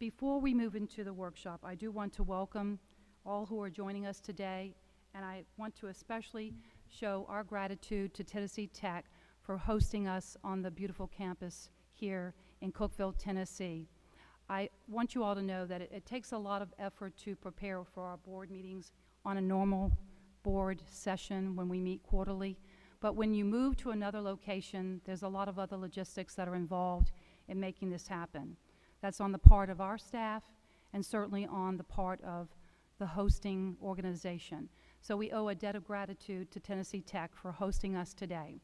Before we move into the workshop, I do want to welcome all who are joining us today, and I want to especially show our gratitude to Tennessee Tech for hosting us on the beautiful campus here in Cookeville, Tennessee. I want you all to know that it takes a lot of effort to prepare for our board meetings on a normal board session when we meet quarterly. But when you move to another location, there's a lot of other logistics that are involved in making this happen. That's on the part of our staff and certainly on the part of the hosting organization. So we owe a debt of gratitude to Tennessee Tech for hosting us today.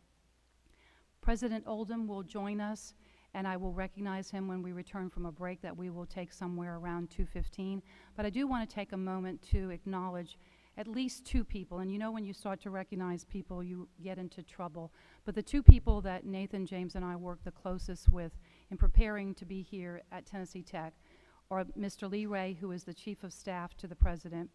President Oldham will join us, and I will recognize him when we return from a break that we will take somewhere around 2:15. But I do want to take a moment to acknowledge at least two people, and you know when you start to recognize people, you get into trouble. But the two people that Nathan, James, and I work the closest with in preparing to be here at Tennessee Tech are Mr. Lee Ray, who is the Chief of Staff to the President,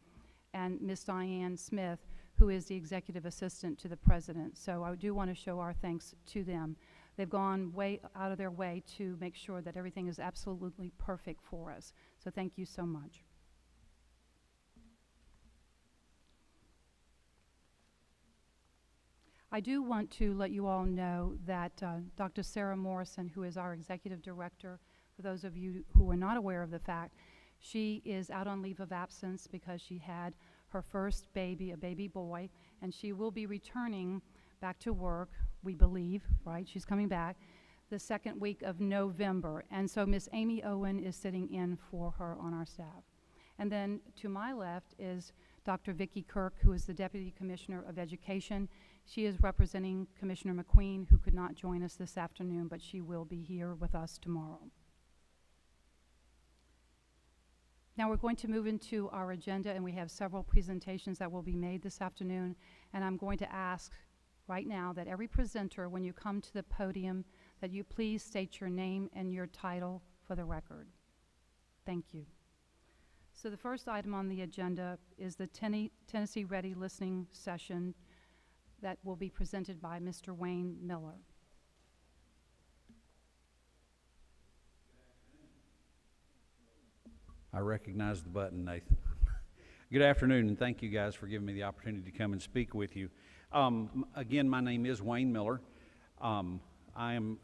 and Ms. Diane Smith, who is the Executive Assistant to the President. So I do want to show our thanks to them. They've gone way out of their way to make sure that everything is absolutely perfect for us. So thank you so much. I do want to let you all know that Dr. Sarah Morrison, who is our Executive Director, for those of you who are not aware of the fact, she is out on leave of absence because she had her first baby, a baby boy, and she will be returning back to work, we believe, right? She's coming back the second week of November. And so Miss Amy Owen is sitting in for her on our staff. And then to my left is Dr. Vicki Kirk, who is the Deputy Commissioner of Education. She is representing Commissioner McQueen, who could not join us this afternoon, but she will be here with us tomorrow. Now we're going to move into our agenda, and we have several presentations that will be made this afternoon. And I'm going to ask right now that every presenter, when you come to the podium, that you please state your name and your title for the record. Thank you. So the first item on the agenda is the Tennessee Ready listening session that will be presented by Mr. Wayne Miller. I recognize the button, Nathan. Good afternoon, and thank you guys for giving me the opportunity to come and speak with you. Again, my name is Wayne Miller. I am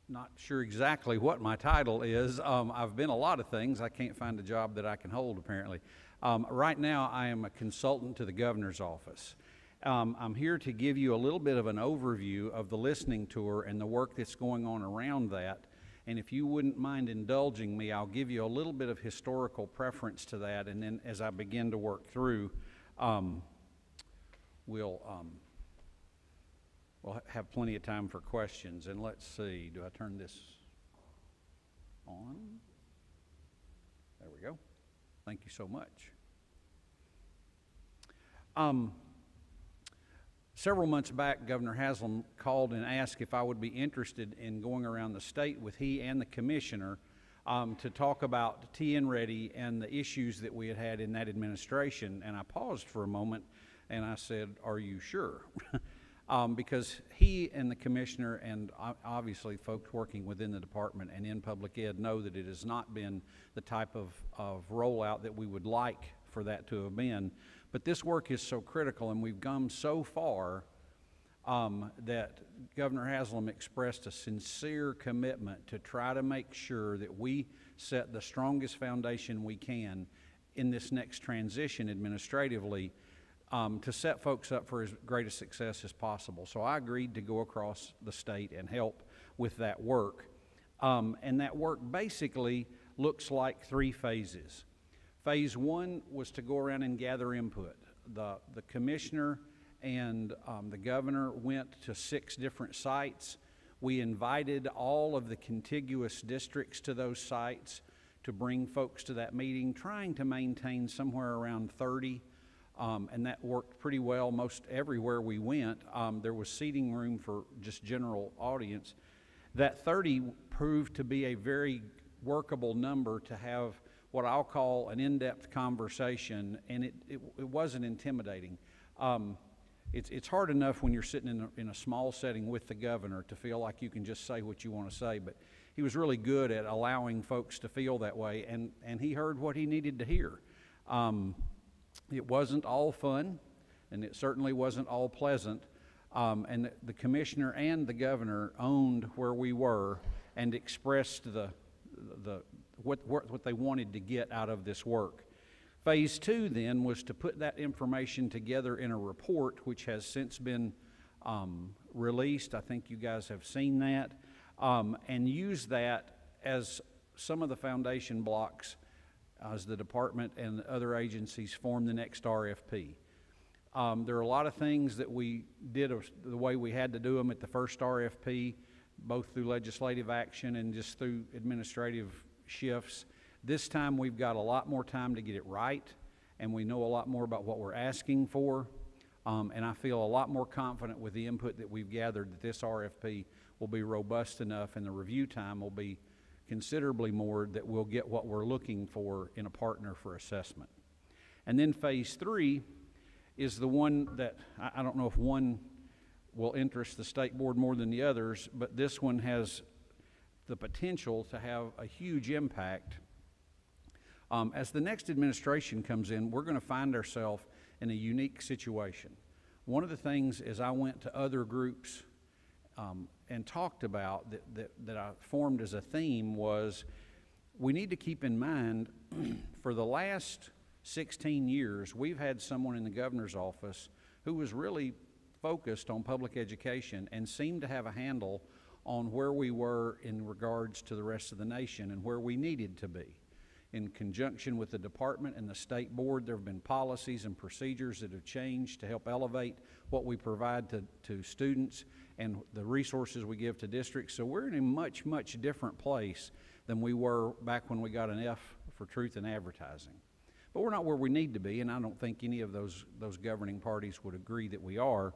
not sure exactly what my title is. I've been a lot of things. I can't find a job that I can hold, apparently. Right now, I am a consultant to the governor's office. I'm here to give you a little bit of an overview of the listening tour and the work that's going on around that. And if you wouldn't mind indulging me, I'll give you a little bit of historical preference to that. And then as I begin to work through, we'll have plenty of time for questions. And let's see, do I turn this on? There we go. Thank you so much. Several months back, Governor Haslam called and asked if I would be interested in going around the state with he and the commissioner to talk about TN Ready and the issues that we had had in that administration. And I paused for a moment and I said, "Are you sure?" Because he and the commissioner and obviously folks working within the department and in public ed know that it has not been the type of rollout that we would like for that to have been. But this work is so critical, and we've come so far that Governor Haslam expressed a sincere commitment to try to make sure that we set the strongest foundation we can in this next transition administratively to set folks up for as great a success as possible. So I agreed to go across the state and help with that work. And that work basically looks like three phases. Phase one was to go around and gather input. The commissioner and the governor went to 6 different sites. We invited all of the contiguous districts to those sites to bring folks to that meeting, trying to maintain somewhere around 30, and that worked pretty well most everywhere we went. There was seating room for just general audience. That 30 proved to be a very workable number to have what I'll call an in-depth conversation, and it wasn't intimidating. It's hard enough when you're sitting in a small setting with the governor to feel like you can just say what you want to say, but he was really good at allowing folks to feel that way, and he heard what he needed to hear. It wasn't all fun, and it certainly wasn't all pleasant, and the commissioner and the governor owned where we were and expressed what they wanted to get out of this work. Phase 2 then was to put that information together in a report, which has since been released. I think you guys have seen that, and use that as some of the foundation blocks as the department and other agencies form the next RFP. There are a lot of things that we did the way we had to do them at the first RFP, both through legislative action and just through administrative shifts. This time we've got a lot more time to get it right, and we know a lot more about what we're asking for, and I feel a lot more confident with the input that we've gathered that this RFP will be robust enough and the review time will be considerably more, that we'll get what we're looking for in a partner for assessment. And then phase 3 is the one that I don't know if one will interest the state board more than the others, but this one has the potential to have a huge impact. As the next administration comes in, we're going to find ourselves in a unique situation. One of the things as I went to other groups and talked about that I formed as a theme was, we need to keep in mind for the last 16 years, we've had someone in the governor's office who was really focused on public education and seemed to have a handle on where we were in regards to the rest of the nation and where we needed to be. In conjunction with the department and the state board, there have been policies and procedures that have changed to help elevate what we provide to students and the resources we give to districts. So we're in a much, much different place than we were back when we got an F for truth in advertising. But we're not where we need to be, and I don't think any of those governing parties would agree that we are.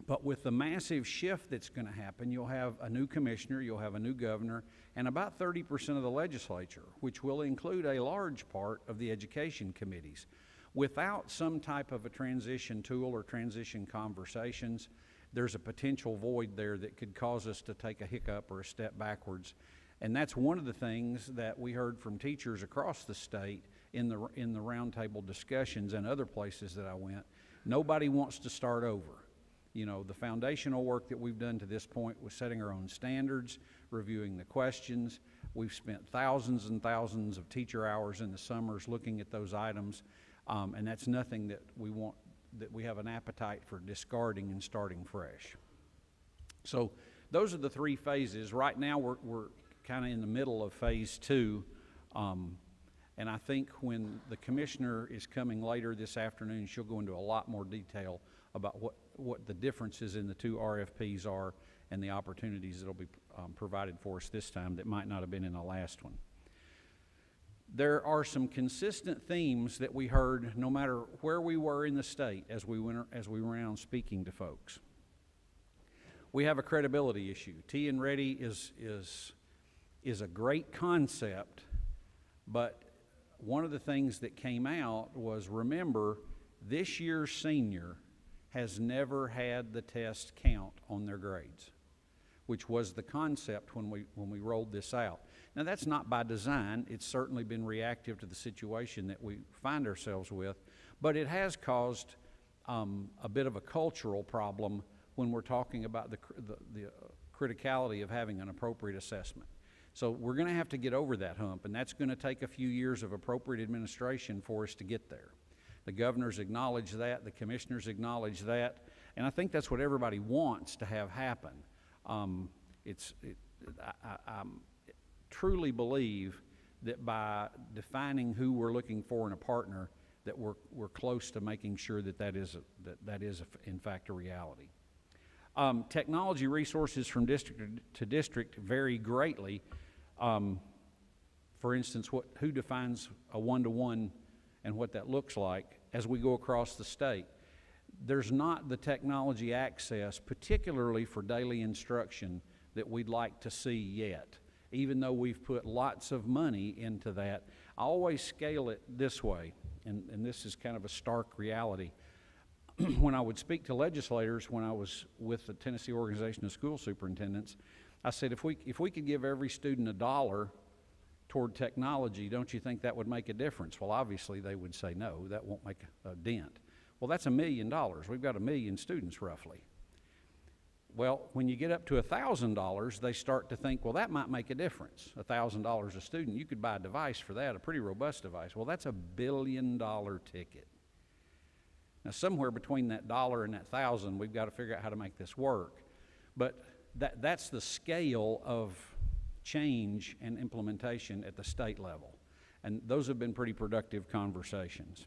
But with the massive shift that's going to happen, you'll have a new commissioner, you'll have a new governor, and about 30% of the legislature, which will include a large part of the education committees. Without some type of a transition tool or transition conversations, there's a potential void there that could cause us to take a hiccup or a step backwards. And that's one of the things that we heard from teachers across the state in the roundtable discussions and other places that I went. Nobody wants to start over. You know, the foundational work that we've done to this point was setting our own standards, reviewing the questions. We've spent thousands and thousands of teacher hours in the summers looking at those items, and that's nothing that we have an appetite for discarding and starting fresh. So those are the 3 phases. Right now we're kind of in the middle of phase 2, and I think when the commissioner is coming later this afternoon, she'll go into a lot more detail about what the differences in the 2 RFPs are and the opportunities that will be provided for us this time that might not have been in the last one. There are some consistent themes that we heard no matter where we were in the state as we went around speaking to folks. We have a credibility issue. T&Ready is a great concept, but one of the things that came out was, remember, this year's senior has never had the test count on their grades, which was the concept when we rolled this out. Now, that's not by design. It's certainly been reactive to the situation that we find ourselves with, but it has caused a bit of a cultural problem when we're talking about the criticality of having an appropriate assessment. So we're going to have to get over that hump, and that's going to take a few years of appropriate administration for us to get there. The governor's acknowledged that, the commissioners acknowledge that, and I think that's what everybody wants to have happen. I truly believe that by defining who we're looking for in a partner, that we're close to making sure that is in fact a reality. Technology resources from district to district vary greatly. For instance, who defines a one-to-one and what that looks like as we go across the state. There's not the technology access, particularly for daily instruction, that we'd like to see yet. Even though we've put lots of money into that, I always scale it this way, and this is kind of a stark reality. When I would speak to legislators when I was with the Tennessee Organization of School Superintendents, I said, if we could give every student $1 toward technology, don't you think that would make a difference? Well, obviously they would say no, that won't make a dent. Well, that's $1 million. We've got 1 million students roughly. Well, when you get up to $1,000, they start to think, well, that might make a difference. $1,000 a student, you could buy a device for that, a pretty robust device. Well, that's $1 billion ticket. Now, somewhere between that dollar and that 1,000, we've got to figure out how to make this work. But that's the scale of change and implementation at the state level. And those have been pretty productive conversations.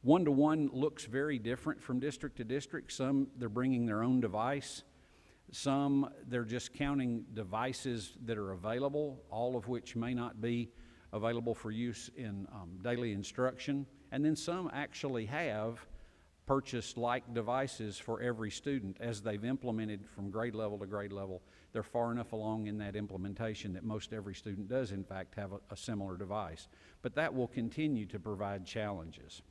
One-to-one looks very different from district to district. Some, they're bringing their own device. Some, they're just counting devices that are available, all of which may not be available for use in daily instruction. And then some actually have purchased like devices for every student as they've implemented from grade level to grade level. They're far enough along in that implementation that most every student does, in fact, have a similar device. But that will continue to provide challenges.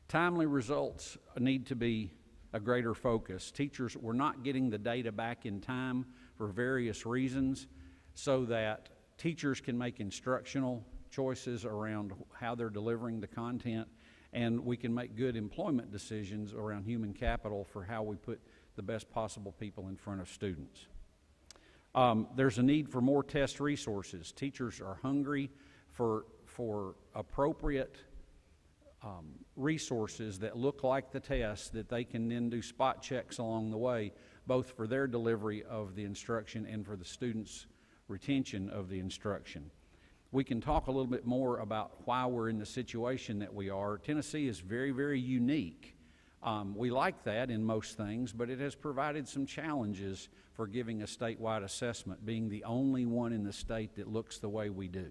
Timely results need to be a greater focus. Teachers were not getting the data back in time for various reasons, so that teachers can make instructional choices around how they're delivering the content, and we can make good employment decisions around human capital for how we put the best possible people in front of students. There's a need for more test resources. Teachers are hungry for appropriate resources that look like the tests that they can then do spot checks along the way, both for their delivery of the instruction and for the students' retention of the instruction. We can talk a little bit more about why we're in the situation that we are. Tennessee is very, very unique. We like that in most things, but it has provided some challenges for giving a statewide assessment, being the only one in the state that looks the way we do.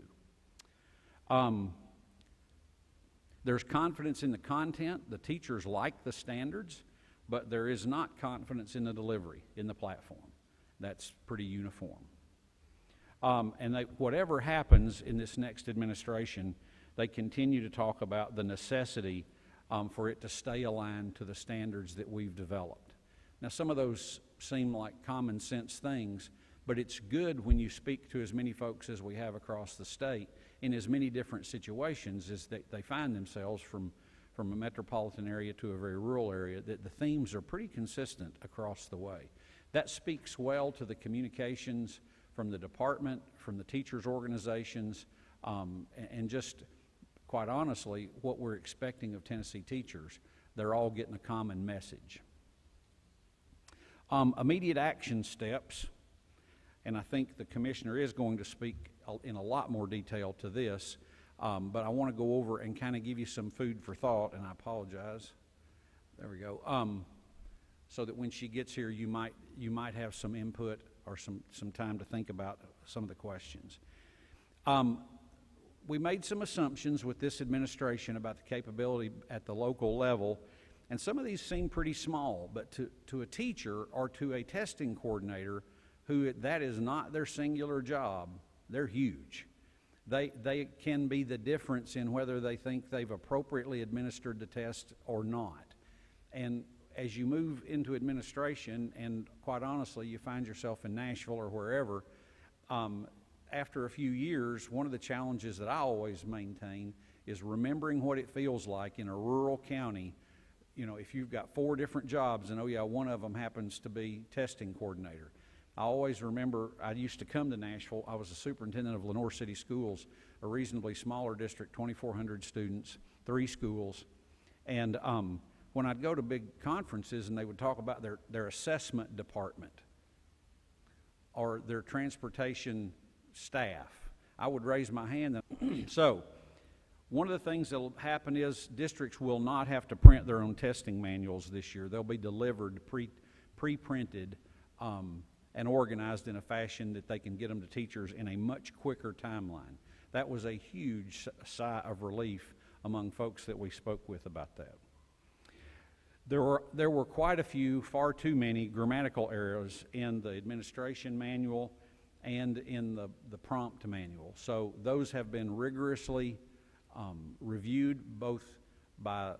There's confidence in the content. The teachers like the standards, but there is not confidence in the delivery, in the platform. That's pretty uniform. And whatever happens in this next administration, they continue to talk about the necessity for it to stay aligned to the standards that we've developed. Now, some of those seem like common sense things, but it's good when you speak to as many folks as we have across the state in as many different situations as they find themselves, from a metropolitan area to a very rural area, that the themes are pretty consistent across the way. That speaks well to the communications from the department, from the teachers' organizations, and just quite honestly, what we're expecting of Tennessee teachers. They're all getting a common message. Immediate action steps, and I think the commissioner is going to speak in a lot more detail to this, but I want to go over and kind of give you some food for thought, and I apologize. There we go. So that when she gets here, you might have some input or some time to think about some of the questions. We made some assumptions with this administration about the capability at the local level, and some of these seem pretty small, but to a teacher or to a testing coordinator who that is not their singular job, they're huge. They can be the difference in whether they think they've appropriately administered the test or not. And as you move into administration, and quite honestly, you find yourself in Nashville or wherever, after a few years, one of the challenges that I always maintain is remembering what it feels like in a rural county. You know, if you've got 4 different jobs, and oh yeah, one of them happens to be testing coordinator. I always remember, I used to come to Nashville. I was the superintendent of Lenoir City Schools, a reasonably smaller district, 2,400 students, 3 schools. And when I'd go to big conferences and they would talk about their assessment department or their transportation staff, I would raise my hand. So one of the things that will happen is districts will not have to print their own testing manuals this year. They'll be delivered pre-printed and organized in a fashion that they can get them to teachers in a much quicker timeline. That was a huge sigh of relief among folks that we spoke with about that. There were quite a few, far too many grammatical errors in the administration manual and in the prompt manual. So those have been rigorously reviewed both by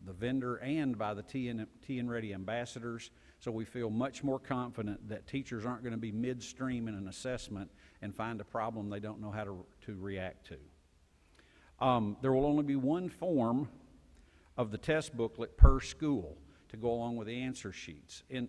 the vendor and by the TN Ready ambassadors. So we feel much more confident that teachers aren't going to be midstream in an assessment and find a problem they don't know how to react to. There will only be one form of the test booklet per school to go along with the answer sheets. In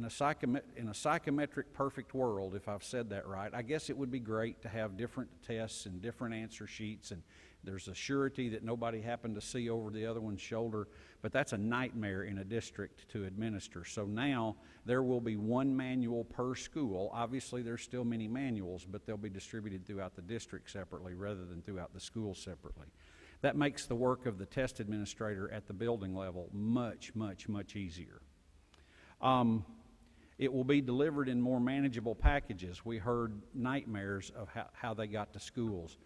a psychometric perfect world, if I've said that right, I guess it would be great to have different tests and different answer sheets, and there's a surety that nobody happened to see over the other one's shoulder, but that's a nightmare in a district to administer. So now there will be one manual per school. Obviously there's still many manuals, but they'll be distributed throughout the district separately rather than throughout the school separately. That makes the work of the test administrator at the building level much, much, much easier. It will be delivered in more manageable packages. We heard nightmares of how they got to schools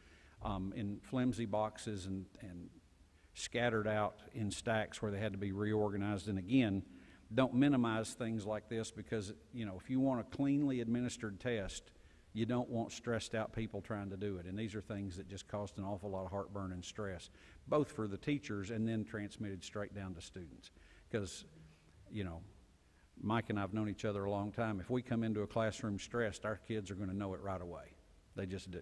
in flimsy boxes and scattered out in stacks where they had to be reorganized. And again, don't minimize things like this, because if you want a cleanly administered test, you don't want stressed out people trying to do it. And these are things that just caused an awful lot of heartburn and stress, both for the teachers and then transmitted straight down to students. Because, Mike and I have known each other a long time. If we come into a classroom stressed, our kids are going to know it right away. They just do.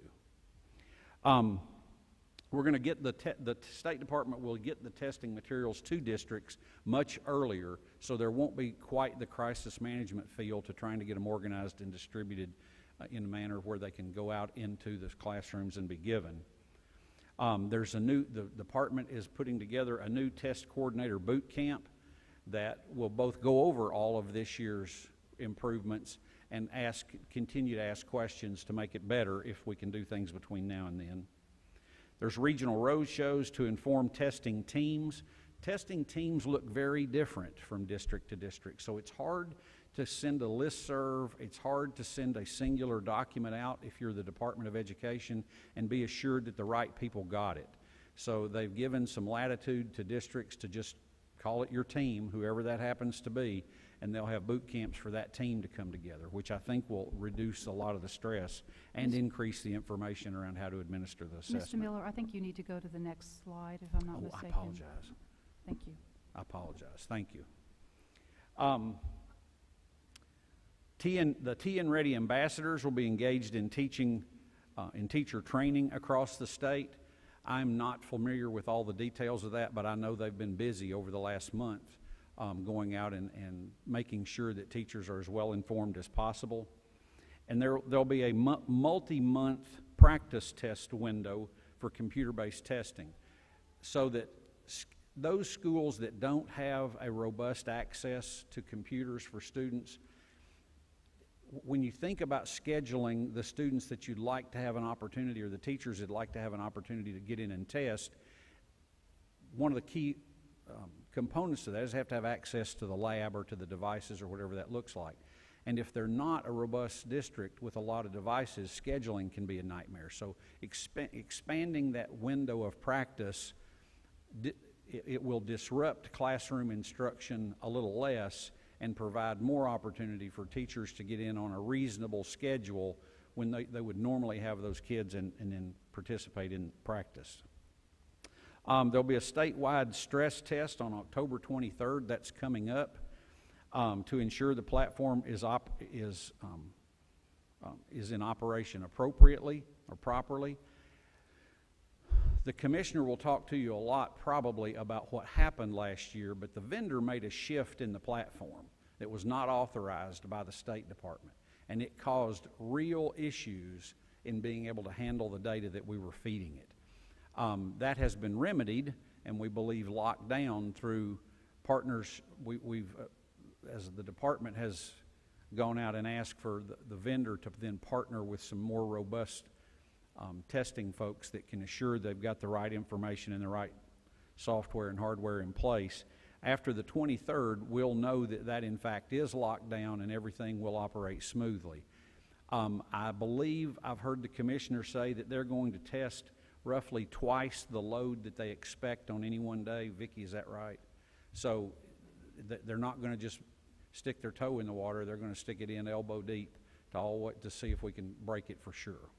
We're going to get the State Department will get the testing materials to districts much earlier, so there won't be quite the crisis management feel to trying to get them organized and distributed in a manner where they can go out into the classrooms and be given. The department is putting together a new test coordinator boot camp that will both go over all of this year's improvements and continue to ask questions to make it better if we can do things between now and then. There's regional road shows to inform testing teams. Testing teams look very different from district to district, so it's hard to send a listserv. It's hard to send a singular document out if you're the Department of Education and be assured that the right people got it. So they've given some latitude to districts to just call it your team, whoever that happens to be, and they'll have boot camps for that team to come together, which I think will reduce a lot of the stress and increase the information around how to administer the assessment. Mr. Miller, I think you need to go to the next slide, if I'm not mistaken. I apologize. Thank you. I apologize. Thank you. The TN Ready ambassadors will be engaged in teaching, in teacher training across the state. I'm not familiar with all the details of that, but I know they've been busy over the last month going out and making sure that teachers are as well informed as possible. And there'll be a multi-month practice test window for computer-based testing, so that those schools that don't have a robust access to computers for students, when you think about scheduling the students that you'd like to have an opportunity, or the teachers that'd like to have an opportunity to get in and test, one of the key components to that is have to have access to the lab or to the devices or whatever that looks like. And if they're not a robust district with a lot of devices, scheduling can be a nightmare. So expanding that window of practice, it will disrupt classroom instruction a little less and provide more opportunity for teachers to get in on a reasonable schedule when they would normally have those kids and then participate in practice. There'll be a statewide stress test on October 23rd. That's coming up to ensure the platform is in operation appropriately or properly. The commissioner will talk to you a lot probably about what happened last year, but the vendor made a shift in the platform that was not authorized by the State Department, and it caused real issues in being able to handle the data that we were feeding it. That has been remedied, and we believe locked down through partners. As the department has gone out and asked for the vendor to then partner with some more robust testing folks that can assure they've got the right information and the right software and hardware in place. After the 23rd, we'll know that in fact is locked down and everything will operate smoothly. I believe I've heard the commissioner say that they're going to test roughly twice the load that they expect on any one day. Vicki, is that right? So they're not going to just stick their toe in the water. They're going to stick it in elbow deep to see if we can break it for sure.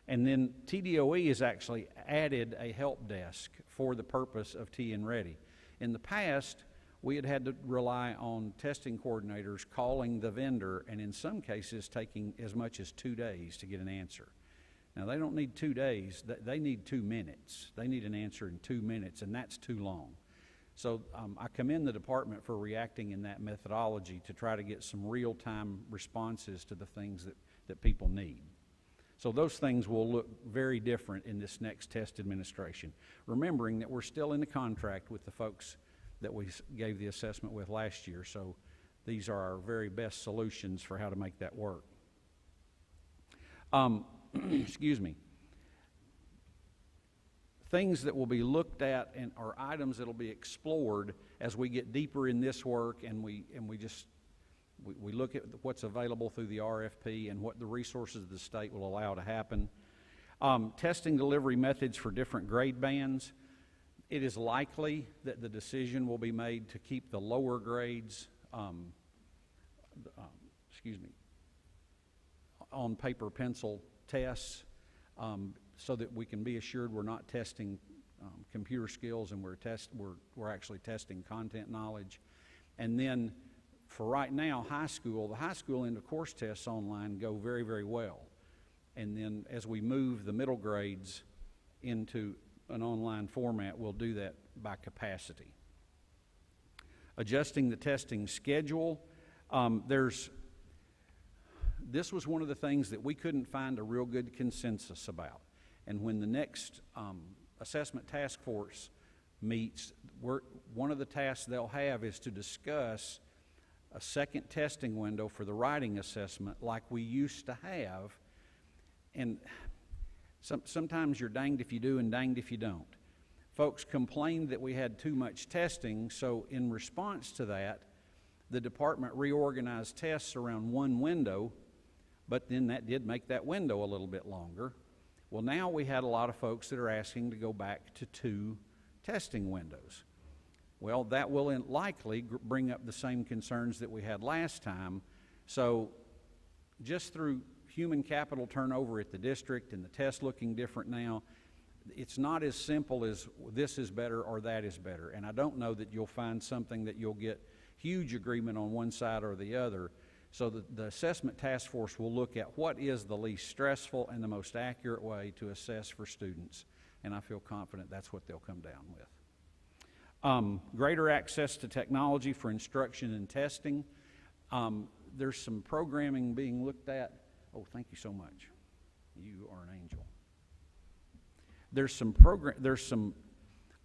And then TDOE has actually added a help desk for the purpose of TN Ready. In the past, we had had to rely on testing coordinators calling the vendor, and in some cases taking as much as 2 days to get an answer. Now, they don't need 2 days, they need 2 minutes. They need an answer in 2 minutes, and that's too long. So I commend the department for reacting in that methodology to try to get some real-time responses to the things that people need. So those things will look very different in this next test administration, remembering that we're still in the contract with the folks that we gave the assessment with last year, so these are our very best solutions for how to make that work. Excuse me. Things that will be looked at and are items that will be explored as we get deeper in this work, and we look at what's available through the RFP and what the resources of the state will allow to happen. Testing delivery methods for different grade bands. It is likely that the decision will be made to keep the lower grades on paper pencil tests, so that we can be assured we're not testing computer skills, and we're actually testing content knowledge. And then for right now, the high school end of course tests online go very, very well. And then as we move the middle grades into an online format, we'll do that by capacity. Adjusting the testing schedule. This was one of the things that we couldn't find a real good consensus about. And when the next assessment task force meets, one of the tasks they'll have is to discuss a second testing window for the writing assessment like we used to have. And sometimes you're danged if you do and danged if you don't. Folks complained that we had too much testing, so in response to that, the department reorganized tests around one window, but then that did make that window a little bit longer. Well, now we had a lot of folks that are asking to go back to 2 testing windows. Well, that will likely bring up the same concerns that we had last time. So just through human capital turnover at the district and the test looking different now, it's not as simple as this is better or that is better. And I don't know that you'll find something that you'll get huge agreement on one side or the other. So the assessment task force will look at what is the least stressful and the most accurate way to assess for students. And I feel confident that's what they'll come down with. Greater access to technology for instruction and testing. There's some programming being looked at. Oh, thank you so much. You are an angel. There's some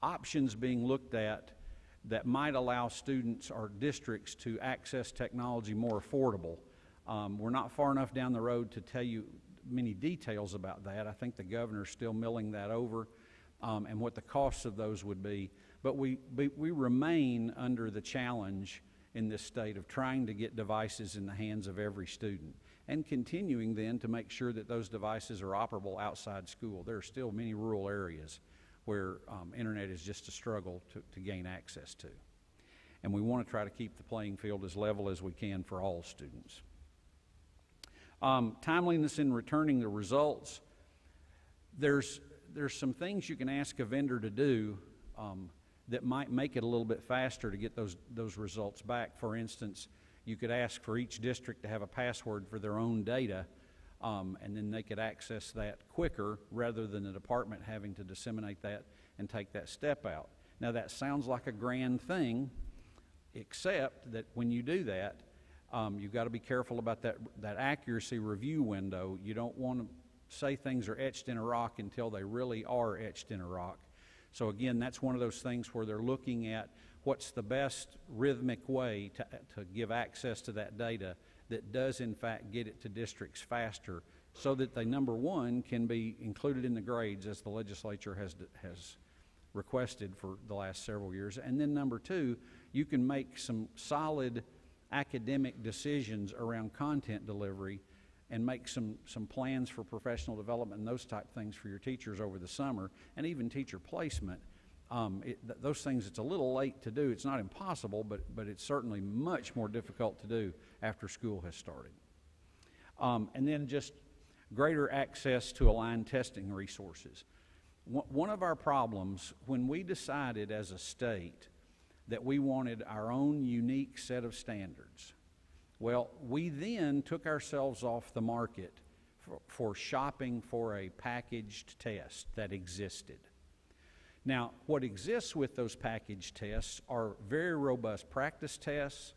options being looked at that might allow students or districts to access technology more affordable. We're not far enough down the road to tell you many details about that. I think the governor's still milling that over, and what the costs of those would be. But we remain under the challenge in this state of trying to get devices in the hands of every student, and continuing then to make sure that those devices are operable outside school. There are still many rural areas where internet is just a struggle to gain access to. And we want to try to keep the playing field as level as we can for all students. Timeliness in returning the results. There's some things you can ask a vendor to do that might make it a little bit faster to get those results back. For instance, you could ask for each district to have a password for their own data, and then they could access that quicker rather than the department having to disseminate that and take that step out. Now that sounds like a grand thing, except that when you do that, you've got to be careful about that accuracy review window. You don't want to say things are etched in a rock until they really are etched in a rock. So again, that's one of those things where they're looking at what's the best rhythmic way to give access to that data that does in fact get it to districts faster, so that they, number one, can be included in the grades as the legislature has requested for the last several years, and then number two, you can make some solid academic decisions around content delivery and make some plans for professional development and those type things for your teachers over the summer, and even teacher placement. Those things, it's a little late to do. It's not impossible, but it's certainly much more difficult to do after school has started. And then just greater access to aligned testing resources. One of our problems, when we decided as a state that we wanted our own unique set of standards. Well, we then took ourselves off the market for shopping for a packaged test that existed. Now, what exists with those packaged tests are very robust practice tests,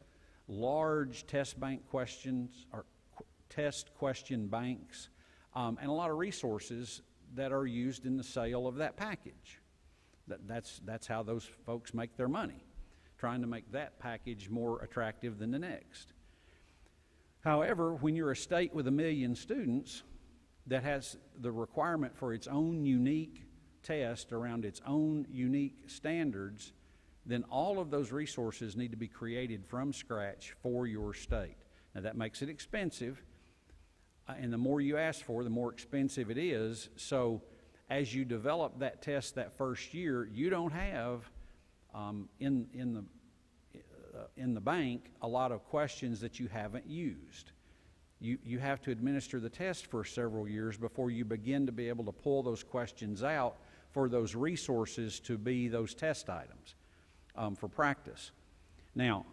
large test bank questions, or test question banks, and a lot of resources that are used in the sale of that package. That's how those folks make their money, trying to make that package more attractive than the next. However, when you're a state with 1 million students that has the requirement for its own unique test around its own unique standards, then all of those resources need to be created from scratch for your state. Now that makes it expensive, and the more you ask for, the more expensive it is. So as you develop that test that first year, you don't have in the bank a lot of questions that you haven't used. You have to administer the test for several years before you begin to be able to pull those questions out for those resources to be those test items for practice. Now,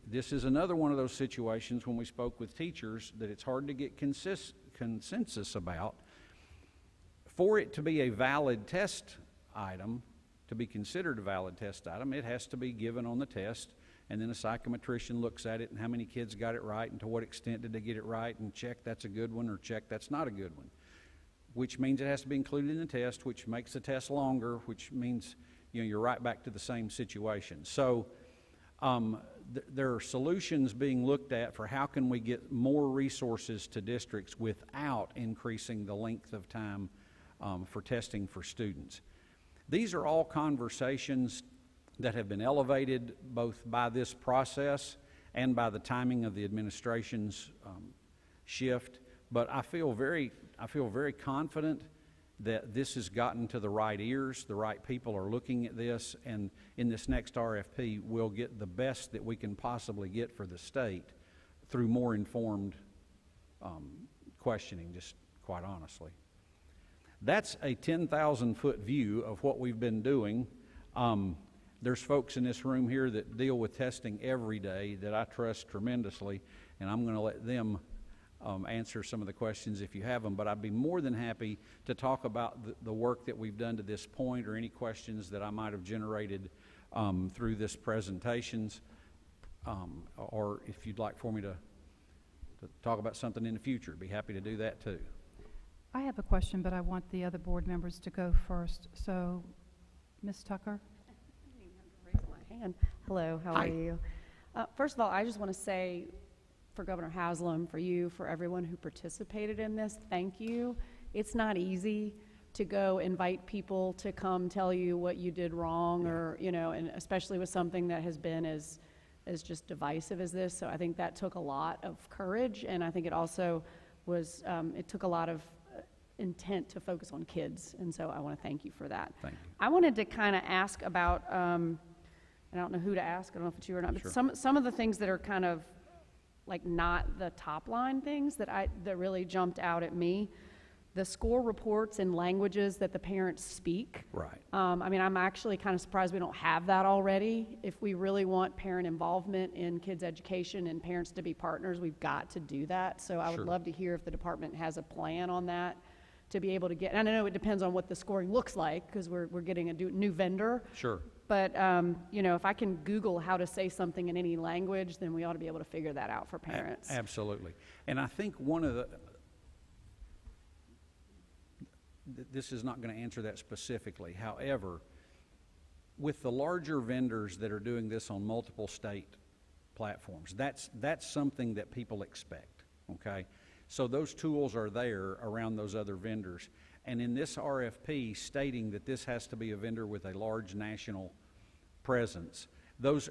this is another one of those situations when we spoke with teachers that it's hard to get consensus about. For it to be a valid test item, to be considered a valid test item, it has to be given on the test, and then a psychometrician looks at it and how many kids got it right and to what extent did they get it right, and check that's a good one or check that's not a good one, which means it has to be included in the test, which makes the test longer, which means you're right back to the same situation. So there are solutions being looked at for how can we get more resources to districts without increasing the length of time for testing for students. These are all conversations that have been elevated both by this process and by the timing of the administration's shift. But I feel very confident that this has gotten to the right ears. The right people are looking at this, and in this next RFP, we'll get the best that we can possibly get for the state through more informed questioning, just quite honestly. That's a 10,000-foot view of what we've been doing. There's folks in this room here that deal with testing every day that I trust tremendously, and I'm going to let them answer some of the questions if you have them, but I'd be more than happy to talk about the work that we've done to this point or any questions that I might have generated through this presentations, or if you'd like for me to talk about something in the future, be happy to do that too. I have a question, but I want the other board members to go first. So, Ms. Tucker? I didn't have to raise my hand. Hello, how are you? First of all, I just want to say for Governor Haslam, for you, for everyone who participated in this, thank you. It's not easy to go invite people to come tell you what you did wrong, or, and especially with something that has been as just divisive as this. So I think that took a lot of courage, and I think it also was, it took a lot of intent to focus on kids, and so I want to thank you for that. Thank you. I wanted to kind of ask about, and I don't know who to ask, I don't know if it's you or not, but Sure. some of the things that are kind of like not the top line things that really jumped out at me. The score reports in languages that the parents speak. Right. I mean, I'm actually kind of surprised we don't have that already. If we really want parent involvement in kids' education and parents to be partners, we've got to do that. So I would Sure. love to hear if the department has a plan on that to be able to get, and I know it depends on what the scoring looks like because we're getting a new vendor. Sure. But, if I can Google how to say something in any language, then we ought to be able to figure that out for parents. Absolutely. And I think one of this is not going to answer that specifically. However, with the larger vendors that are doing this on multiple state platforms, that's something that people expect, okay? So those tools are there around those other vendors. And in this RFP stating that this has to be a vendor with a large national presence,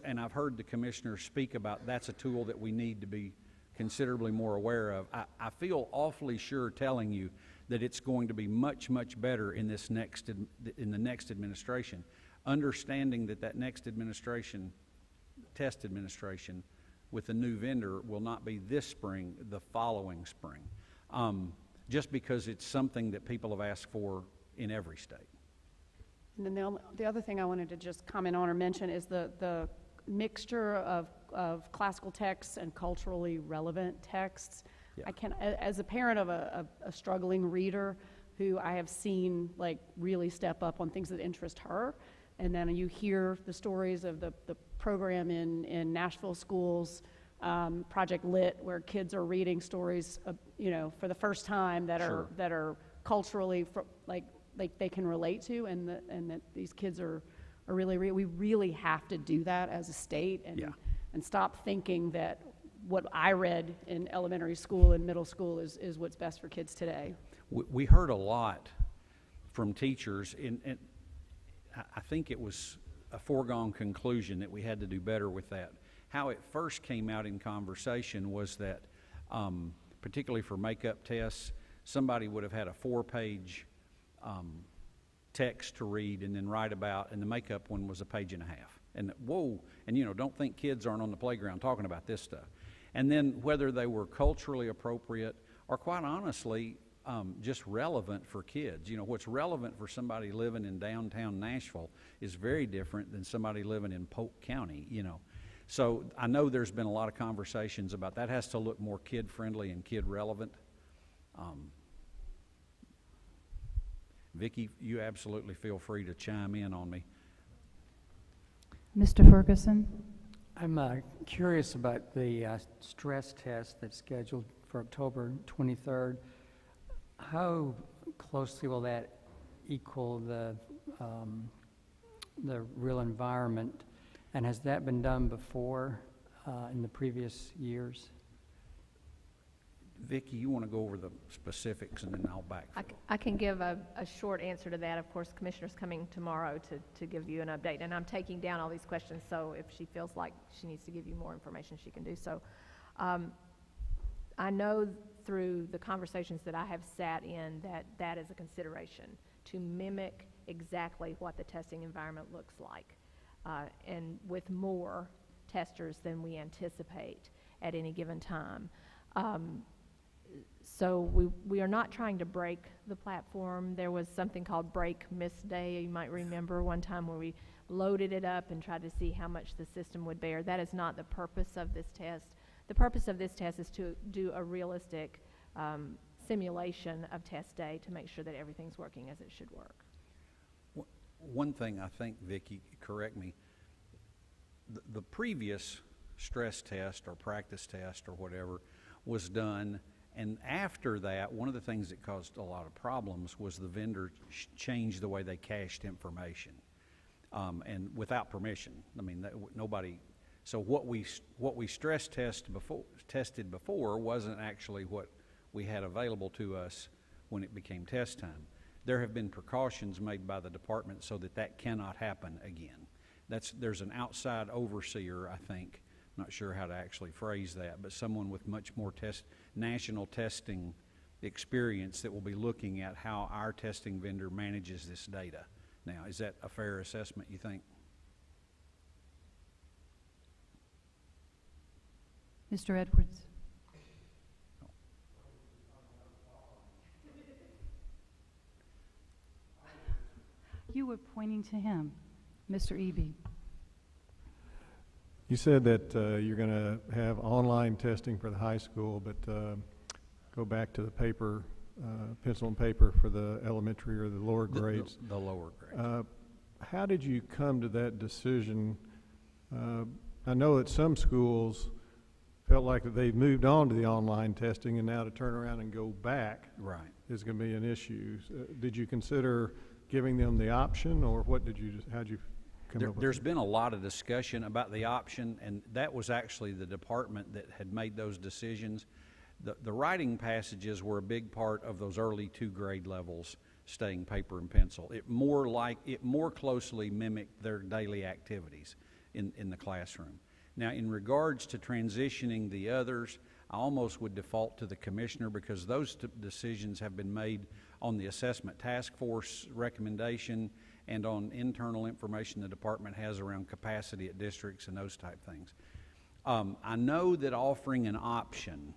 and I've heard the commissioners speak about that's a tool that we need to be considerably more aware of. I feel awfully sure telling you that it's going to be much, much better in the next administration, understanding that next administration, test administration, with a new vendor will not be this spring, the following spring, just because it's something that people have asked for in every state. And then the other thing I wanted to just comment on or mention is the mixture of classical texts and culturally relevant texts. Yeah. I can, as a parent of a struggling reader who I have seen like really step up on things that interest her, and then you hear the stories of the program in Nashville schools, Project Lit, where kids are reading stories, for the first time that Sure. are culturally like they can relate to, and that these kids are really we really have to do that as a state, and Yeah. and stop thinking that what I read in elementary school and middle school is what's best for kids today. We heard a lot from teachers, and I think it was a foregone conclusion that we had to do better with that. How it first came out in conversation was that, particularly for makeup tests, somebody would have had a 4-page text to read and then write about, and the makeup one was a page and a half. And whoa, and don't think kids aren't on the playground talking about this stuff. And then whether they were culturally appropriate or quite honestly just relevant for kids. What's relevant for somebody living in downtown Nashville is very different than somebody living in Polk County, So I know there's been a lot of conversations about that has to look more kid-friendly and kid-relevant. Vicki, you absolutely feel free to chime in on me. Mr. Ferguson? I'm curious about the stress test that's scheduled for October 23rd. How closely will that equal the real environment? And has that been done before in the previous years? Vicki, you want to go over the specifics and then I'll backfill. I can give a short answer to that. Of course, Commissioner's coming tomorrow to give you an update, and I'm taking down all these questions, so if she feels like she needs to give you more information, she can do so. I know through the conversations that I have sat in that is a consideration, to mimic exactly what the testing environment looks like, and with more testers than we anticipate at any given time. So we are not trying to break the platform. There was something called Break Miss Day, you might remember one time, where we loaded it up and tried to see how much the system would bear. That is not the purpose of this test. The purpose of this test is to do a realistic simulation of test day to make sure that everything's working as it should work. One thing I think, Vicki, correct me, the previous stress test or practice test or whatever was done, and after that, one of the things that caused a lot of problems was the vendor changed the way they cached information, and without permission. I mean, nobody. So what we stress tested before wasn't actually what we had available to us when it became test time. There have been precautions made by the department so that cannot happen again. There's an outside overseer, I think. Not sure how to actually phrase that, but someone with much more national testing experience that will be looking at how our testing vendor manages this data. Now, is that a fair assessment, you think? Mr. Edwards? You were pointing to him, Mr. Eby. You said that you're going to have online testing for the high school, but go back to the paper, pencil and paper for the elementary or the lower grades. The lower grades. How did you come to that decision? I know that some schools felt like that they've moved on to the online testing, and now to turn around and go back Right. is going to be an issue. Did you consider giving them the option, or what did you? How'd you come up with There's it? been a lot of discussion about the option, and that was actually the department that had made those decisions. The writing passages were a big part of those early 2 grade levels, staying paper and pencil. It more closely mimicked their daily activities in the classroom. Now, in regards to transitioning the others, I almost would default to the commissioner, because those decisions have been made on the assessment task force recommendation and on internal information the department has around capacity at districts and those type things. I know that offering an option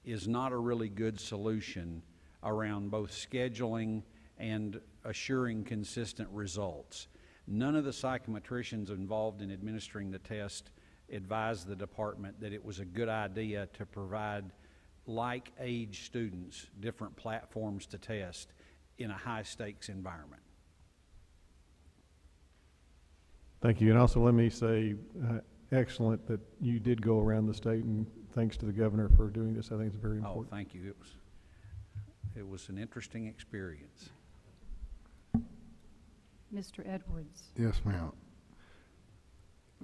is not a really good solution around both scheduling and assuring consistent results. None of the psychometricians involved in administering the test advised the department that it was a good idea to provide like-age students different platforms to test in a high-stakes environment. Thank you. And also let me say, excellent that you did go around the state, and thanks to the governor for doing this. I think it's very Oh, important. thank you. It was an interesting experience. Mr. Edwards. Yes, ma'am.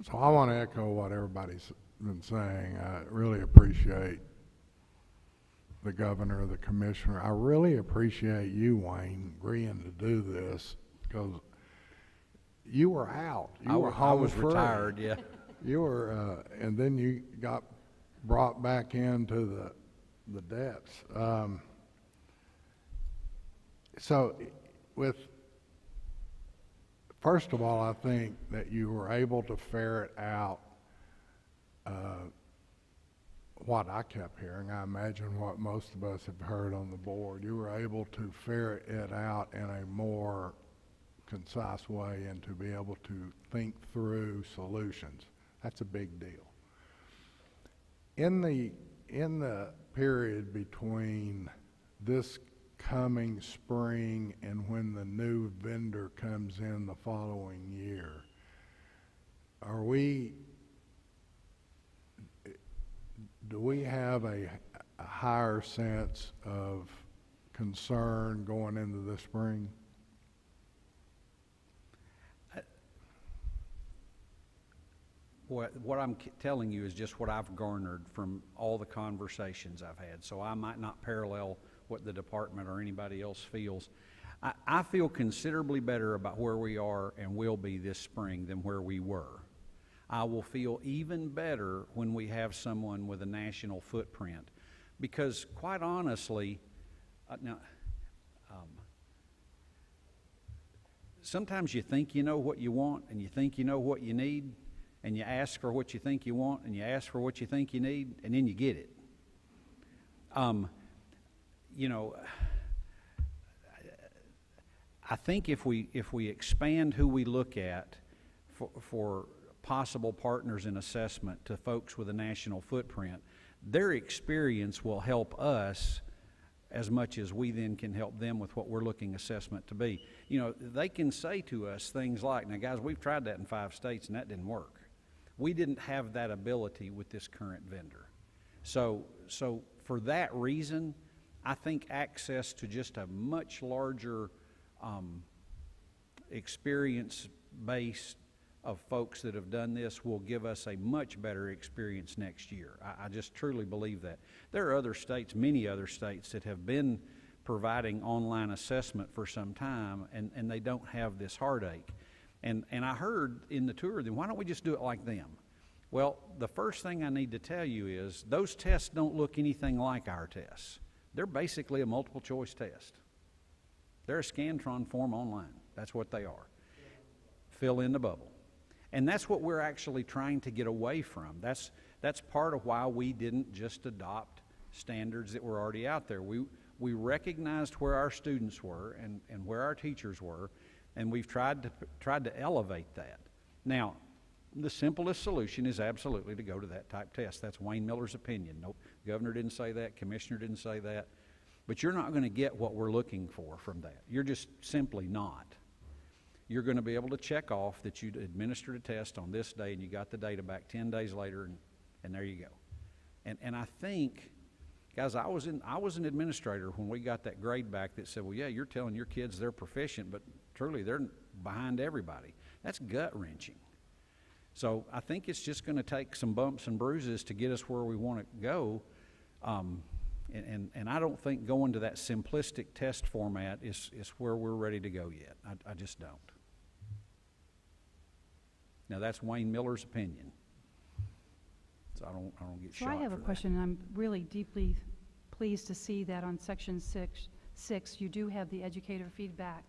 So I want to echo what everybody's been saying. I really appreciate the governor, the commissioner. I really appreciate you, Wayne, agreeing to do this, because you were out. You were I home was free. retired, yeah. You were, and then you got brought back into the depths. So first of all, I think that you were able to ferret out what I kept hearing. I imagine what most of us have heard on the board. You were able to ferret it out in a more concise way and to be able to think through solutions. That's a big deal. In the period between this coming spring and when the new vendor comes in the following year, do we have a higher sense of concern going into the spring? What I'm telling you is just what I've garnered from all the conversations I've had, so I might not parallel what the department or anybody else feels. I feel considerably better about where we are and will be this spring than where we were. I will feel even better when we have someone with a national footprint, because quite honestly, sometimes you think you know what you want and you think you know what you need, and you ask for what you think you want and you ask for what you think you need, and then you get it. You know, I think if we expand who we look at for possible partners in assessment to folks with a national footprint, their experience will help us as much as we then can help them with what we're looking assessment to be. You know, they can say to us things like, now guys, we've tried that in 5 states and that didn't work. We didn't have that ability with this current vendor. So for that reason, I think access to just a much larger experience base of folks that have done this will give us a much better experience next year. I just truly believe that. There are other states, many other states, that have been providing online assessment for some time, and they don't have this heartache. And I heard in the tour, then why don't we just do it like them? Well, the first thing I need to tell you is those tests don't look anything like our tests. They're basically a multiple choice test. They're a Scantron form online. That's what they are. Fill in the bubble. And that's what we're actually trying to get away from. That's part of why we didn't just adopt standards that were already out there. We recognized where our students were and where our teachers were, and we've tried to elevate that. Now, the simplest solution is absolutely to go to that type test. That's Wayne Miller's opinion. Nope, governor didn't say that, commissioner didn't say that. But you're not going to get what we're looking for from that. You're just simply not. You're going to be able to check off that you administered a test on this day and you got the data back 10 days later, and there you go. And I think, guys, I was an administrator when we got that grade back that said, well, yeah, you're telling your kids they're proficient, but truly they're behind everybody. That's gut-wrenching. So I think it's just going to take some bumps and bruises to get us where we want to go. And I don't think going to that simplistic test format is where we're ready to go yet. I just don't. Now that's Wayne Miller's opinion. So I don't get So shot I have for a that. question, and I'm really deeply pleased to see that on section six, you do have the educator feedback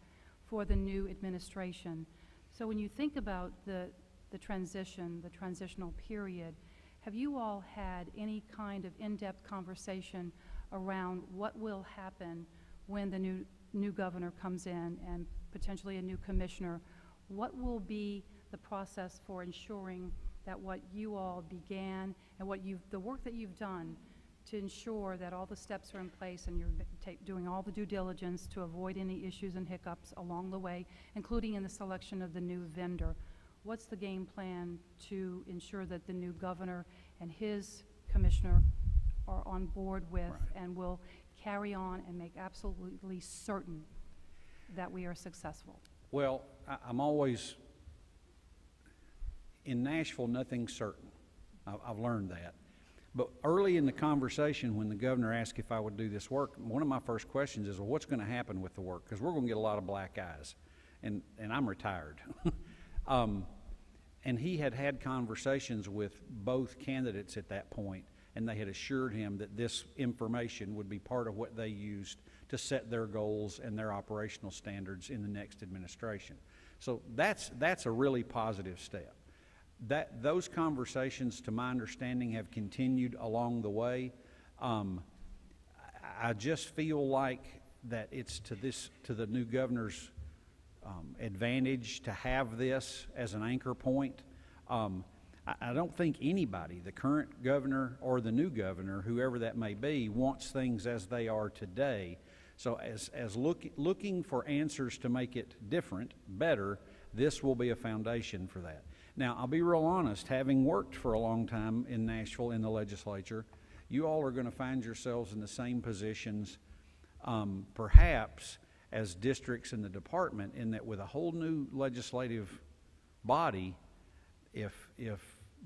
for the new administration. So when you think about the transitional period, have you all had any kind of in-depth conversation around what will happen when the new governor comes in and potentially a new commissioner, what will be the process for ensuring that what you all began and the work that you've done to ensure that all the steps are in place and you're doing all the due diligence to avoid any issues and hiccups along the way, including in the selection of the new vendor? What's the game plan to ensure that the new governor and his commissioner are on board with and will carry on and make absolutely certain that we are successful? Well, I'm always, in Nashville, nothing's certain. I've learned that. But early in the conversation, when the governor asked if I would do this work, one of my first questions is, well, what's going to happen with the work? Because we're going to get a lot of black eyes, and I'm retired. And he had conversations with both candidates at that point, and they had assured him that this information would be part of what they used to set their goals and their operational standards in the next administration. So that's a really positive step. Those conversations, to my understanding, have continued along the way. I just feel like that it's to the new governor's advantage to have this as an anchor point. I don't think anybody, the current governor or the new governor, whoever that may be, wants things as they are today. So as looking for answers to make it different, better, this will be a foundation for that. Now, I'll be real honest, having worked for a long time in Nashville in the legislature, you all are going to find yourselves in the same positions, perhaps, as districts in the department, in that with a whole new legislative body, if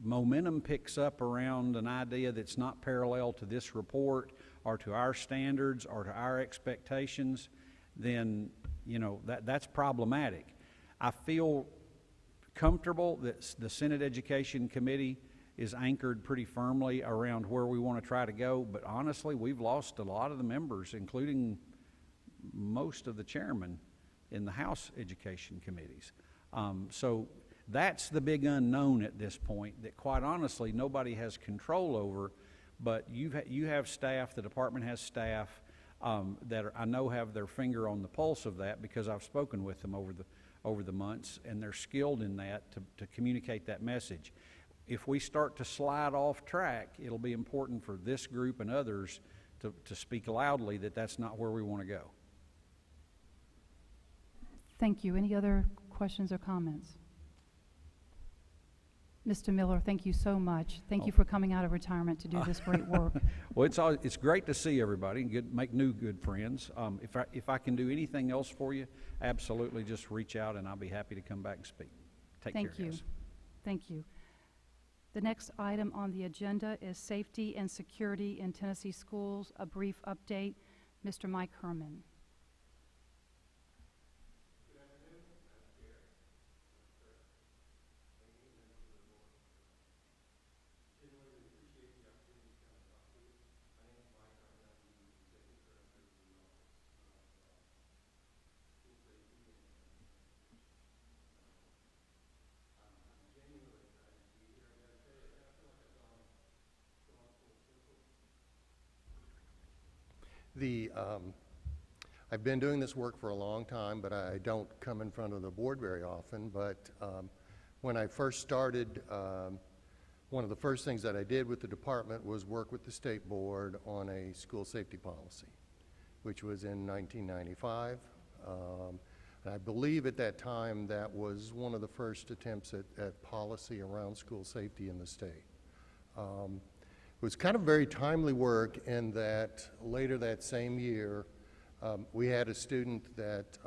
momentum picks up around an idea that's not parallel to this report or to our standards or to our expectations, then, you know, that's problematic. I feel comfortable that the Senate Education Committee is anchored pretty firmly around where we want to try to go, but honestly, we've lost a lot of the members, including most of the chairmen in the House Education Committees. So that's the big unknown at this point that, quite honestly, nobody has control over, but you have staff, the department has staff that I know have their finger on the pulse of that, because I've spoken with them over the months, and they're skilled in that to communicate that message. If we start to slide off track, it'll be important for this group and others to speak loudly that that's not where we want to go. Thank you. Any other questions or comments? Mr. Miller, thank you so much. Thank you for coming out of retirement to do this great work. Well, it's great to see everybody and make new good friends. If I can do anything else for you, absolutely just reach out and I'll be happy to come back and speak. Take care, guys. Thank you. The next item on the agenda is safety and security in Tennessee schools. A brief update. Mr. Mike Herman. I've been doing this work for a long time, but I don't come in front of the board very often. But when I first started, one of the first things that I did with the department was work with the state board on a school safety policy, which was in 1995. And I believe at that time that was one of the first attempts at policy around school safety in the state. It was kind of very timely work in that later that same year, we had a student that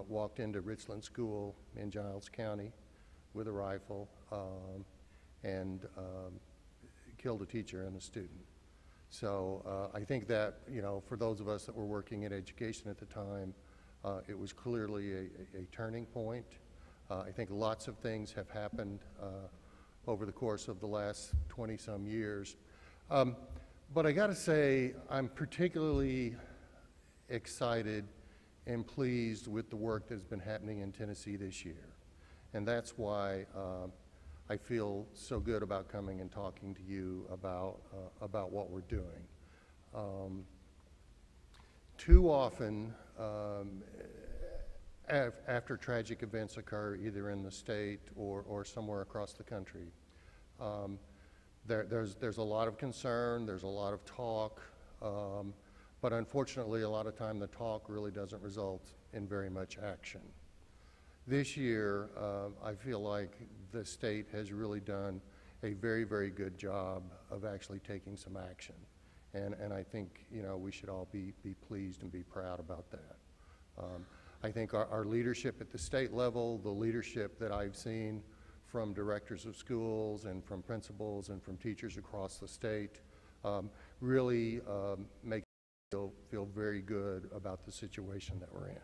walked into Richland School in Giles County with a rifle and killed a teacher and a student. So I think that, you know, for those of us that were working in education at the time, it was clearly a turning point. I think lots of things have happened over the course of the last 20-some years. But I got to say, I'm particularly excited and pleased with the work that has been happening in Tennessee this year. And that's why I feel so good about coming and talking to you about what we're doing. Too often, after tragic events occur either in the state or somewhere across the country. There's a lot of concern, there's a lot of talk, but unfortunately a lot of time the talk really doesn't result in very much action. This year, I feel like the state has really done a very, very good job of actually taking some action. And I think, you know, we should all be pleased and be proud about that. I think our leadership at the state level, the leadership that I've seen from directors of schools and from principals and from teachers across the state, really makes me feel very good about the situation that we're in.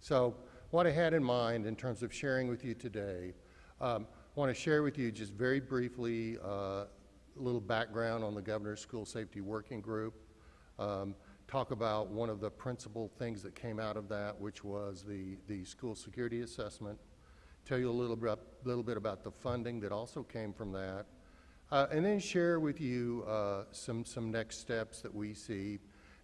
So what I had in mind in terms of sharing with you today, I want to share with you just very briefly a little background on the Governor's School Safety Working Group, talk about one of the principal things that came out of that, which was the school security assessment, tell you a little bit about the funding that also came from that, and then share with you some next steps that we see.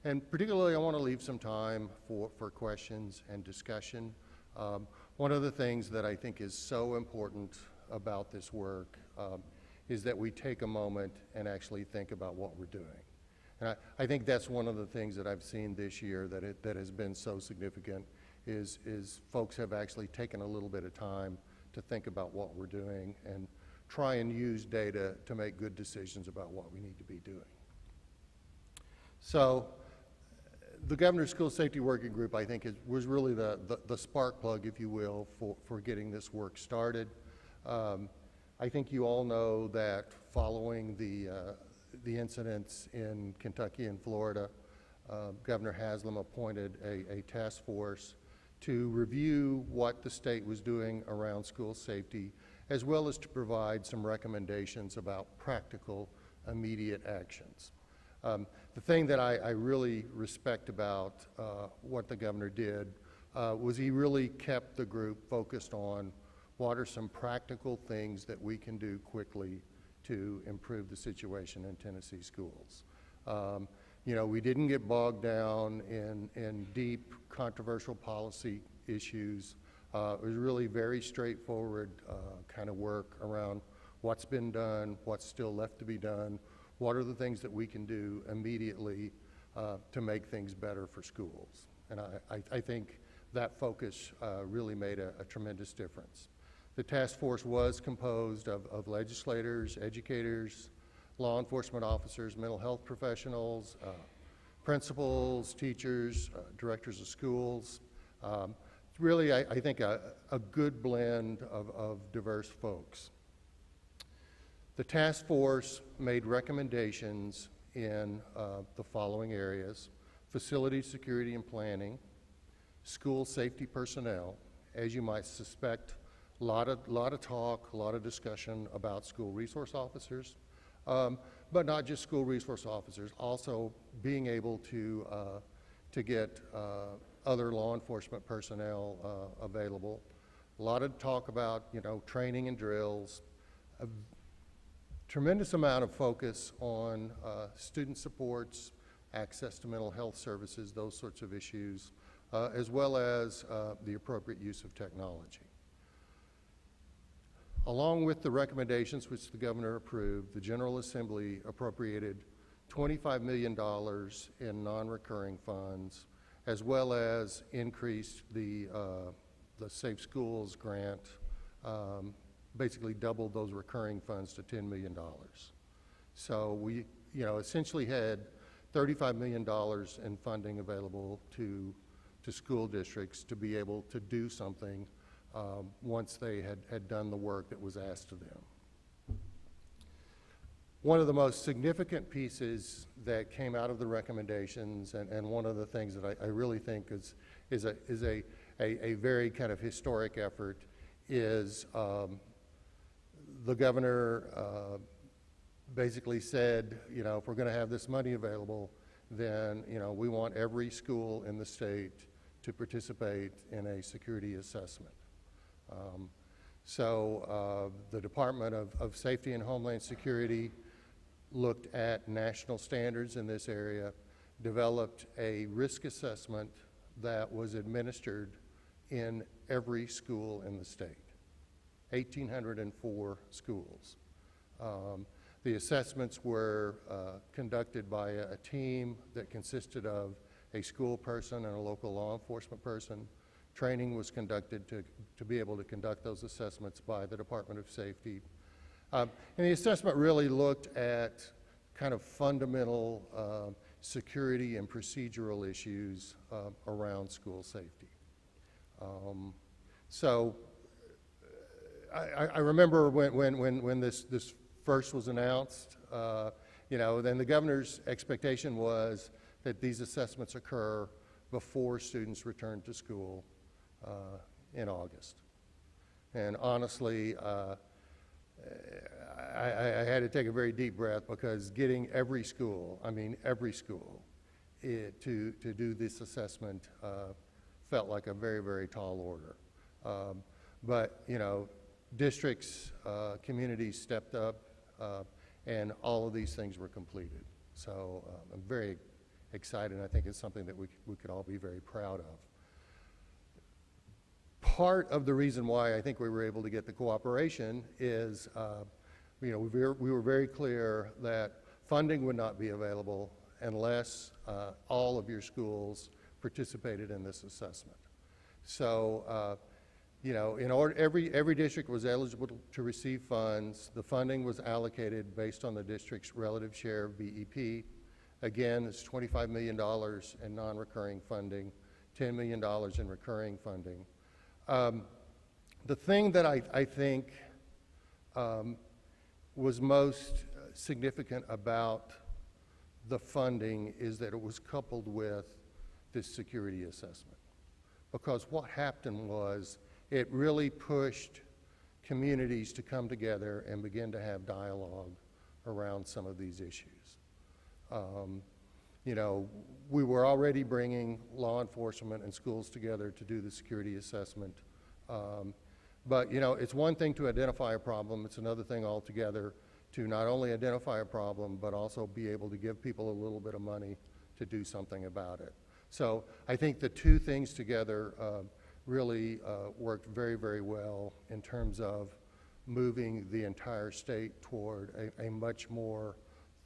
And particularly, I want to leave some time for questions and discussion. One of the things that I think is so important about this work is that we take a moment and actually think about what we're doing. And I think that's one of the things that I've seen this year that has been so significant is folks have actually taken a little bit of time to think about what we're doing and try and use data to make good decisions about what we need to be doing. So the Governor's School Safety Working Group, I think, was really the spark plug, if you will, for getting this work started. I think you all know that following the incidents in Kentucky and Florida, Governor Haslam appointed a task force to review what the state was doing around school safety, as well as to provide some recommendations about practical, immediate actions. The thing that I really respect about what the governor did was he really kept the group focused on what are some practical things that we can do quickly to improve the situation in Tennessee schools. You know, we didn't get bogged down in deep, controversial policy issues. It was really very straightforward kind of work around what's been done, what's still left to be done, what are the things that we can do immediately to make things better for schools. And I think that focus really made a tremendous difference. The task force was composed of legislators, educators, law enforcement officers, mental health professionals, principals, teachers, directors of schools. Really, I think a good blend of diverse folks. The task force made recommendations in the following areas: facility security and planning, school safety personnel. As you might suspect, a lot of talk, a lot of discussion about school resource officers, but not just school resource officers, also being able to get other law enforcement personnel available. A lot of talk about, you know, training and drills, a tremendous amount of focus on student supports, access to mental health services, those sorts of issues, as well as the appropriate use of technology. Along with the recommendations which the governor approved, the General Assembly appropriated $25 million in non-recurring funds, as well as increased the Safe Schools grant, basically doubled those recurring funds to $10 million. So we, you know, essentially had $35 million in funding available to school districts to be able to do something once they had done the work that was asked of them. One of the most significant pieces that came out of the recommendations, and one of the things that I really think is a very kind of historic effort, is the governor basically said, you know, if we're going to have this money available, then, you know, we want every school in the state to participate in a security assessment. So the Department of Safety and Homeland Security looked at national standards in this area. developed a risk assessment that was administered in every school in the state, 1,804 schools. The assessments were conducted by a team that consisted of a school person and a local law enforcement person. Training was conducted to be able to conduct those assessments by the Department of Safety. And the assessment really looked at kind of fundamental security and procedural issues around school safety. So I remember when this first was announced, you know, then the governor's expectation was that these assessments occur before students return to school in August. And honestly, I had to take a very deep breath, because getting every school, I mean every school, to do this assessment felt like a very, very tall order. But, you know, districts, communities stepped up, and all of these things were completed. So I'm very excited, and I think it's something that we could all be very proud of. Part of the reason why I think we were able to get the cooperation is, you know, we were very clear that funding would not be available unless all of your schools participated in this assessment. So, you know, in order, every district was eligible to receive funds. The funding was allocated based on the district's relative share of BEP. Again, it's $25 million in non-recurring funding, $10 million in recurring funding. The thing that I think was most significant about the funding is that it was coupled with this security assessment. Because what happened was, it really pushed communities to come together and begin to have dialogue around some of these issues. You know, we were already bringing law enforcement and schools together to do the security assessment. But, you know, it's one thing to identify a problem, it's another thing altogether to not only identify a problem, but also be able to give people a little bit of money to do something about it. So I think the two things together really worked very, very well in terms of moving the entire state toward a much more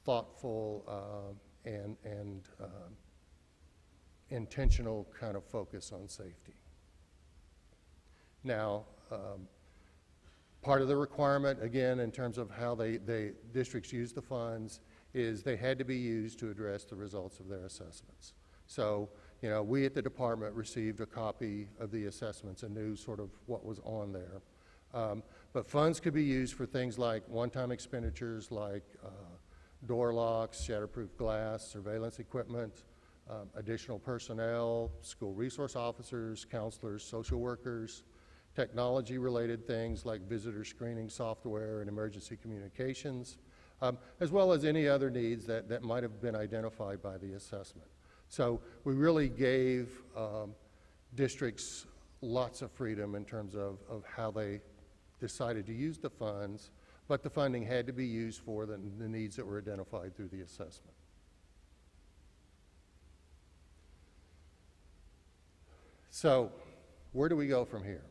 thoughtful and intentional kind of focus on safety. Now, part of the requirement, again, in terms of how districts use the funds, is they had to be used to address the results of their assessments. So, you know, we at the department received a copy of the assessments and knew sort of what was on there. But funds could be used for things like one-time expenditures like door locks, shatterproof glass, surveillance equipment, additional personnel, school resource officers, counselors, social workers, technology-related things like visitor screening software and emergency communications, as well as any other needs that might have been identified by the assessment. So we really gave districts lots of freedom in terms of how they decided to use the funds, but the funding had to be used for the needs that were identified through the assessment. So where do we go from here?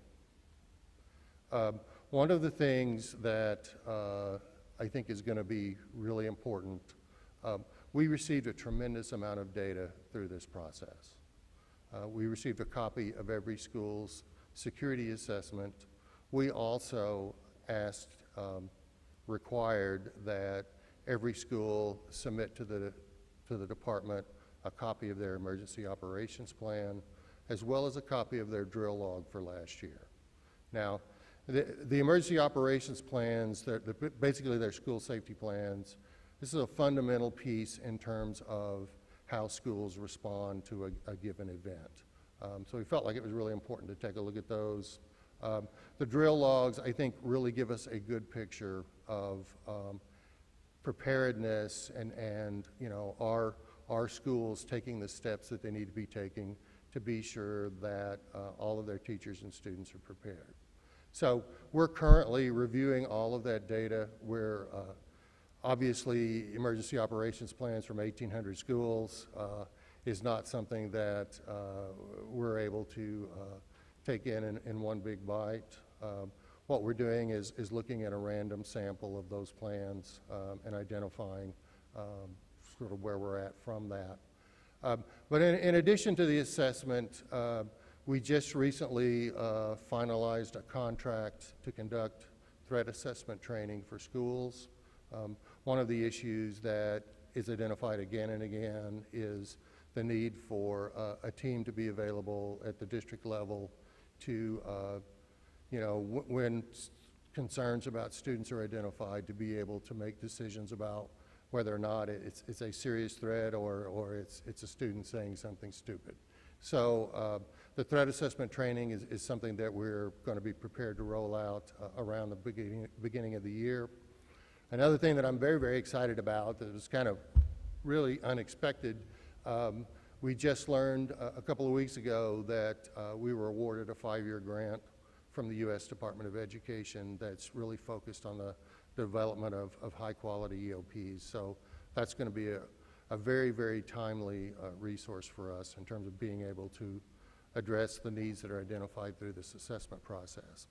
One of the things that I think is going to be really important, we received a tremendous amount of data through this process. We received a copy of every school's security assessment. We also required that every school submit to the department a copy of their emergency operations plan, as well as a copy of their drill log for last year. Now, the emergency operations plans, basically their school safety plans, this is a fundamental piece in terms of how schools respond to a given event. So we felt like it was really important to take a look at those. The drill logs, I think, really give us a good picture of preparedness and you know, are schools taking the steps that they need to be taking to be sure that all of their teachers and students are prepared. So we're currently reviewing all of that data. We're Obviously, emergency operations plans from 1,800 schools is not something that we're able to take in one big bite. What we're doing is looking at a random sample of those plans and identifying sort of where we're at from that. But in addition to the assessment, we just recently finalized a contract to conduct threat assessment training for schools. One of the issues that is identified again and again is the need for a team to be available at the district level to, when concerns about students are identified, to be able to make decisions about whether or not it's a serious threat or it's a student saying something stupid. So the threat assessment training is something that we're going to be prepared to roll out around the beginning of the year. Another thing that I'm very, very excited about that was kind of really unexpected, we just learned a couple of weeks ago that we were awarded a 5-year grant from the U.S. Department of Education that's really focused on the development of high-quality EOPs. So that's going to be a very, very timely resource for us in terms of being able to address the needs that are identified through this assessment process.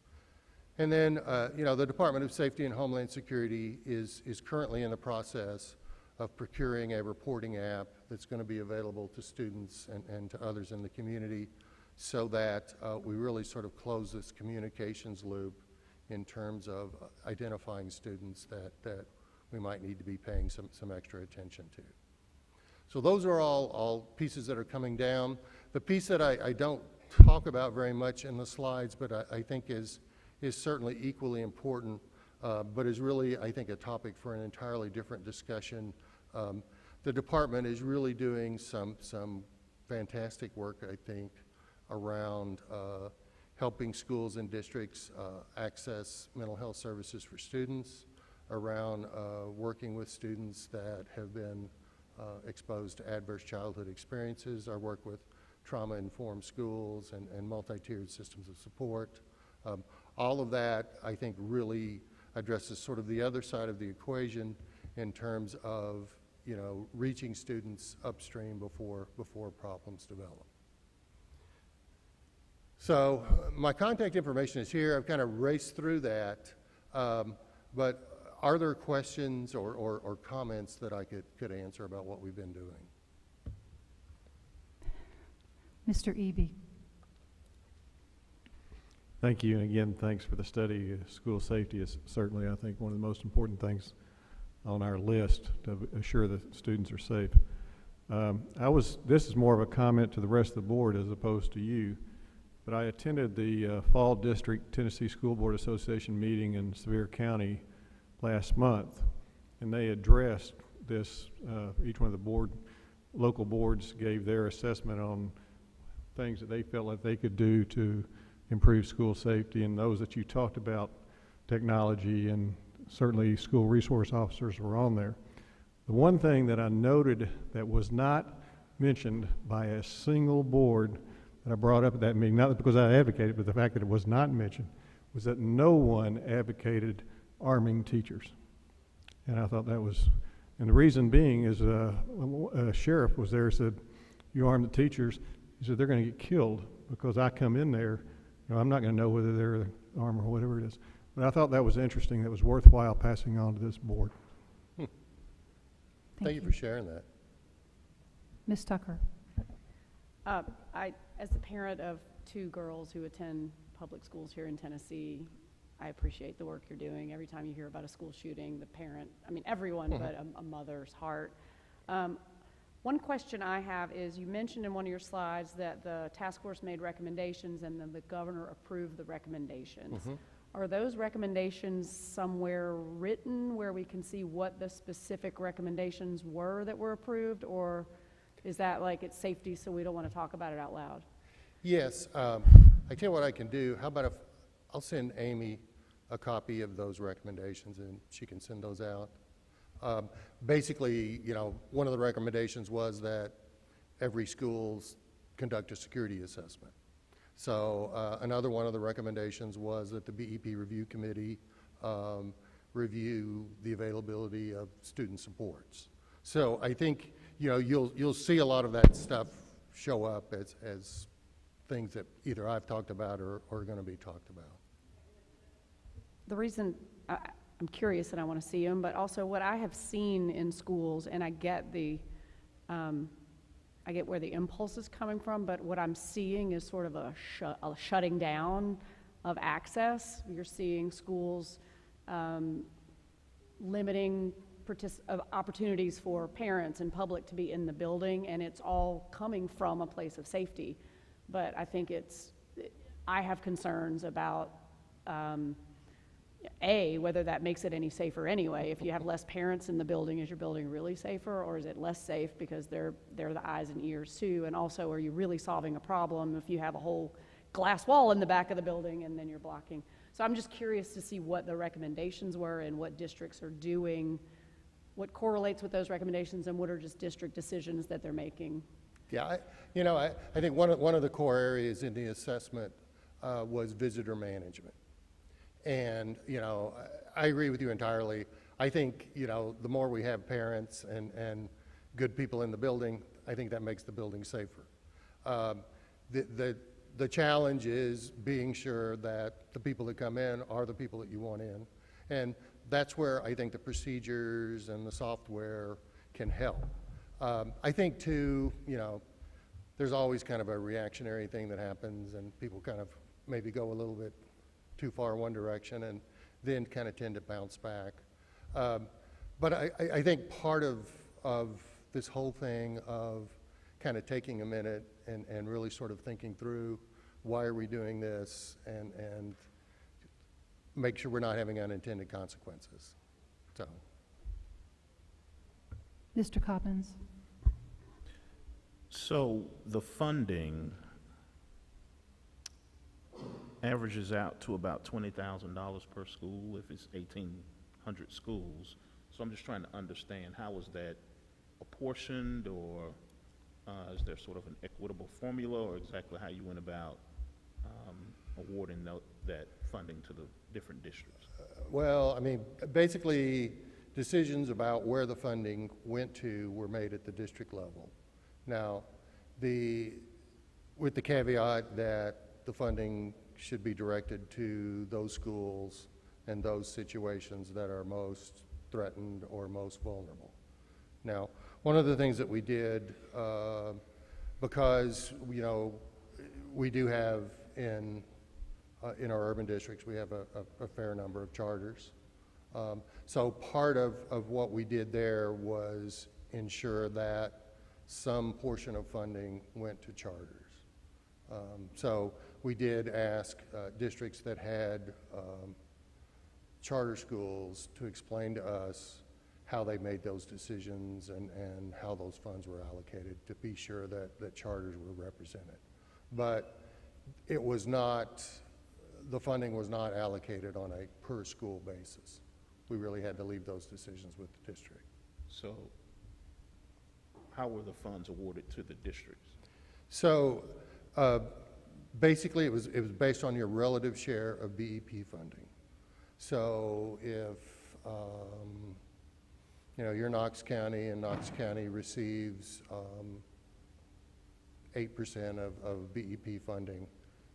And then, the Department of Safety and Homeland Security is currently in the process of procuring a reporting app that's going to be available to students and to others in the community so that we really sort of close this communications loop in terms of identifying students that we might need to be paying some extra attention to. So those are all pieces that are coming down. The piece that I don't talk about very much in the slides, but I think is certainly equally important, but is really, I think, a topic for an entirely different discussion. The department is really doing some fantastic work, I think, around helping schools and districts access mental health services for students, around working with students that have been exposed to adverse childhood experiences, our work with trauma-informed schools and multi-tiered systems of support. All of that, I think, really addresses sort of the other side of the equation in terms of, reaching students upstream before problems develop. So my contact information is here. I've kind of raced through that, but are there questions or comments that I could answer about what we've been doing? Mr. Eby. Thank you, and again, thanks for the study. School safety is certainly, I think, one of the most important things on our list to assure that students are safe. This is more of a comment to the rest of the board as opposed to you, but I attended the Fall District Tennessee School Board Association meeting in Sevier County last month, and they addressed this. Each one of the local boards gave their assessment on things that they felt like they could do to improve school safety, and those that you talked about, technology, and certainly school resource officers were on there. The one thing that I noted that was not mentioned by a single board that I brought up at that meeting, not because I advocated, but the fact that it was not mentioned, was that no one advocated arming teachers. And I thought that was, and the reason being is a sheriff was there, said, you arm the teachers, he said, they're going to get killed because I come in there, I'm not going to know whether they're armed or whatever it is. But I thought that was interesting. That was worthwhile passing on to this board. Thank you for sharing that. Ms. Tucker. As the parent of 2 girls who attend public schools here in Tennessee, I appreciate the work you're doing. Every time you hear about a school shooting, the parent, everyone, but a mother's heart. One question I have is, you mentioned in one of your slides that the task force made recommendations and then the governor approved the recommendations. Are those recommendations somewhere written where we can see what the specific recommendations were that were approved, or is that like it's safety so we don't want to talk about it out loud? Yes. I tell you what I can do. How about if I'll send Amy a copy of those recommendations and she can send those out. Basically, one of the recommendations was that every schools conduct a security assessment. So another one of the recommendations was that the BEP Review Committee review the availability of student supports. So I think, you know, you'll see a lot of that stuff show up as things that either I've talked about or are going to be talked about. The reason I'm curious and I want to see them, but also what I have seen in schools, and I get I get where the impulse is coming from, but what I'm seeing is sort of a shutting down of access. You're seeing schools limiting opportunities for parents and public to be in the building, and it's all coming from a place of safety. But I think I have concerns about whether that makes it any safer anyway. If you have less parents in the building, is your building really safer, or is it less safe because they're the eyes and ears too? And also, are you really solving a problem if you have a whole glass wall in the back of the building and then you're blocking? So I'm just curious to see what the recommendations were and what districts are doing, what correlates with those recommendations, and what are just district decisions that they're making. Yeah, I think one of the core areas in the assessment was visitor management. And, you know, I agree with you entirely. I think, you know, the more we have parents and good people in the building, I think that makes the building safer. The challenge is being sure that the people that come in are the people that you want in. And that's where I think the procedures and the software can help. I think too, you know, there's always kind of a reactionary thing that happens, and people kind of maybe go a little bit too far one direction and then kind of tend to bounce back. But I think part of this whole thing of kind of taking a minute and really sort of thinking through why are we doing this and make sure we're not having unintended consequences. So. Mr. Coppins? So the funding averages out to about $20,000 per school if it's 1,800 schools. So I'm just trying to understand, how is that apportioned, or is there sort of an equitable formula, or exactly how you went about awarding that funding to the different districts? Well, I mean, basically, decisions about where the funding went to were made at the district level. Now, with the caveat that the funding should be directed to those schools and those situations that are most threatened or most vulnerable. Now, one of the things that we did, because, you know, we do have in our urban districts, we have a fair number of charters. So part of what we did there was ensure that some portion of funding went to charters. So we did ask districts that had charter schools to explain to us how they made those decisions and how those funds were allocated, to be sure that charters were represented. But it was not, the funding was not allocated on a per school basis. We really had to leave those decisions with the district. So how were the funds awarded to the districts? So basically it was based on your relative share of BEP funding. So if you know, you're Knox County and Knox County receives 8% of BEP funding,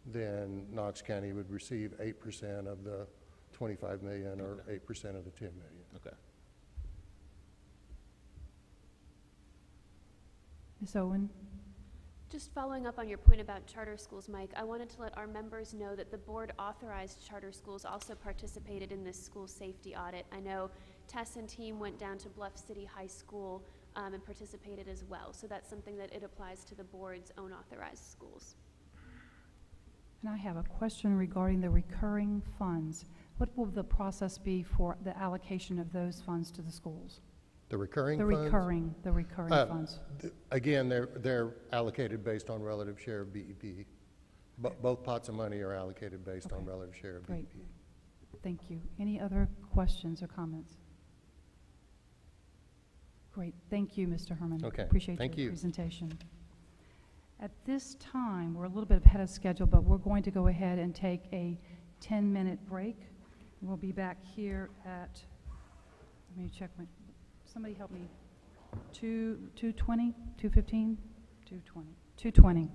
then Knox County would receive 8% of the 25 million or 8% of the 10 million. Okay. Ms. Owen? Just following up on your point about charter schools, Mike, I wanted to let our members know that the board authorized charter schools also participated in this school safety audit. I know Tess and team went down to Bluff City High School and participated as well. So that's something that it applies to the board's own authorized schools. And I have a question regarding the recurring funds. What will the process be for the allocation of those funds to the schools? The recurring The funds? recurring funds. Again, they're allocated based on relative share of BEP. Both pots of money are allocated based on relative share of Great. BEP. Thank you. Any other questions or comments? Great. Thank you, Mr. Herman. Okay. Appreciate Thank your you. presentation. At this time, we're a little bit ahead of schedule, but we're going to go ahead and take a 10-minute break. We'll be back here at, let me check my, somebody help me. 2:20, 2:15, 2:20, 2:20.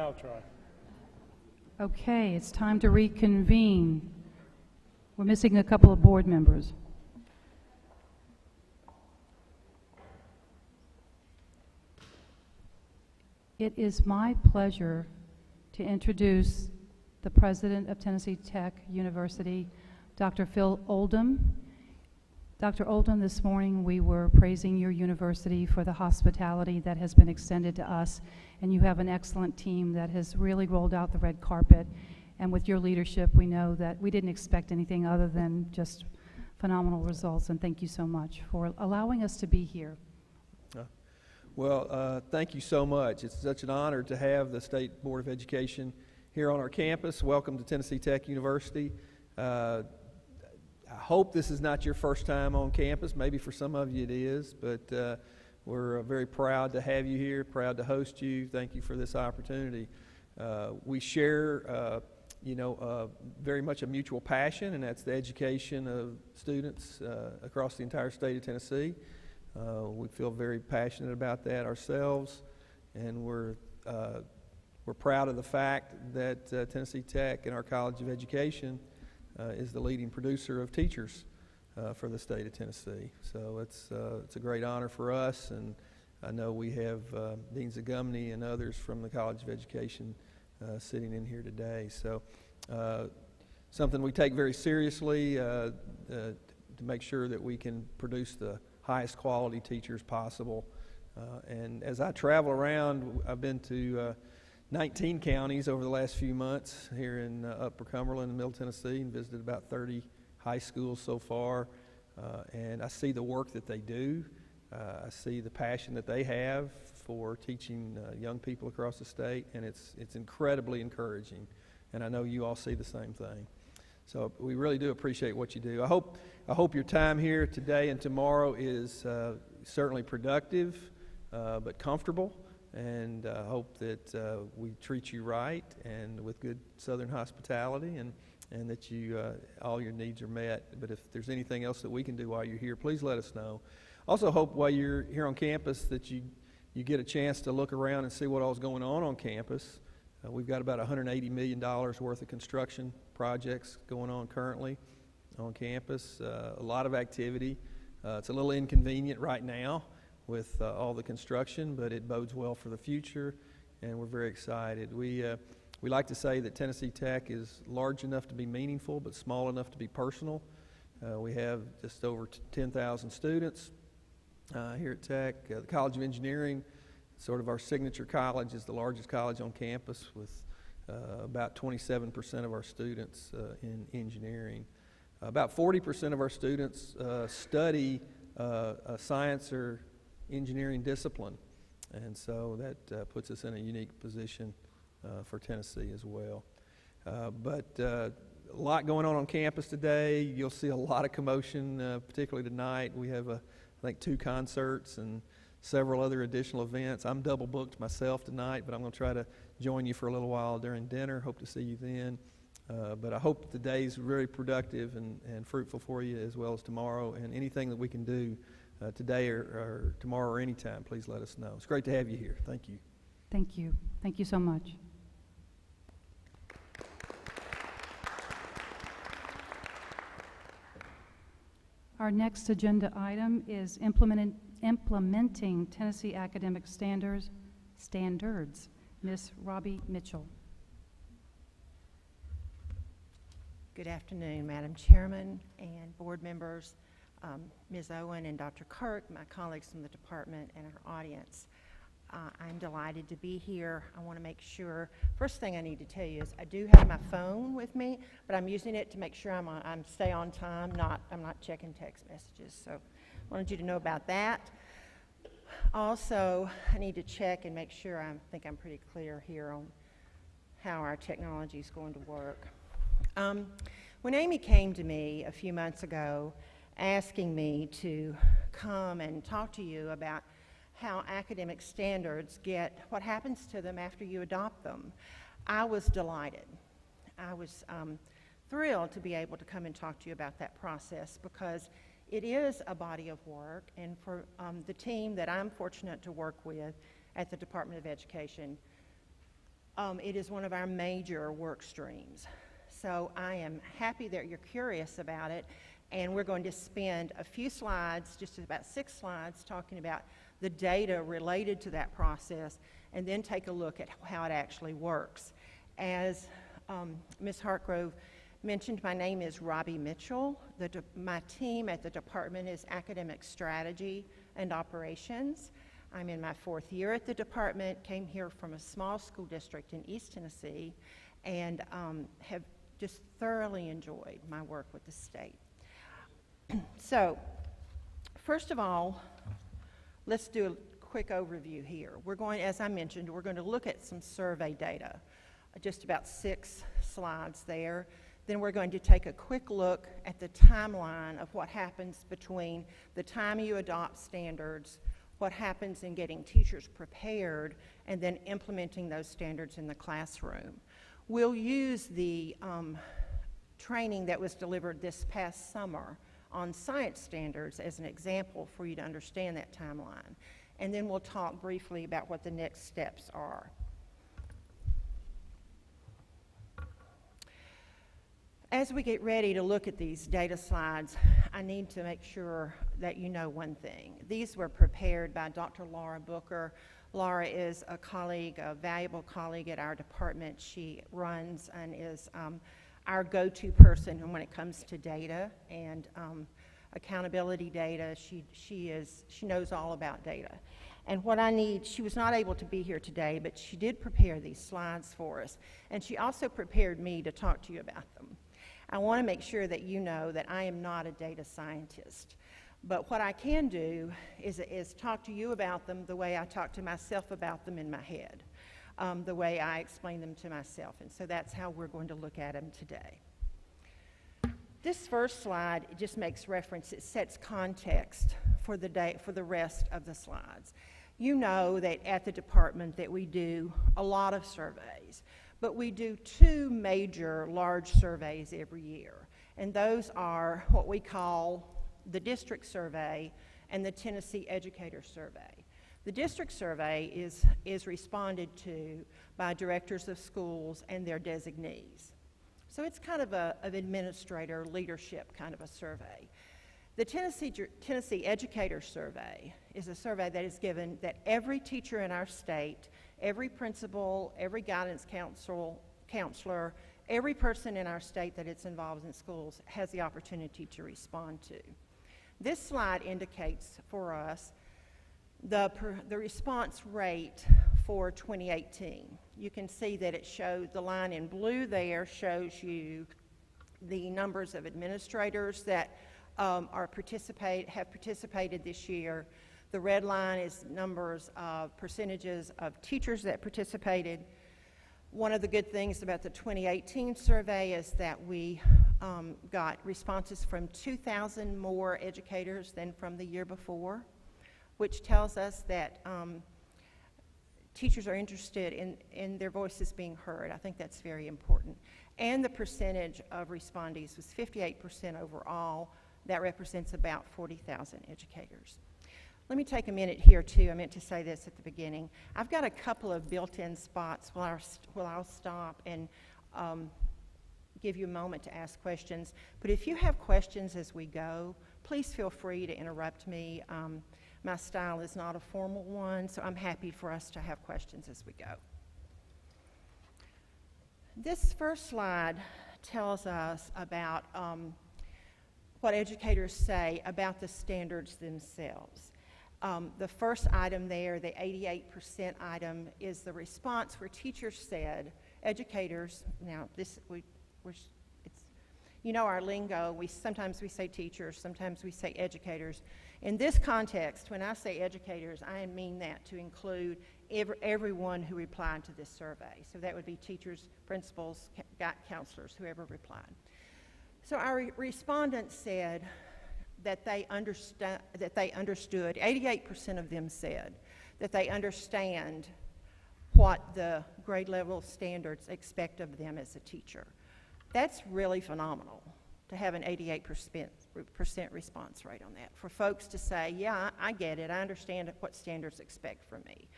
I'll try. Okay, it's time to reconvene. We're missing a couple of board members. It is my pleasure to introduce the president of Tennessee Tech University, Dr. Phil Oldham. Dr. Oldham, this morning we were praising your university for the hospitality that has been extended to us, and you have an excellent team that has really rolled out the red carpet. And with your leadership, we know that we didn't expect anything other than just phenomenal results, and thank you so much for allowing us to be here. Well, thank you so much. It's such an honor to have the State Board of Education here on our campus. Welcome to Tennessee Tech University. I hope this is not your first time on campus. Maybe for some of you it is, but we're very proud to have you here, proud to host you. Thank you for this opportunity. We share, very much a mutual passion, and that's the education of students across the entire state of Tennessee. We feel very passionate about that ourselves, and we're proud of the fact that Tennessee Tech and our College of Education is the leading producer of teachers for the state of Tennessee. So it's a great honor for us, and I know we have Dean Zagumny and others from the College of Education sitting in here today. So something we take very seriously to make sure that we can produce the highest quality teachers possible. And as I travel around, I've been to 19 counties over the last few months here in Upper Cumberland and Middle Tennessee, and visited about 30 high schools so far. And I see the work that they do. I see the passion that they have for teaching young people across the state, and it's incredibly encouraging. And I know you all see the same thing. So we really do appreciate what you do. I hope your time here today and tomorrow is certainly productive, but comfortable. And I hope that we treat you right and with good Southern hospitality, and that you all your needs are met. But if there's anything else that we can do while you're here, please let us know. Also hope while you're here on campus that you get a chance to look around and see what all's going on campus. We've got about $180 million worth of construction projects going on currently on campus. A lot of activity. It's a little inconvenient right now with all the construction, but it bodes well for the future, and we're very excited. We like to say that Tennessee Tech is large enough to be meaningful, but small enough to be personal. We have just over 10,000 students here at Tech. The College of Engineering, sort of our signature college, is the largest college on campus with about 27% of our students in engineering. About 40% of our students study a science or engineering discipline, and so that puts us in a unique position for Tennessee as well. But a lot going on campus today. You'll see a lot of commotion, particularly tonight. We have, I think, 2 concerts and several other additional events. I'm double booked myself tonight, but I'm going to try to join you for a little while during dinner. Hope to see you then. But I hope the day's very productive and fruitful for you, as well as tomorrow. And anything that we can do today or tomorrow or anytime, please let us know. It's great to have you here. Thank you. Thank you. Thank you so much. Our next agenda item is implementing Tennessee academic standards. Ms. Robbie Mitchell. Good afternoon, Madam Chairman and board members, Ms. Owen and Dr. Kirk, my colleagues from the department, and our audience. I'm delighted to be here. I want to make sure, first thing I need to tell you is I do have my phone with me, but I'm using it to make sure I'm stay on time, I'm not checking text messages. So I wanted you to know about that. Also, I need to check and make sure I think I'm pretty clear here on how our technology is going to work. When Amy came to me a few months ago asking me to come and talk to you about how academic standards what happens to them after you adopt them, I was delighted. I was thrilled to be able to come and talk to you about that process, because it is a body of work, and for the team that I'm fortunate to work with at the Department of Education, It is one of our major work streams. So I am happy that you're curious about it, and we're going to spend a few slides, just about 6 slides, talking about the data related to that process, and then take a look at how it actually works. As Ms. Hartgrove mentioned, my name is Robbie Mitchell. My team at the department is Academic Strategy and Operations. I'm in my 4th year at the department, came here from a small school district in East Tennessee, and have just thoroughly enjoyed my work with the state. So, first of all, let's do a quick overview here. We're going, as I mentioned, we're going to look at some survey data, just about 6 slides there. Then we're going to take a quick look at the timeline of what happens between the time you adopt standards, what happens in getting teachers prepared, and then implementing those standards in the classroom. We'll use the training that was delivered this past summer on science standards as an example for you to understand that timeline. And then we'll talk briefly about what the next steps are. As we get ready to look at these data slides, I need to make sure that you know one thing. These were prepared by Dr. Laura Booker. Laura is a colleague, a valuable colleague at our department. She runs and is our go-to person when it comes to data and accountability data. She knows all about data. And what I need, she was not able to be here today, but she did prepare these slides for us. And she also prepared me to talk to you about them. I want to make sure that you know that I am not a data scientist. But what I can do is talk to you about them the way I talk to myself about them in my head, the way I explain them to myself. And so that's how we're going to look at them today. This first slide just makes reference, it sets context for the rest of the slides. You know that at the department that we do a lot of surveys, but we do 2 major large surveys every year. And those are what we call the district survey and the Tennessee Educator Survey. The district survey is responded to by directors of schools and their designees. So it's kind of an administrator leadership kind of a survey. The Tennessee Educator Survey is a survey that is given that every teacher in our state, every principal, every guidance counselor, every person in our state that is involved in schools has the opportunity to respond to. This slide indicates for us the response rate for 2018. You can see that it shows, the line in blue there shows you the numbers of administrators that have participated this year. The red line is numbers of percentages of teachers that participated. One of the good things about the 2018 survey is that we got responses from 2,000 more educators than from the year before, which tells us that teachers are interested in their voices being heard. I think that's very important. And the percentage of respondees was 58% overall. That represents about 40,000 educators. Let me take a minute here, too. I meant to say this at the beginning. I've got a couple of built-in spots where I'll stop and give you a moment to ask questions. But if you have questions as we go, please feel free to interrupt me. My style is not a formal one, so I'm happy for us to have questions as we go. This first slide tells us about what educators say about the standards themselves. The first item there, the 88% item, is the response where teachers said, educators, now you know our lingo, sometimes we say teachers, sometimes we say educators. In this context, when I say educators, I mean that to include everyone who replied to this survey. So that would be teachers, principals, counselors, whoever replied. So our respondents said that they understood, 88% of them said that they understand what the grade level standards expect of them as a teacher. That's really phenomenal to have an 88% response rate on that. For folks to say, yeah, I get it, I understand what standards expect from me.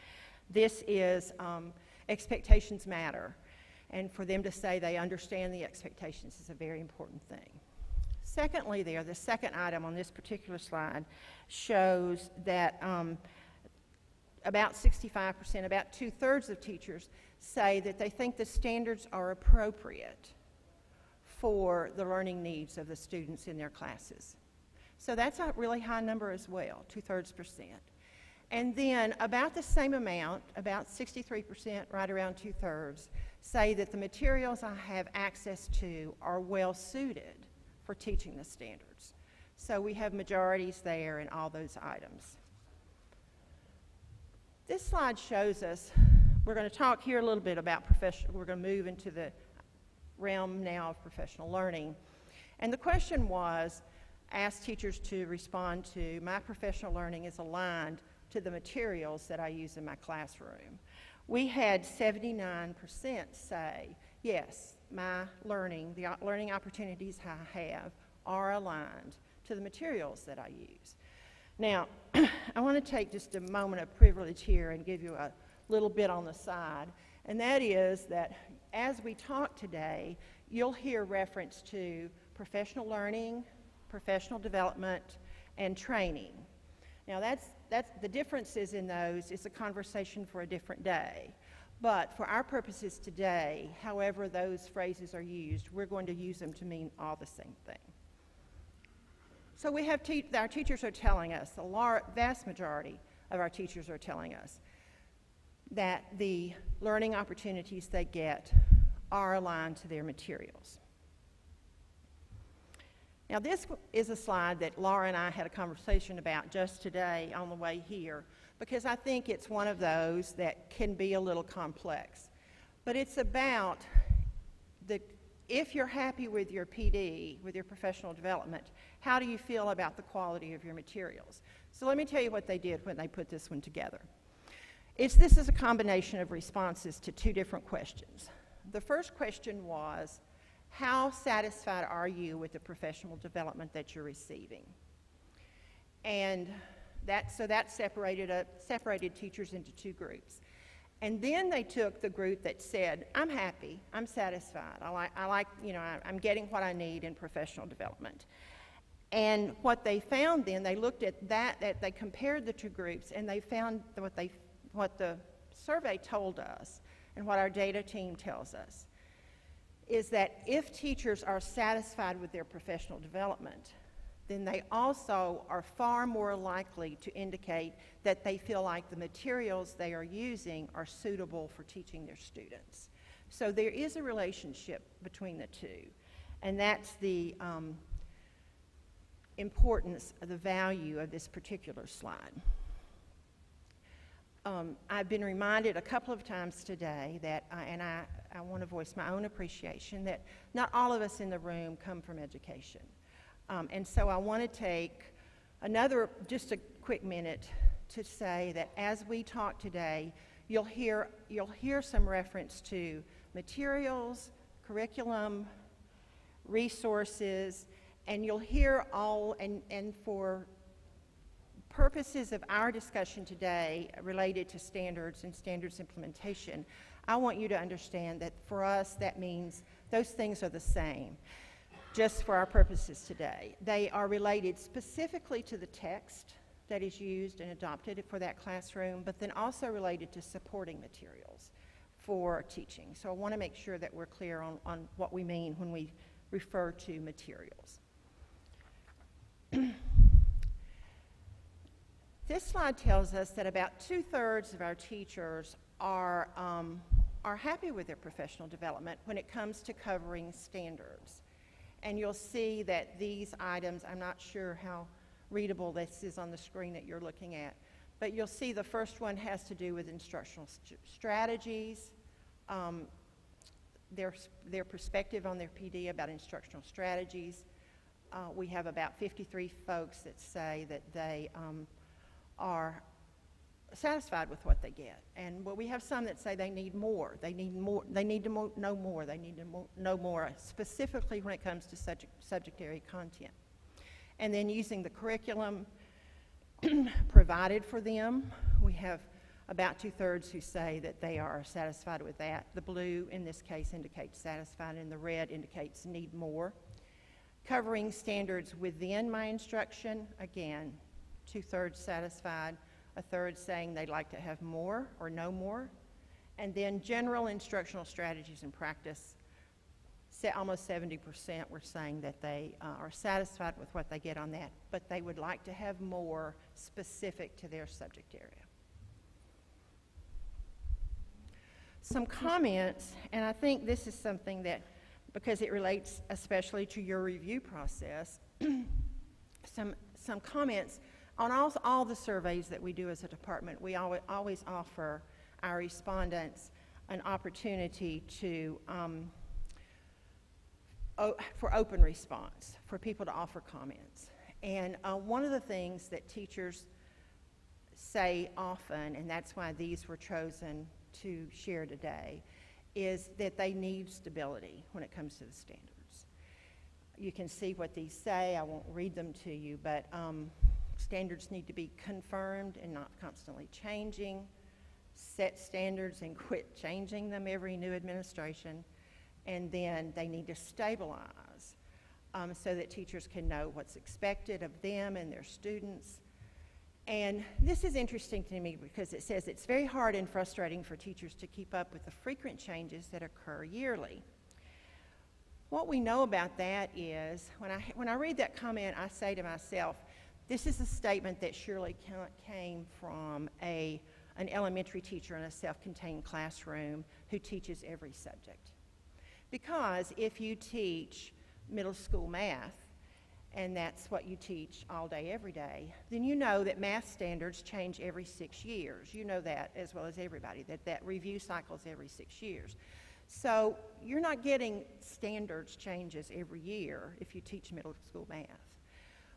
This is, Expectations matter, and for them to say they understand the expectations is a very important thing. Secondly, the second item on this particular slide shows that about 65%, about 2/3 of teachers say that they think the standards are appropriate for the learning needs of the students in their classes. So that's a really high number as well, 2/3%. And then about the same amount, about 63%, right around 2/3, say that the materials I have access to are well suited for teaching the standards. So we have majorities there in all those items. This slide shows us, we're going to talk here a little bit about we're going to move into the realm now of professional learning. And the question was, ask teachers to respond to, my professional learning is aligned to the materials that I use in my classroom. We had 79% say, yes, my learning, the learning opportunities I have are aligned to the materials that I use. Now, I want to take just a moment of privilege here and give you a little bit on the side, and that is that as we talk today, you'll hear reference to professional learning, professional development, and training. Now, that's the differences in those is a conversation for a different day. But for our purposes today, however those phrases are used, we're going to use them to mean all the same thing. So we have our teachers are telling us, the vast majority of our teachers are telling us that the learning opportunities they get are aligned to their materials. Now, this is a slide that Laura and I had a conversation about just today on the way here, because I think it's one of those that can be a little complex. But it's about if you're happy with your PD, with your professional development, how do you feel about the quality of your materials? So let me tell you what they did when they put this one together. This is a combination of responses to two different questions. The first question was, how satisfied are you with the professional development that you're receiving? And that separated teachers into two groups. And then they took the group that said, I'm happy, I'm satisfied, I'm getting what I need in professional development. And what they found then, they looked at that they compared the two groups, and they found what the survey told us, and what our data team tells us, is that if teachers are satisfied with their professional development, then they also are far more likely to indicate that they feel like the materials they are using are suitable for teaching their students. So there is a relationship between the two, and that's the importance of the value of this particular slide. I've been reminded a couple of times today that, I want to voice my own appreciation, that not all of us in the room come from education. And so I want to take just a quick minute to say that as we talk today, you'll hear some reference to materials, curriculum, resources, and you'll hear all, and for purposes of our discussion today related to standards and standards implementation, I want you to understand that for us that means those things are the same, just for our purposes today. They are related specifically to the text that is used and adopted for that classroom, but then also related to supporting materials for teaching. So I want to make sure that we're clear on what we mean when we refer to materials. This slide tells us that about 2/3 of our teachers are happy with their professional development when it comes to covering standards. And you'll see that these items, I'm not sure how readable this is on the screen that you're looking at, but you'll see the first one has to do with instructional strategies, their perspective on their PD about instructional strategies. We have about 53 folks that say that they are satisfied with what they get. And we have some that say they need more. They need to know more. They need to know more, specifically when it comes to subject area content. And then using the curriculum provided for them, we have about 2/3 who say that they are satisfied with that. The blue in this case indicates satisfied, and the red indicates need more. Covering standards within my instruction, again, 2/3 satisfied, 1/3 saying they'd like to have more or no more. And then general instructional strategies and practice, almost 70% were saying that they are satisfied with what they get on that, but they would like to have more specific to their subject area. Some comments, and I think this is something that, because it relates especially to your review process, some comments on all the surveys that we do as a department. We always offer our respondents an opportunity to for open response, for people to offer comments. And one of the things that teachers say often, and that's why these were chosen to share today, is that they need stability when it comes to the standards. You can see what these say. I won't read them to you, but standards need to be confirmed and not constantly changing. Set standards and quit changing them every new administration. And then they need to stabilize so that teachers can know what's expected of them and their students. And this is interesting to me because it says it's very hard and frustrating for teachers to keep up with the frequent changes that occur yearly. What we know about that is, when I read that comment, I say to myself, this is a statement that surely came from an elementary teacher in a self-contained classroom who teaches every subject. Because if you teach middle school math, and that's what you teach all day, every day, then you know that math standards change every 6 years. You know that as well as everybody, that review cycles every 6 years. So you're not getting standards changes every year if you teach middle school math.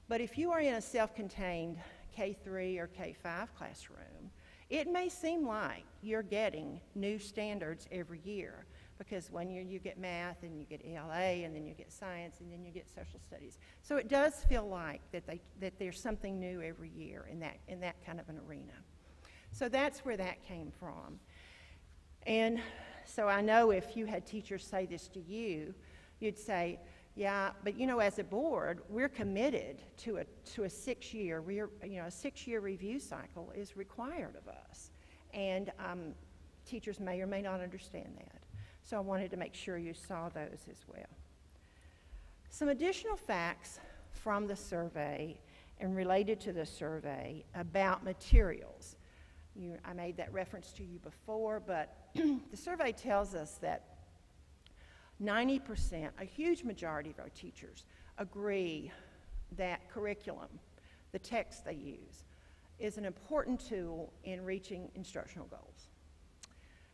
But if you are in a self-contained K3 or K5 classroom, it may seem like you're getting new standards every year. Because one year you get math, and you get ELA, and then you get science, and then you get social studies. So it does feel like that there's something new every year in that kind of an arena. So that's where that came from. And so I know if you had teachers say this to you, you'd say, yeah, but you know, as a board, we're committed to a 6-year, a 6-year review cycle is required of us. And teachers may or may not understand that. So I wanted to make sure you saw those as well. Some additional facts from the survey and related to the survey about materials. I made that reference to you before, but the survey tells us that 90%, a huge majority of our teachers, agree that curriculum, the text they use, is an important tool in reaching instructional goals.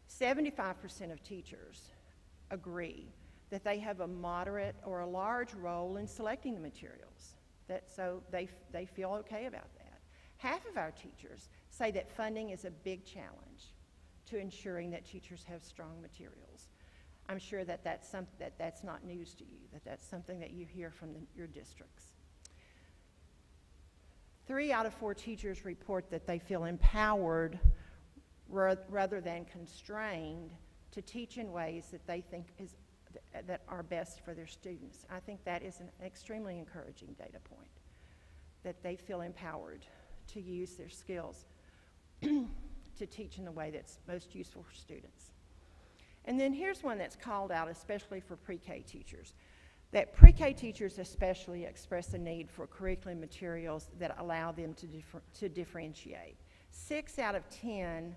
75% of teachers agree that they have a moderate or a large role in selecting the materials, so they feel okay about that. Half of our teachers say that funding is a big challenge to ensuring that teachers have strong materials. I'm sure that that's not news to you, that's something that you hear from your districts. 3 out of 4 teachers report that they feel empowered rather than constrained to teach in ways that they think that are best for their students. I think that is an extremely encouraging data point, that they feel empowered to use their skills to teach in the way that's most useful for students. And then here's one that's called out especially for pre-K teachers, that pre-K teachers especially express a need for curriculum materials that allow them to differentiate. 6 out of 10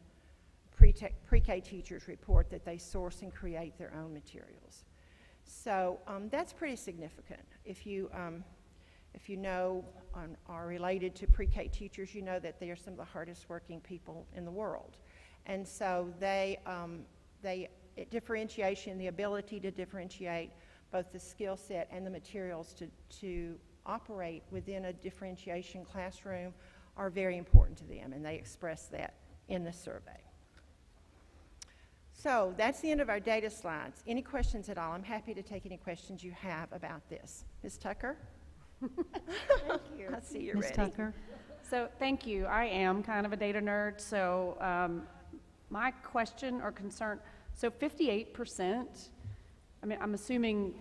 pre-K teachers report that they source and create their own materials. So that's pretty significant. If you know are related to pre-K teachers, you know that they are some of the hardest working people in the world. And so differentiation, the ability to differentiate both the skill set and the materials to operate within a differentiation classroom are very important to them, and they express that in the survey. So that's the end of our data slides. Any questions at all? I'm happy to take any questions you have about this. Ms. Tucker? Thank you. I see you're Ms. ready. Tucker? So thank you. I am kind of a data nerd. So my question or concern, so 58%, I mean, I'm assuming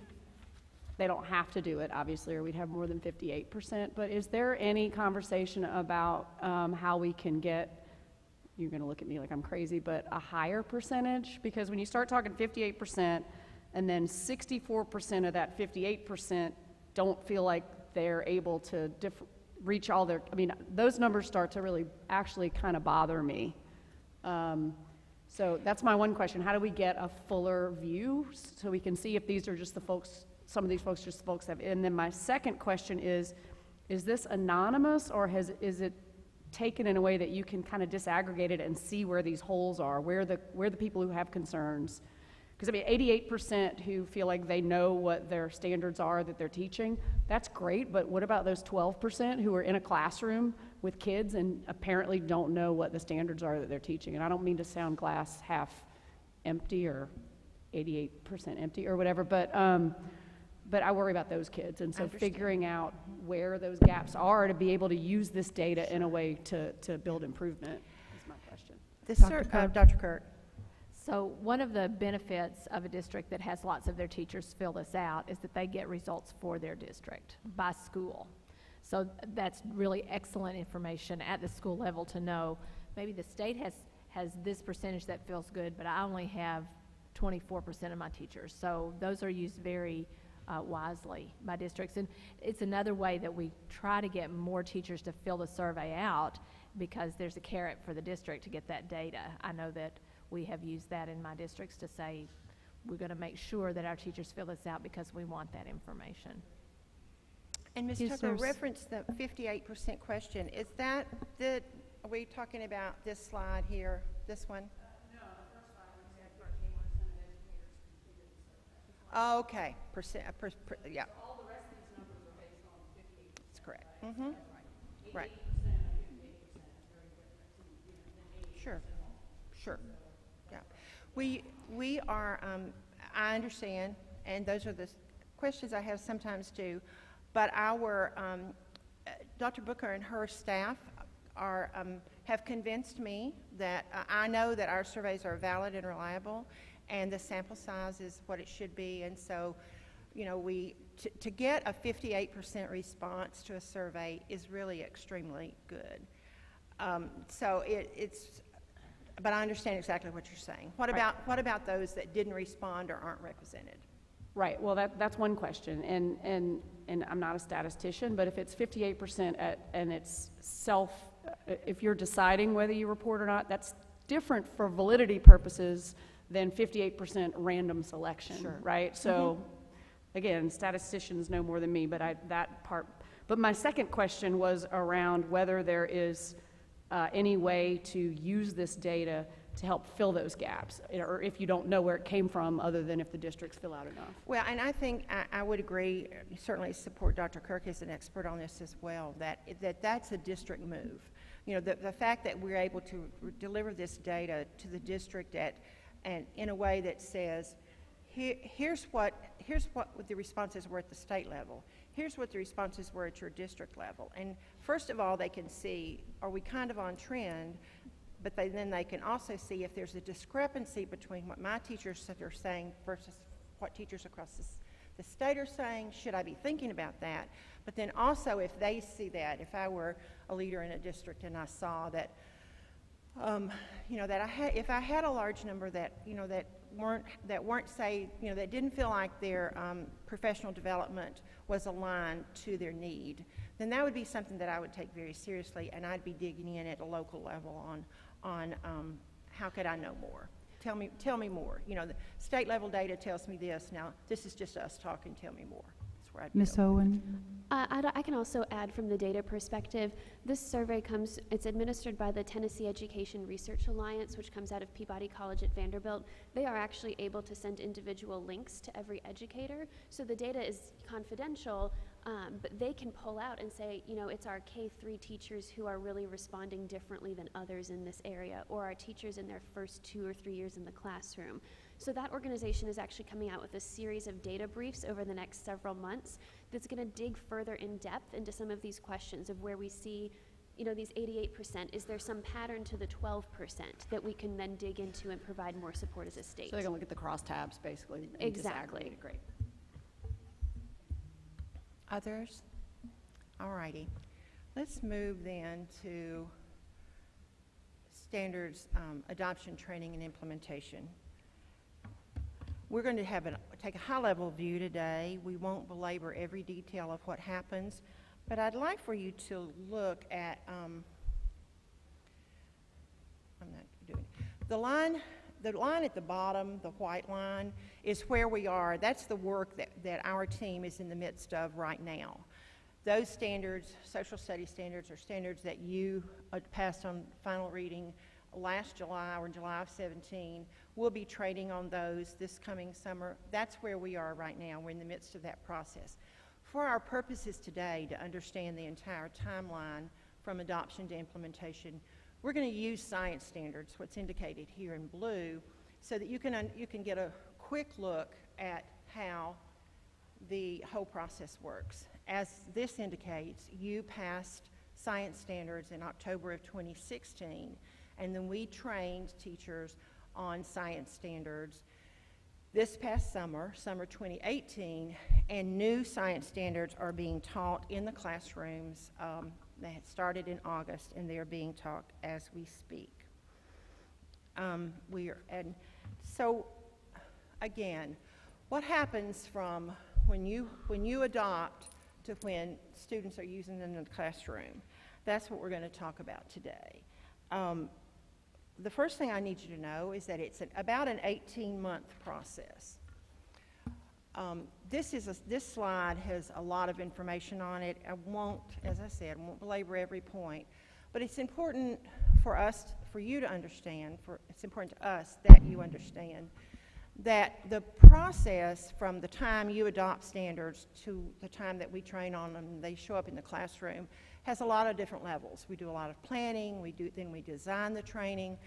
they don't have to do it, obviously, or we'd have more than 58%, but is there any conversation about how we can get, you're gonna look at me like I'm crazy, but a higher percentage? Because when you start talking 58% and then 64% of that 58% don't feel like they're able to reach all their, I mean, those numbers start to really actually kind of bother me. So that's my one question. How do we get a fuller view so we can see if these are just the folks, some of these folks just the folks have, and then my second question is this anonymous, or is it taken in a way that you can kind of disaggregate it and see where these holes are, where the people who have concerns? Because I mean, 88% who feel like they know what their standards are that they're teaching, that's great, but what about those 12% who are in a classroom with kids and apparently don't know what the standards are that they're teaching? And I don't mean to sound glass half empty or 88% empty or whatever, but I worry about those kids. And so figuring out where those gaps are to be able to use this data in a way to build improvement is my question. Dr. Kirk. So one of the benefits of a district that has lots of their teachers fill this out is that they get results for their district by school. So that's really excellent information at the school level to know. Maybe the state has this percentage that feels good, but I only have 24% of my teachers. So those are used very wisely by districts. And it's another way that we try to get more teachers to fill the survey out, because there's a carrot for the district to get that data. I know that we have used that in my districts to say, we're going to make sure that our teachers fill this out because we want that information. And Ms. Tucker referenced the 58% question. Is that are we talking about this slide here, this one? No, the first slide was at 13% of educators completed the survey. Oh, okay. Yeah. So all the rest of these numbers are based on 58%. That's correct. Right? Mm-hmm. That's right. 88% and 58% is very different than 80%. Sure. Sure. Yeah. We are, I understand, and those are the questions I have sometimes too, but our, Dr. Booker and her staff are, have convinced me that I know that our surveys are valid and reliable, and the sample size is what it should be, and so, you know, to get a 58% response to a survey is really extremely good. So it's, but I understand exactly what you're saying. What about those that didn't respond or aren't represented? Right. Well, that's one question, and I'm not a statistician, but if it's 58% and it's if you're deciding whether you report or not, that's different for validity purposes than 58% random selection, sure. Right? So, again, statisticians know more than me, but that part. But my second question was around whether there is any way to use this data to help fill those gaps, or if you don't know where it came from other than if the districts fill out enough. Well, and I think I would agree, certainly support Dr. Kirk as an expert on this as well, that's a district move. You know, the fact that we're able to deliver this data to the district and in a way that says, here's what the responses were at the state level. Here's what the responses were at your district level. And first of all, they can see, are we kind of on trend? But then they can also see if there's a discrepancy between what my teachers are saying versus what teachers across the state are saying. Should I be thinking about that? But then also, if they see that, if I were a leader in a district and I saw that, you know, that if I had a large number that, you know, that weren't say, you know, that didn't feel like their professional development was aligned to their need, then that would be something that I would take very seriously, and I'd be digging in at a local level on how could I know more? Tell me more. You know, the state level data tells me this. Now, this is just us talking. Tell me more. That's where I'd be. Ms. Owen? I can also add from the data perspective, this survey it's administered by the Tennessee Education Research Alliance, which comes out of Peabody College at Vanderbilt. They are actually able to send individual links to every educator, so the data is confidential, but they can pull out and say, you know, it's our K-3 teachers who are really responding differently than others in this area, or our teachers in their first 2 or 3 years in the classroom. So that organization is actually coming out with a series of data briefs over the next several months that's going to dig further in depth into some of these questions of where we see you know, these 88%, is there some pattern to the 12% that we can then dig into and provide more support as a state? So they can look at the crosstabs, basically. And Exactly. disaggregate it. Great. Others? All righty. Let's move then to standards, adoption, training, and implementation. We're going to take a high-level view today. We won't belabor every detail of what happens, but I'd like for you to look at, I'm not doing the line at the bottom, the white line, is where we are. That's the work that our team is in the midst of right now. Those standards, social studies standards, are standards that you passed on final reading last July or July of 17. We'll be trading on those this coming summer. That's where we are right now. We're in the midst of that process. For our purposes today, to understand the entire timeline from adoption to implementation, we're going to use science standards, what's indicated here in blue, so that you can get a quick look at how the whole process works. As this indicates, you passed science standards in October of 2016, and then we trained teachers on science standards this past summer, summer 2018, and new science standards are being taught in the classrooms. They had started in August, and they are being taught as we speak. So, again, what happens from when you adopt to when students are using them in the classroom? That's what we're going to talk about today. The first thing I need you to know is that it's about an 18-month process. This slide has a lot of information on it. I won't, as I said, belabor every point, but it's important for you to understand, it's important to us that you understand that the process from the time you adopt standards to the time that we train on them, they show up in the classroom, has a lot of different levels. We do a lot of planning, then we design the training,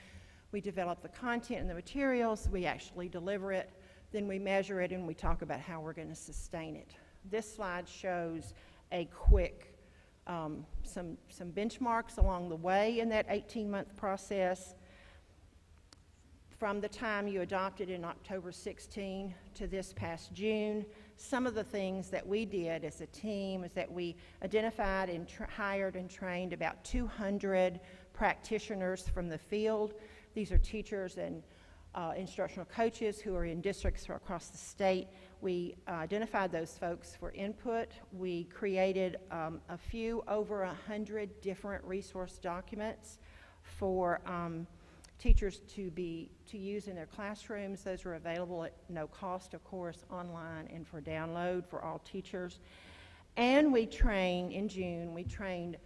we develop the content and the materials, we actually deliver it, then we measure it, and we talk about how we're going to sustain it. This slide shows a quick, some benchmarks along the way in that 18-month process. From the time you adopted in October 16 to this past June, some of the things that we did as a team is that we identified and hired and trained about 200 practitioners from the field. These are teachers and instructional coaches who are in districts across the state. We identified those folks for input. We created a few over 100 different resource documents for teachers to use in their classrooms. Those are available at no cost, of course, online and for download for all teachers. And we trained, in June, we trained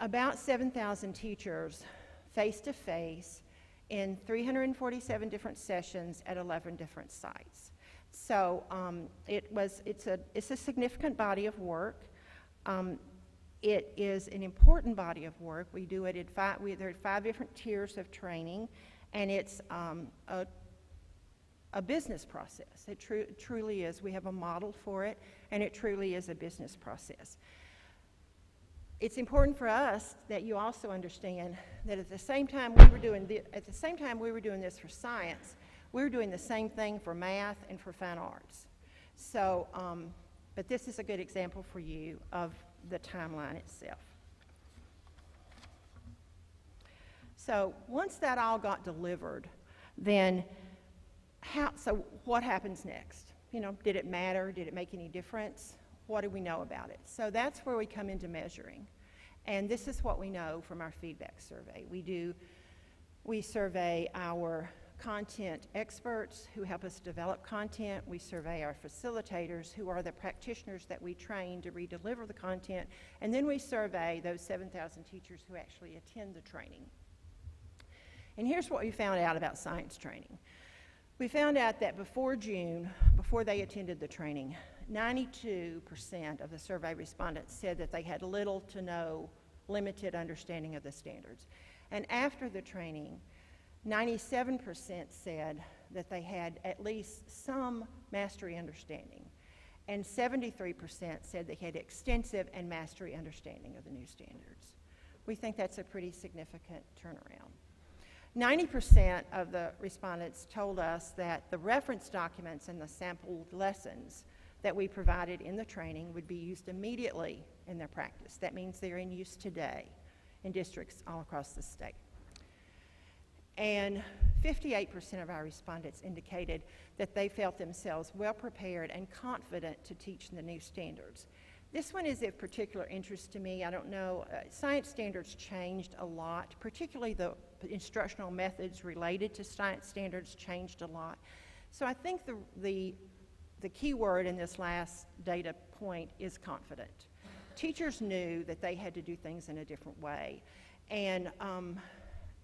about 7,000 teachers face-to-face in 347 different sessions at 11 different sites. So it's a significant body of work. It is an important body of work. We do it at there are 5 different tiers of training, and it's a business process. It truly is. We have a model for it, and it truly is a business process. It's important for us that you also understand that at the same time we were doing this for science, we were doing the same thing for math and for fine arts. So, but this is a good example for you of the timeline itself. So once that all got delivered, then so what happens next? You know, did it matter? Did it make any difference? What do we know about it? So that's where we come into measuring. And this is what we know from our feedback survey. We survey our content experts who help us develop content. We survey our facilitators, who are the practitioners that we train to redeliver the content. And then we survey those 7,000 teachers who actually attend the training. And here's what we found out about science training. We found out that before June, before they attended the training, 92% of the survey respondents said that they had little to no limited understanding of the standards. And after the training, 97% said that they had at least some mastery understanding, and 73% said they had extensive and mastery understanding of the new standards. We think that's a pretty significant turnaround. 90% of the respondents told us that the reference documents and the sample lessons that we provided in the training would be used immediately in their practice. That means they're in use today in districts all across the state. And 58% of our respondents indicated that they felt themselves well prepared and confident to teach the new standards. This one is of particular interest to me. I don't know, science standards changed a lot, particularly the instructional methods related to science standards changed a lot. So I think the key word in this last data point is confident. Teachers knew that they had to do things in a different way. And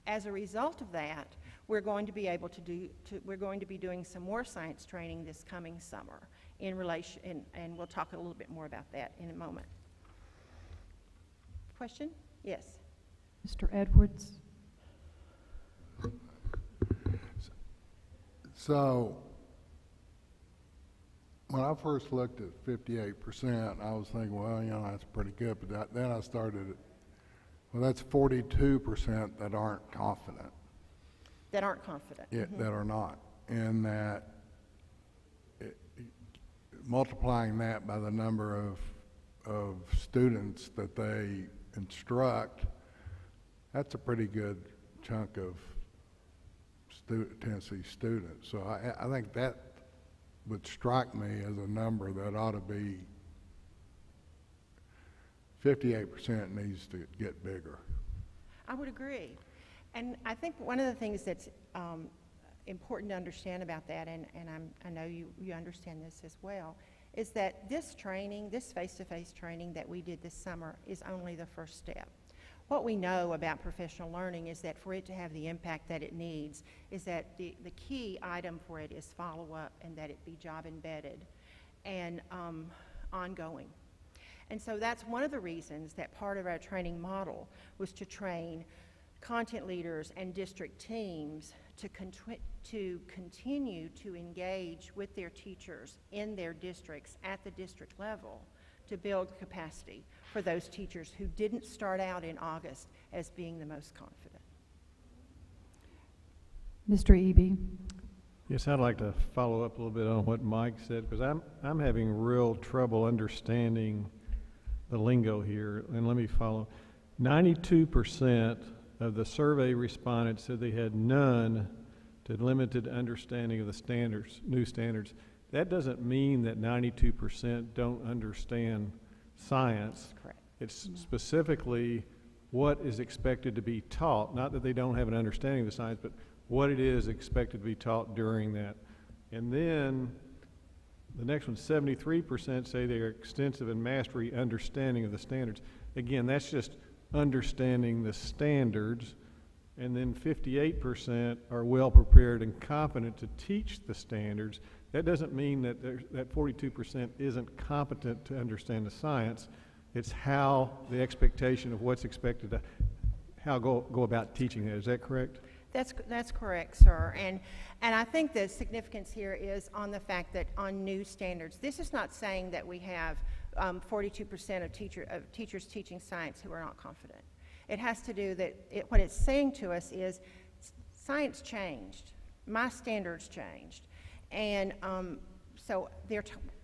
as a result of that, we're going to be able to we're going to be doing some more science training this coming summer in relation, and we'll talk a little bit more about that in a moment. Question? Yes. Mr. Edwards? So, when I first looked at 58%, I was thinking, well, you know, that's pretty good, but then I started, well, that's 42% that aren't confident. That aren't confident. Yeah, that are not. And that multiplying that by the number of students that they instruct, that's a pretty good chunk of Tennessee students. So I think that would strike me as a number that ought to be 58% needs to get bigger. I would agree. And I think one of the things that's important to understand about that, and I know you understand this as well, is that this training, this face-to-face training that we did this summer is only the first step. What we know about professional learning is that for it to have the impact that it needs, is that the key item for it is follow-up and that it be job embedded and ongoing. And so that's one of the reasons that part of our training model was to train content leaders and district teams to continue to engage with their teachers in their districts at the district level to build capacity for those teachers who didn't start out in August as being the most confident. Mr. Eby? Yes, I'd like to follow up a little bit on what Mike said, because I'm having real trouble understanding the lingo here, and let me follow. 92% of the survey respondents said they had none to limited understanding of the standards, new standards. That doesn't mean that 92% don't understand science. That's correct. It's specifically what is expected to be taught, not that they don't have an understanding of the science, but what it is expected to be taught during that. And then the next one, 73% say they are extensive in mastery understanding of the standards. Again, that's just understanding the standards. And then 58% are well prepared and competent to teach the standards. That doesn't mean that that 42% isn't competent to understand the science. It's how the expectation of what's expected to, how go about teaching it. Is that correct? That's correct, sir. And I think the significance here is on the fact that on new standards, this is not saying that we have 42% of teachers teaching science who are not confident. It has to do that what it's saying to us is science changed. My standards changed. And so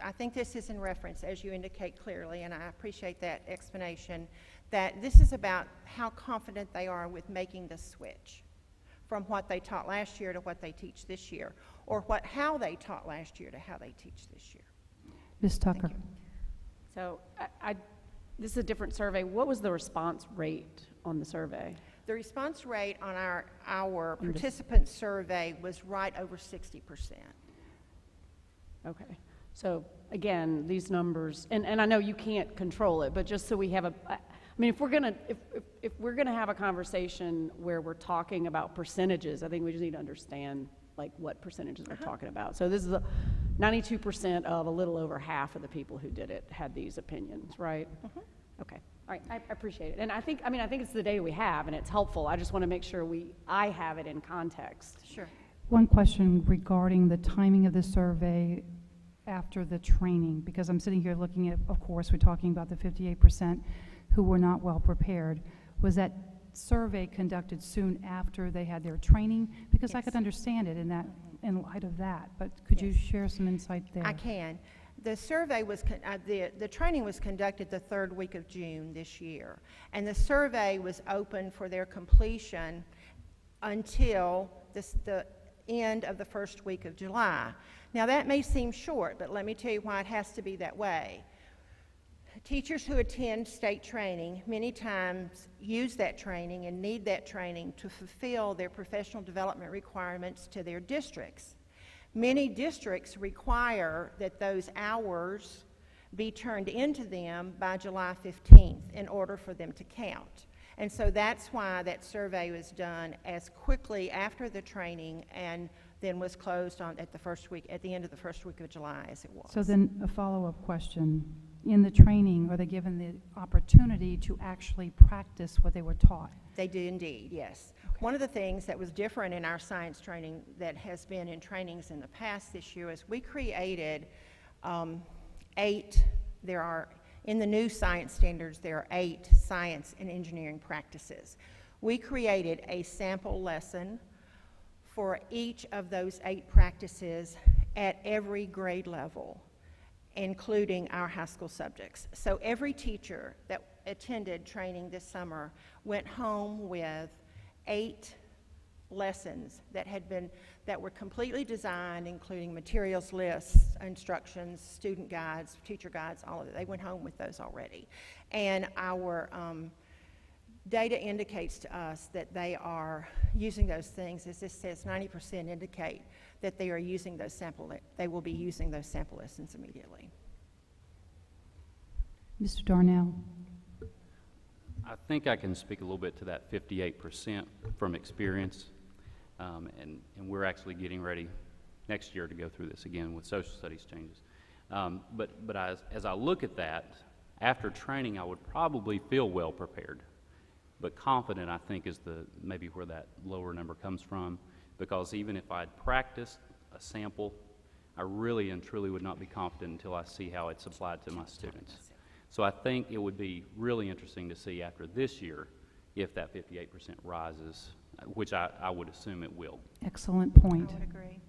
I think this is in reference, as you indicate clearly, and I appreciate that explanation, that this is about how confident they are with making the switch from what they taught last year to what they teach this year, or how they taught last year to how they teach this year. Ms. Tucker? So this is a different survey. What was the response rate on the survey? The response rate on our participant survey was right over 60%. Okay. So again, these numbers, and I know you can't control it, but just so we have I mean, if we're gonna have a conversation where we're talking about percentages, I think we just need to understand like what percentages we're talking about. So this is 92% of a little over half of the people who did it had these opinions, right? Okay. All right. I appreciate it. And I think it's the data we have, and it's helpful. I just want to make sure I have it in context. Sure. One question regarding the timing of the survey after the training, because I'm sitting here looking at, of course, we're talking about the 58% who were not well prepared. was that survey conducted soon after they had their training? Because I Yes. could understand it in light of that, but could you Yes. share some insight there? I can. The survey was, the training was conducted the third week of June this year, and the survey was open for their completion until the end of the first week of July. Now, that may seem short, but let me tell you why it has to be that way. Teachers who attend state training many times use that training and need that training to fulfill their professional development requirements to their districts. Many districts require that those hours be turned into them by July 15th in order for them to count. And so that's why that survey was done as quickly after the training and then was closed at the end of the first week of July as it was. So then a follow-up question. In the training, are they given the opportunity to actually practice what they were taught? They do indeed, yes. One of the things that was different in our science training that has been in trainings in the past this year is we created in the new science standards, there are 8 science and engineering practices. We created a sample lesson for each of those 8 practices at every grade level, including our high school subjects. So every teacher that attended training this summer went home with 8 lessons that were completely designed, including materials lists, instructions, student guides, teacher guides, all of it. They went home with those already. And our data indicates to us that they are using those things. As this says, 90% indicate that they are using those they will be using those sample lessons immediately. Mr. Darnell? I think I can speak a little bit to that 58% from experience, and we're actually getting ready next year to go through this again with social studies changes. But as I look at that, after training, I would probably feel well prepared, but confident, I think, is maybe where that lower number comes from, because even if I'd practiced a sample, I really and truly would not be confident until I see how it's applied to my students. So I think it would be really interesting to see after this year if that 58% rises, which I would assume it will. Excellent point. I would agree.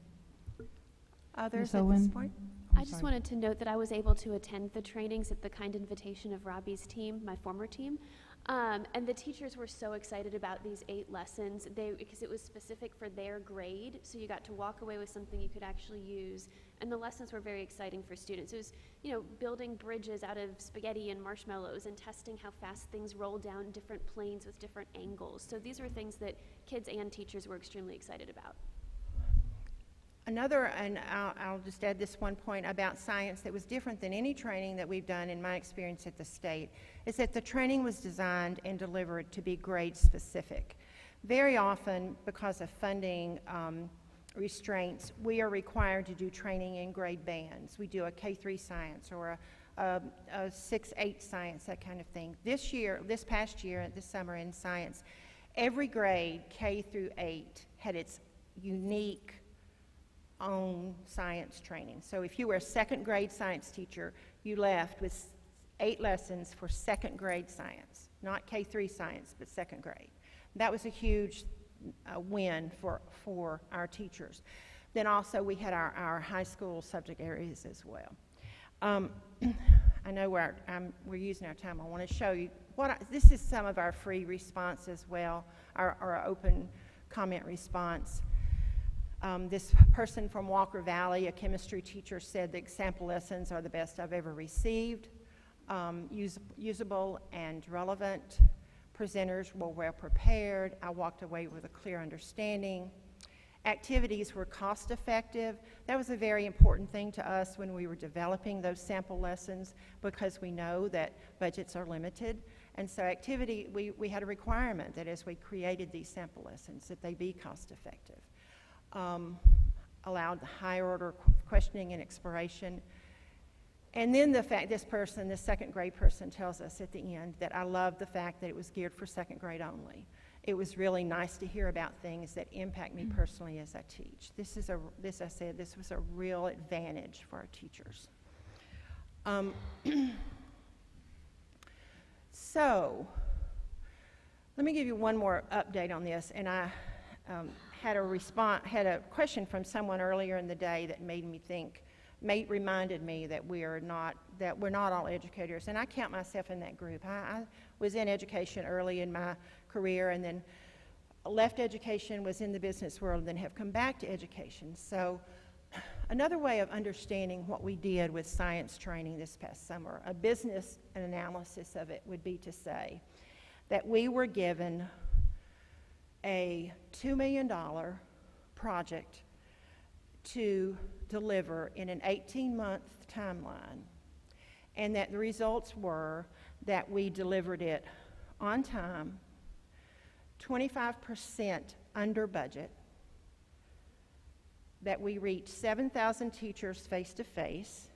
Others Ms. at Owen? this point? I just wanted to note that I was able to attend the trainings at the kind invitation of Robbie's team, my former team. And the teachers were so excited about these 8 lessons because it was specific for their grade, so you got to walk away with something you could actually use. And the lessons were very exciting for students. It was, building bridges out of spaghetti and marshmallows and testing how fast things roll down different planes with different angles. So these were things that kids and teachers were extremely excited about. And I'll just add this one point about science that was different than any training that we've done in my experience at the state, is that the training was designed and delivered to be grade specific. Very often, because of funding restraints, we are required to do training in grade bands. We do a K-3 science or a 6-8 science, that kind of thing. This past year, this summer in science, every grade, K through 8, had its unique own science training. So if you were a 2nd grade science teacher, you left with 8 lessons for 2nd grade science, not K-3 science, but 2nd grade. That was a huge win for our teachers. Then also we had our high school subject areas as well. I know we're using our time. I want to show you this is some of our free response as well, our open comment response. This person from Walker Valley, a chemistry teacher, said the sample lessons are the best I've ever received. Usable and relevant. Presenters were well prepared. I walked away with a clear understanding. Activities were cost effective. That was a very important thing to us when we were developing those sample lessons, because we know that budgets are limited. And so we had a requirement that as we created these sample lessons, that they be cost effective. Allowed high order questioning and exploration. And then the fact this 2nd grade person tells us at the end that I love the fact that it was geared for 2nd grade only. It was really nice to hear about things that impact me personally as I teach. This was a real advantage for our teachers. So, Let me give you one more update on this, and I had a question from someone earlier in the day that made me think, reminded me that we're not all educators, and I count myself in that group. I was in education early in my career, and then left education, was in the business world, and then have come back to education. So another way of understanding what we did with science training this past summer, a business analysis of it would be to say that we were given a $2 million project to deliver in an 18-month timeline, and that the results were that we delivered it on time, 25% under budget, that we reached 7,000 teachers face-to-face,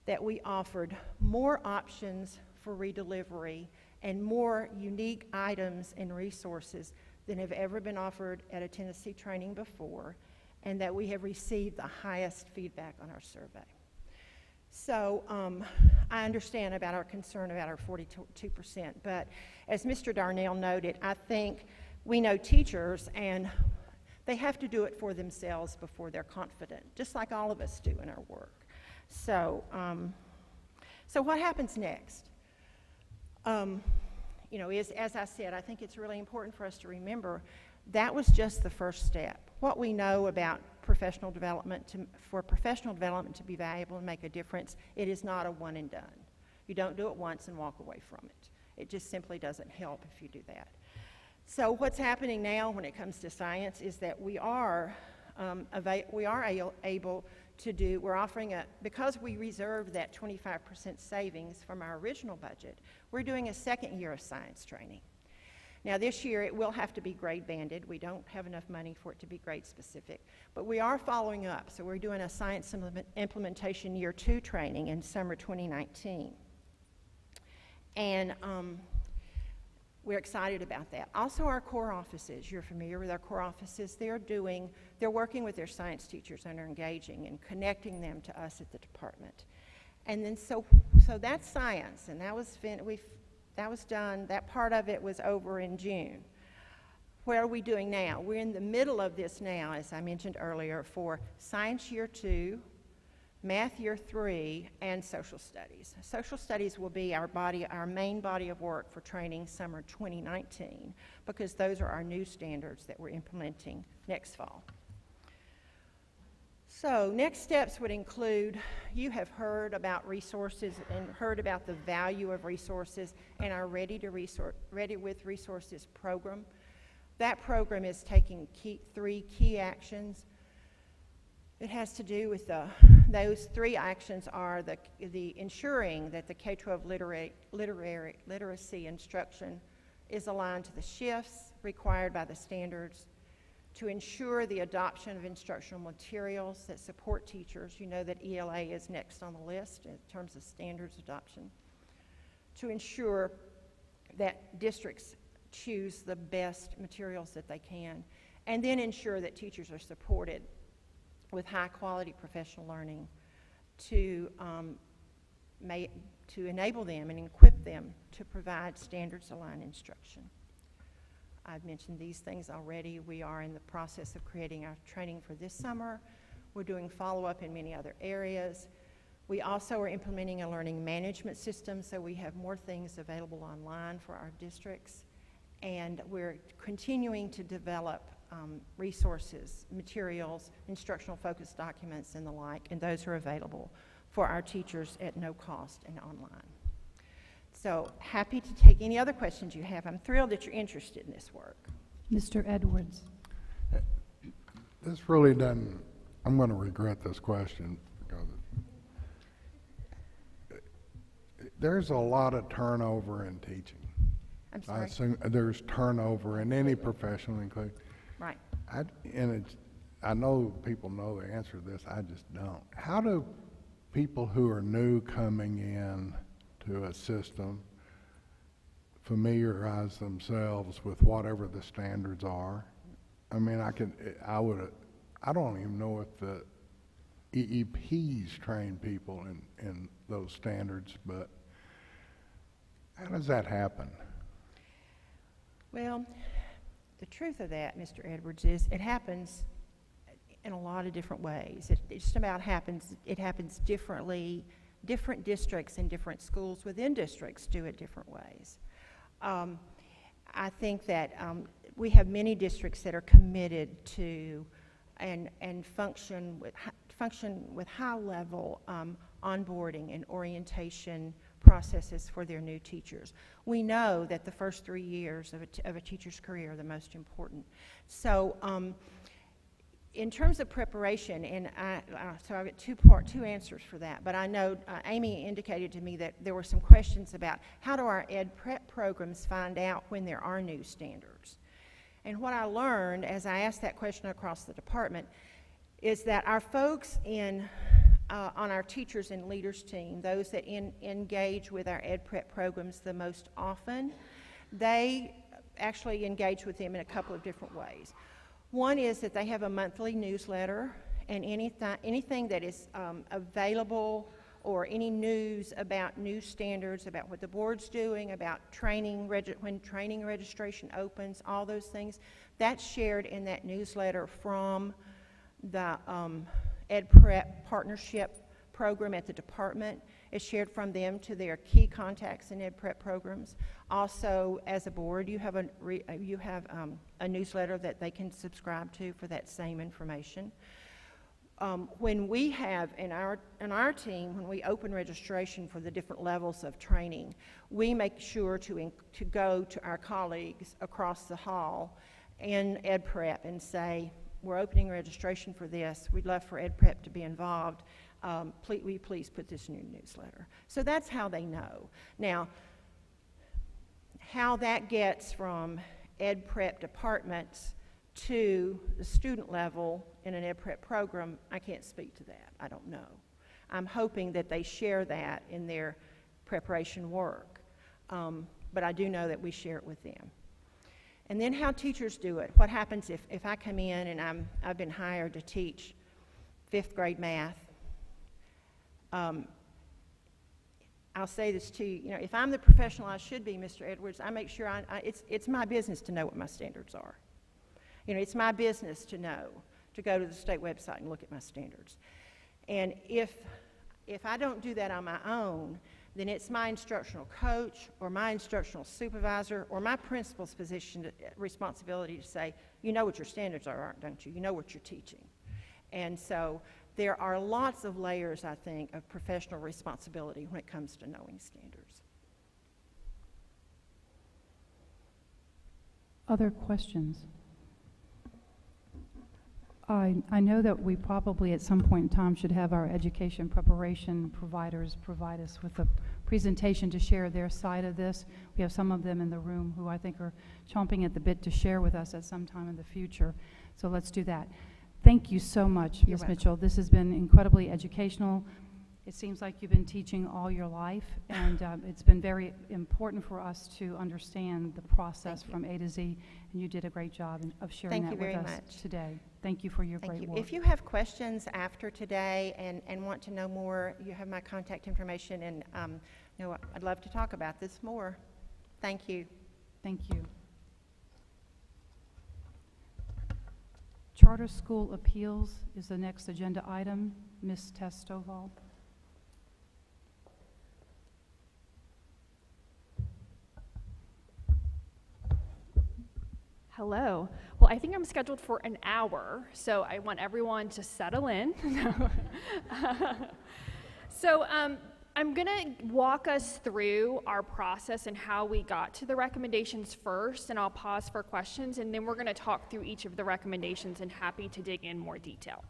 that we offered more options for redelivery and more unique items and resources than have ever been offered at a Tennessee training before, and that we have received the highest feedback on our survey. So I understand about our concern about our 42%, but as Mr. Darnell noted, I think we know teachers, and they have to do it for themselves before they're confident, just like all of us do in our work. So, so what happens next? You know, as I said, I think it's really important for us to remember that was just the first step. What we know about professional development, for professional development to be valuable and make a difference, it is not a one and done. You don't do it once and walk away from it. It just simply doesn't help if you do that. So what's happening now when it comes to science is that we are able to do, we're offering because we reserved that 25% savings from our original budget, we're doing a second year of science training. Now this year it will have to be grade banded. We don't have enough money for it to be grade specific, but we are following up. So we're doing a science implementation year 2 training in summer 2019. And we're excited about that. Also our core offices, you're familiar with our core offices, they're working with their science teachers and are engaging and connecting them to us at the department. And then so that's science, and that was done, that part of it was over in June. What are we doing now? We're in the middle of this now, as I mentioned earlier, for science year 2, math year 3, and social studies. Social studies will be our main body of work for training summer 2019, because those are our new standards that we're implementing next fall. So next steps would include, you have heard about resources and heard about the value of resources and our Ready with Resources program. That program is taking 3 key actions. It has to do with those 3 actions are the ensuring that the K-12 literacy instruction is aligned to the shifts required by the standards, to ensure the adoption of instructional materials that support teachers. You know that ELA is next on the list in terms of standards adoption. To ensure that districts choose the best materials that they can, and then ensure that teachers are supported with high quality professional learning to enable them and equip them to provide standards aligned instruction. I've mentioned these things already. We are in the process of creating our training for this summer. We're doing follow-up in many other areas. We also are implementing a learning management system, so we have more things available online for our districts. And we're continuing to develop resources, materials, instructional focused documents, and the like, and those are available for our teachers at no cost and online. So happy to take any other questions you have. I'm thrilled that you're interested in this work. Mr. Edwards. This really doesn't, I'm going to regret this question because there's a lot of turnover in teaching. I'm sorry? I assume there's turnover in any profession, including. Right. I know people know the answer to this, I just don't. How do people who are new coming in to a system familiarize themselves with whatever the standards are? I mean, I don't even know if the EEPs train people in those standards, but how does that happen? Well, the truth of that, Mr. Edwards, is it happens in a lot of different ways. It just about happens, it happens differently. Different districts and different schools within districts do it different ways. I think that we have many districts that are committed to and function with high-level onboarding and orientation processes for their new teachers. We know that the first 3 years of a teacher's career are the most important. So in terms of preparation, and so I've got two answers for that, but I know Amy indicated to me that there were some questions about how do our ed prep programs find out when there are new standards. And what I learned as I asked that question across the department is that our folks on our teachers and leaders team, those that engage with our ed prep programs the most often, they actually engage with them in a couple of different ways. One is that they have a monthly newsletter, and anything that is available or any news about new standards, about what the board's doing, about training, when training registration opens, all those things, that's shared in that newsletter from the Ed Prep Partnership Program at the department. It's shared from them to their key contacts in Ed Prep programs. Also, as a board, you have a newsletter that they can subscribe to for that same information. When we have in our team, when we open registration for the different levels of training, we make sure to go to our colleagues across the hall in Ed Prep and say, we're opening registration for this. We'd love for Ed Prep to be involved. Will you please put this in your newsletter? So that's how they know. Now, how that gets from Ed Prep departments to the student level in an Ed Prep program, I can't speak to that. I don't know. I'm hoping that they share that in their preparation work, but I do know that we share it with them. And then how teachers do it. What happens if I come in and I've been hired to teach 5th grade math? I'll say this to you, if I'm the professional I should be, Mr. Edwards, I make sure it's my business to know what my standards are. It's my business to know, to go to the state website and look at my standards. And if I don't do that on my own, then it's my instructional coach or my instructional supervisor or my principal's responsibility to say, you know what your standards are, don't you? You know what you're teaching. And so there are lots of layers, I think, of professional responsibility when it comes to knowing standards. Other questions? I know that we probably at some point in time should have our education preparation providers provide us with a presentation to share their side of this. We have some of them in the room who I think are chomping at the bit to share with us at some time in the future. So let's do that. Thank you so much, Ms. Mitchell. This has been incredibly educational. It seems like you've been teaching all your life, and it's been very important for us to understand the process from A to Z, and you did a great job of sharing that with us today. Thank you for your great work. If you have questions after today and want to know more, you have my contact information, and I'd love to talk about this more. Thank you. Thank you. Charter School Appeals is the next agenda item. Ms. Testoval. Hello. Well, I think I'm scheduled for an hour, so I want everyone to settle in. So I'm going to walk us through our process and how we got to the recommendations first, and I'll pause for questions, and then we're going to talk through each of the recommendations and happy to dig in more detail.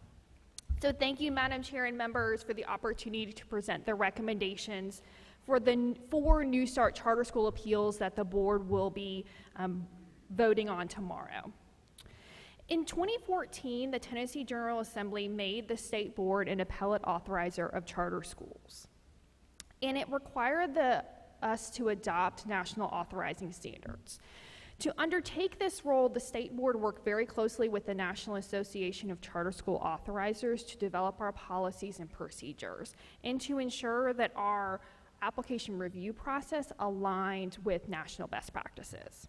So thank you, Madam Chair and members, for the opportunity to present the recommendations for the 4 New Start Charter School appeals that the board will be voting on tomorrow. In 2014, the Tennessee General Assembly made the state board an appellate authorizer of charter schools, and it required us to adopt national authorizing standards. To undertake this role, the state board worked very closely with the National Association of Charter School Authorizers to develop our policies and procedures and to ensure that our application review process aligned with national best practices.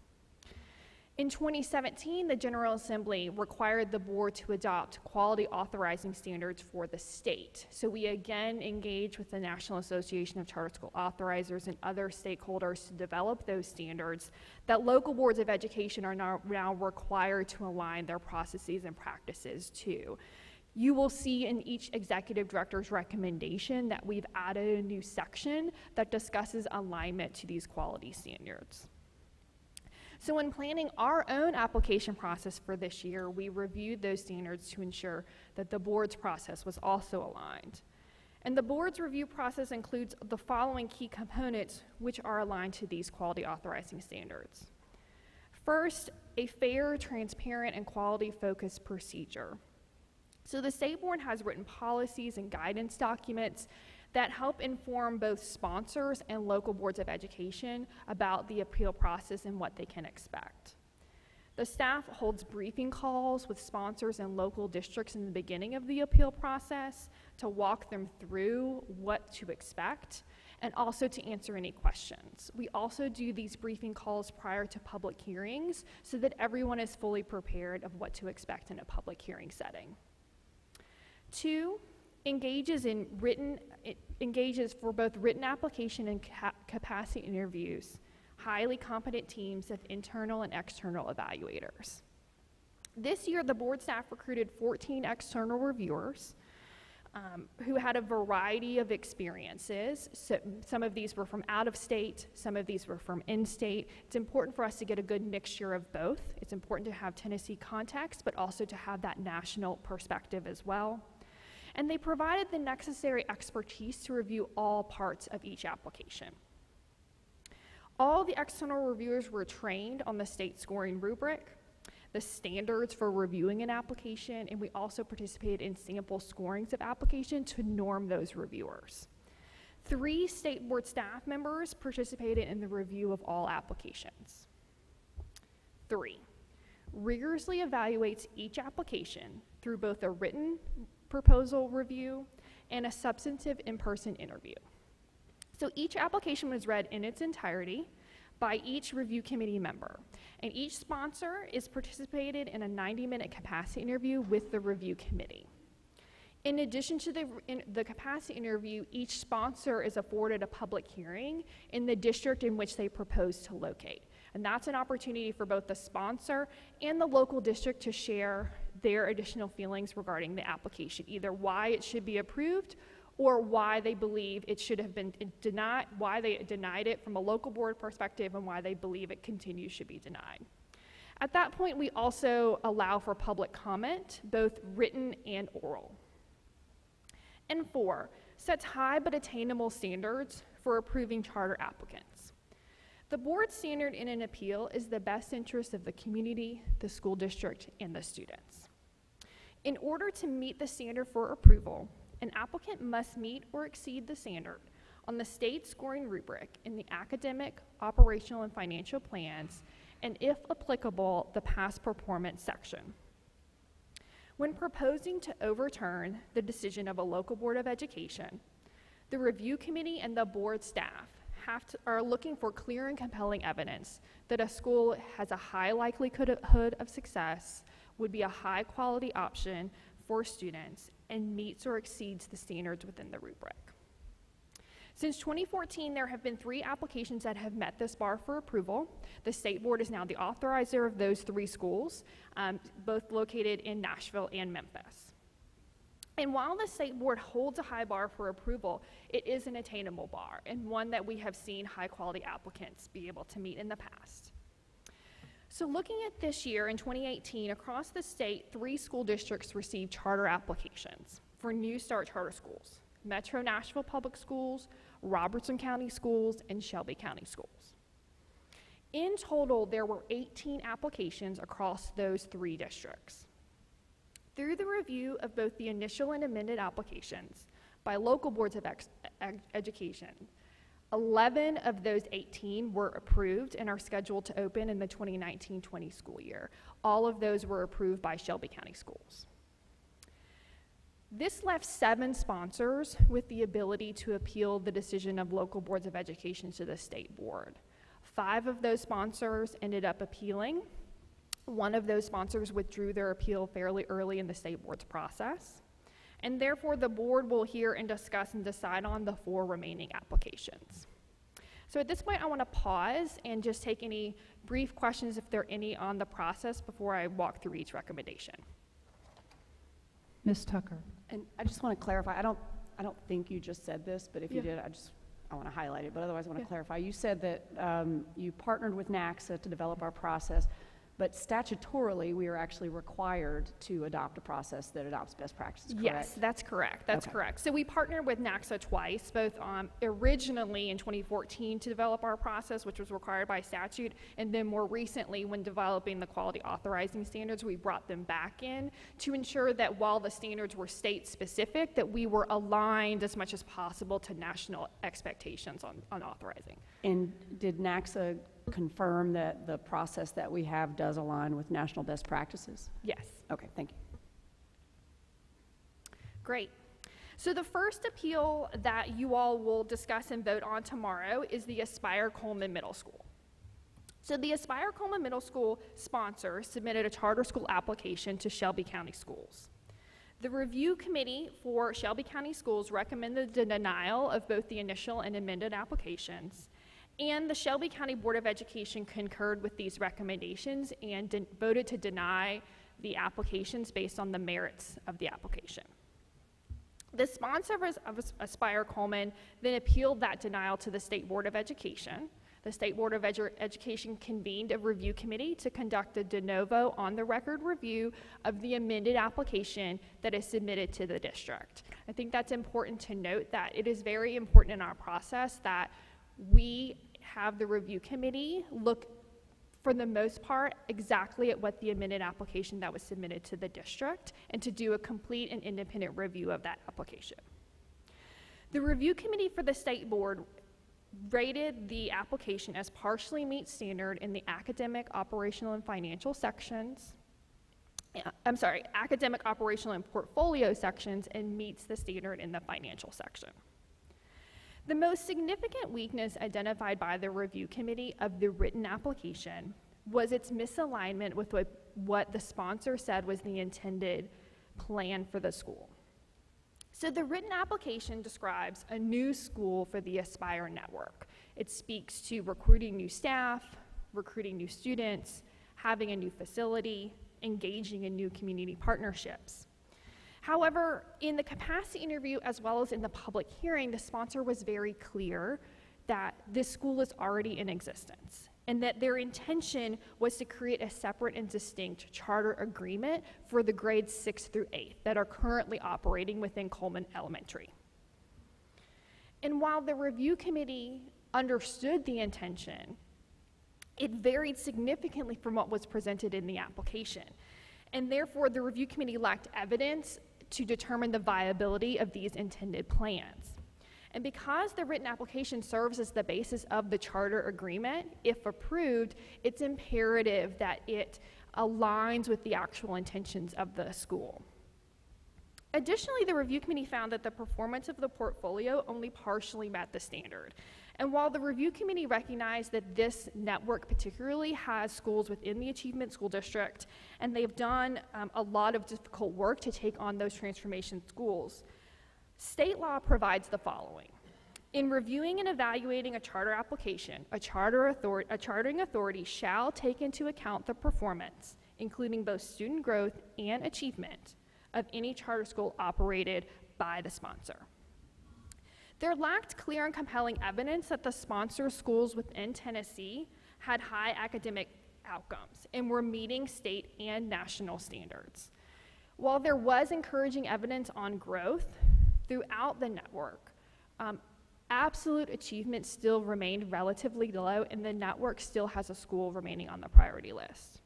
In 2017, the General Assembly required the board to adopt quality authorizing standards for the state. So we again engaged with the National Association of Charter School Authorizers and other stakeholders to develop those standards that local boards of education are now required to align their processes and practices to. You will see in each executive director's recommendation that we've added a new section that discusses alignment to these quality standards. So when planning our own application process for this year, we reviewed those standards to ensure that the board's process was also aligned. And the board's review process includes the following key components which are aligned to these quality authorizing standards. First, a fair, transparent, and quality-focused procedure. So the state board has written policies and guidance documents that help inform both sponsors and local boards of education about the appeal process and what they can expect. The staff holds briefing calls with sponsors and local districts in the beginning of the appeal process to walk them through what to expect and also to answer any questions. We also do these briefing calls prior to public hearings so that everyone is fully prepared of what to expect in a public hearing setting. 2, engages for both written application and capacity interviews, highly competent teams of internal and external evaluators. This year, the board staff recruited 14 external reviewers who had a variety of experiences. So some of these were from out of state, some of these were from in-state. It's important for us to get a good mixture of both. It's important to have Tennessee context, but also to have that national perspective as well. And they provided the necessary expertise to review all parts of each application. All the external reviewers were trained on the state scoring rubric, the standards for reviewing an application, and we also participated in sample scorings of application to norm those reviewers. 3 state board staff members participated in the review of all applications. 3, rigorously evaluates each application through both a written proposal review and a substantive in-person interview. So each application was read in its entirety by each review committee member, and each sponsor is participated in a 90-minute capacity interview with the review committee. In addition to the capacity interview, each sponsor is afforded a public hearing in the district in which they propose to locate. And that's an opportunity for both the sponsor and the local district to share their additional feelings regarding the application, either why it should be approved or why they believe it should have been denied, why they denied it from a local board perspective, and why they believe it should be denied. At that point, we also allow for public comment, both written and oral. And 4, sets high but attainable standards for approving charter applicants. The board standard in an appeal is the best interest of the community, the school district, and the students. In order to meet the standard for approval, an applicant must meet or exceed the standard on the state scoring rubric in the academic, operational, and financial plans, and if applicable, the past performance section. When proposing to overturn the decision of a local board of education, the review committee and the board staff are looking for clear and compelling evidence that a school has a high likelihood of success, would be a high quality option for students, and meets or exceeds the standards within the rubric. Since 2014, there have been 3 applications that have met this bar for approval. The state board is now the authorizer of those 3 schools, both located in Nashville and Memphis. And while the state board holds a high bar for approval, it is an attainable bar, and one that we have seen high quality applicants be able to meet in the past. So looking at this year, in 2018, across the state, 3 school districts received charter applications for New Start charter schools: Metro Nashville Public Schools, Robertson County Schools, and Shelby County Schools. In total, there were 18 applications across those 3 districts. Through the review of both the initial and amended applications by local boards of education, 11 of those 18 were approved and are scheduled to open in the 2019-20 school year. All of those were approved by Shelby County Schools. This left 7 sponsors with the ability to appeal the decision of local boards of education to the state board. 5 of those sponsors ended up appealing, one of those sponsors withdrew their appeal fairly early in the state board's process. And therefore, the board will hear and discuss and decide on the 4 remaining applications. So at this point, I want to pause and just take any brief questions, if there are any, on the process before I walk through each recommendation. Ms. Tucker. And I just want to clarify, I don't think you just said this, but if you did, I want to highlight it, but otherwise I want to clarify. You said that you partnered with NACSA to develop our process, but statutorily, we are actually required to adopt a process that adopts best practices, correct? Yes, that's correct. That's correct. So we partnered with NACSA twice, both originally in 2014 to develop our process, which was required by statute, and then more recently when developing the quality authorizing standards, we brought them back in to ensure that while the standards were state-specific, that we were aligned as much as possible to national expectations on authorizing. And did NACSA confirm that the process that we have does align with national best practices? Yes. Okay, thank you. Great. So the first appeal that you all will discuss and vote on tomorrow is the Aspire Coleman Middle School. So the Aspire Coleman Middle School sponsor submitted a charter school application to Shelby County Schools. The review committee for Shelby County Schools recommended the denial of both the initial and amended applications, and the Shelby County Board of Education concurred with these recommendations and voted to deny the applications based on the merits of the application. The sponsor of Aspire Coleman then appealed that denial to the State Board of Education. The State Board of Education convened a review committee to conduct a de novo on-the-record review of the amended application that is submitted to the district. I think that's important to note, that it is very important in our process that we have the review committee look, for the most part, exactly at what the amended application that was submitted to the district, and to do a complete and independent review of that application. The review committee for the state board rated the application as partially meets standard in the academic, operational, and financial sections. Academic, operational, and portfolio sections, and meets the standard in the financial section. The most significant weakness identified by the review committee of the written application was its misalignment with what the sponsor said was the intended plan for the school. So the written application describes a new school for the Aspire network. It speaks to recruiting new staff, recruiting new students, having a new facility, engaging in new community partnerships. However, in the capacity interview as well as in the public hearing, the sponsor was very clear that this school is already in existence and that their intention was to create a separate and distinct charter agreement for the grades 6 through 8 that are currently operating within Coleman Elementary. And while the review committee understood the intention, it varied significantly from what was presented in the application. And therefore, the review committee lacked evidence to determine the viability of these intended plans. And because the written application serves as the basis of the charter agreement, if approved, it's imperative that it aligns with the actual intentions of the school. Additionally, the review committee found that the performance of the portfolio only partially met the standard. And while the review committee recognized that this network particularly has schools within the Achievement School District, and they've done a lot of difficult work to take on those transformation schools, state law provides the following. In reviewing and evaluating a charter application, a chartering authority shall take into account the performance, including both student growth and achievement, of any charter school operated by the sponsor. There lacked clear and compelling evidence that the sponsor schools within Tennessee had high academic outcomes and were meeting state and national standards. While there was encouraging evidence on growth throughout the network, absolute achievement still remained relatively low, and the network still has a school remaining on the priority list.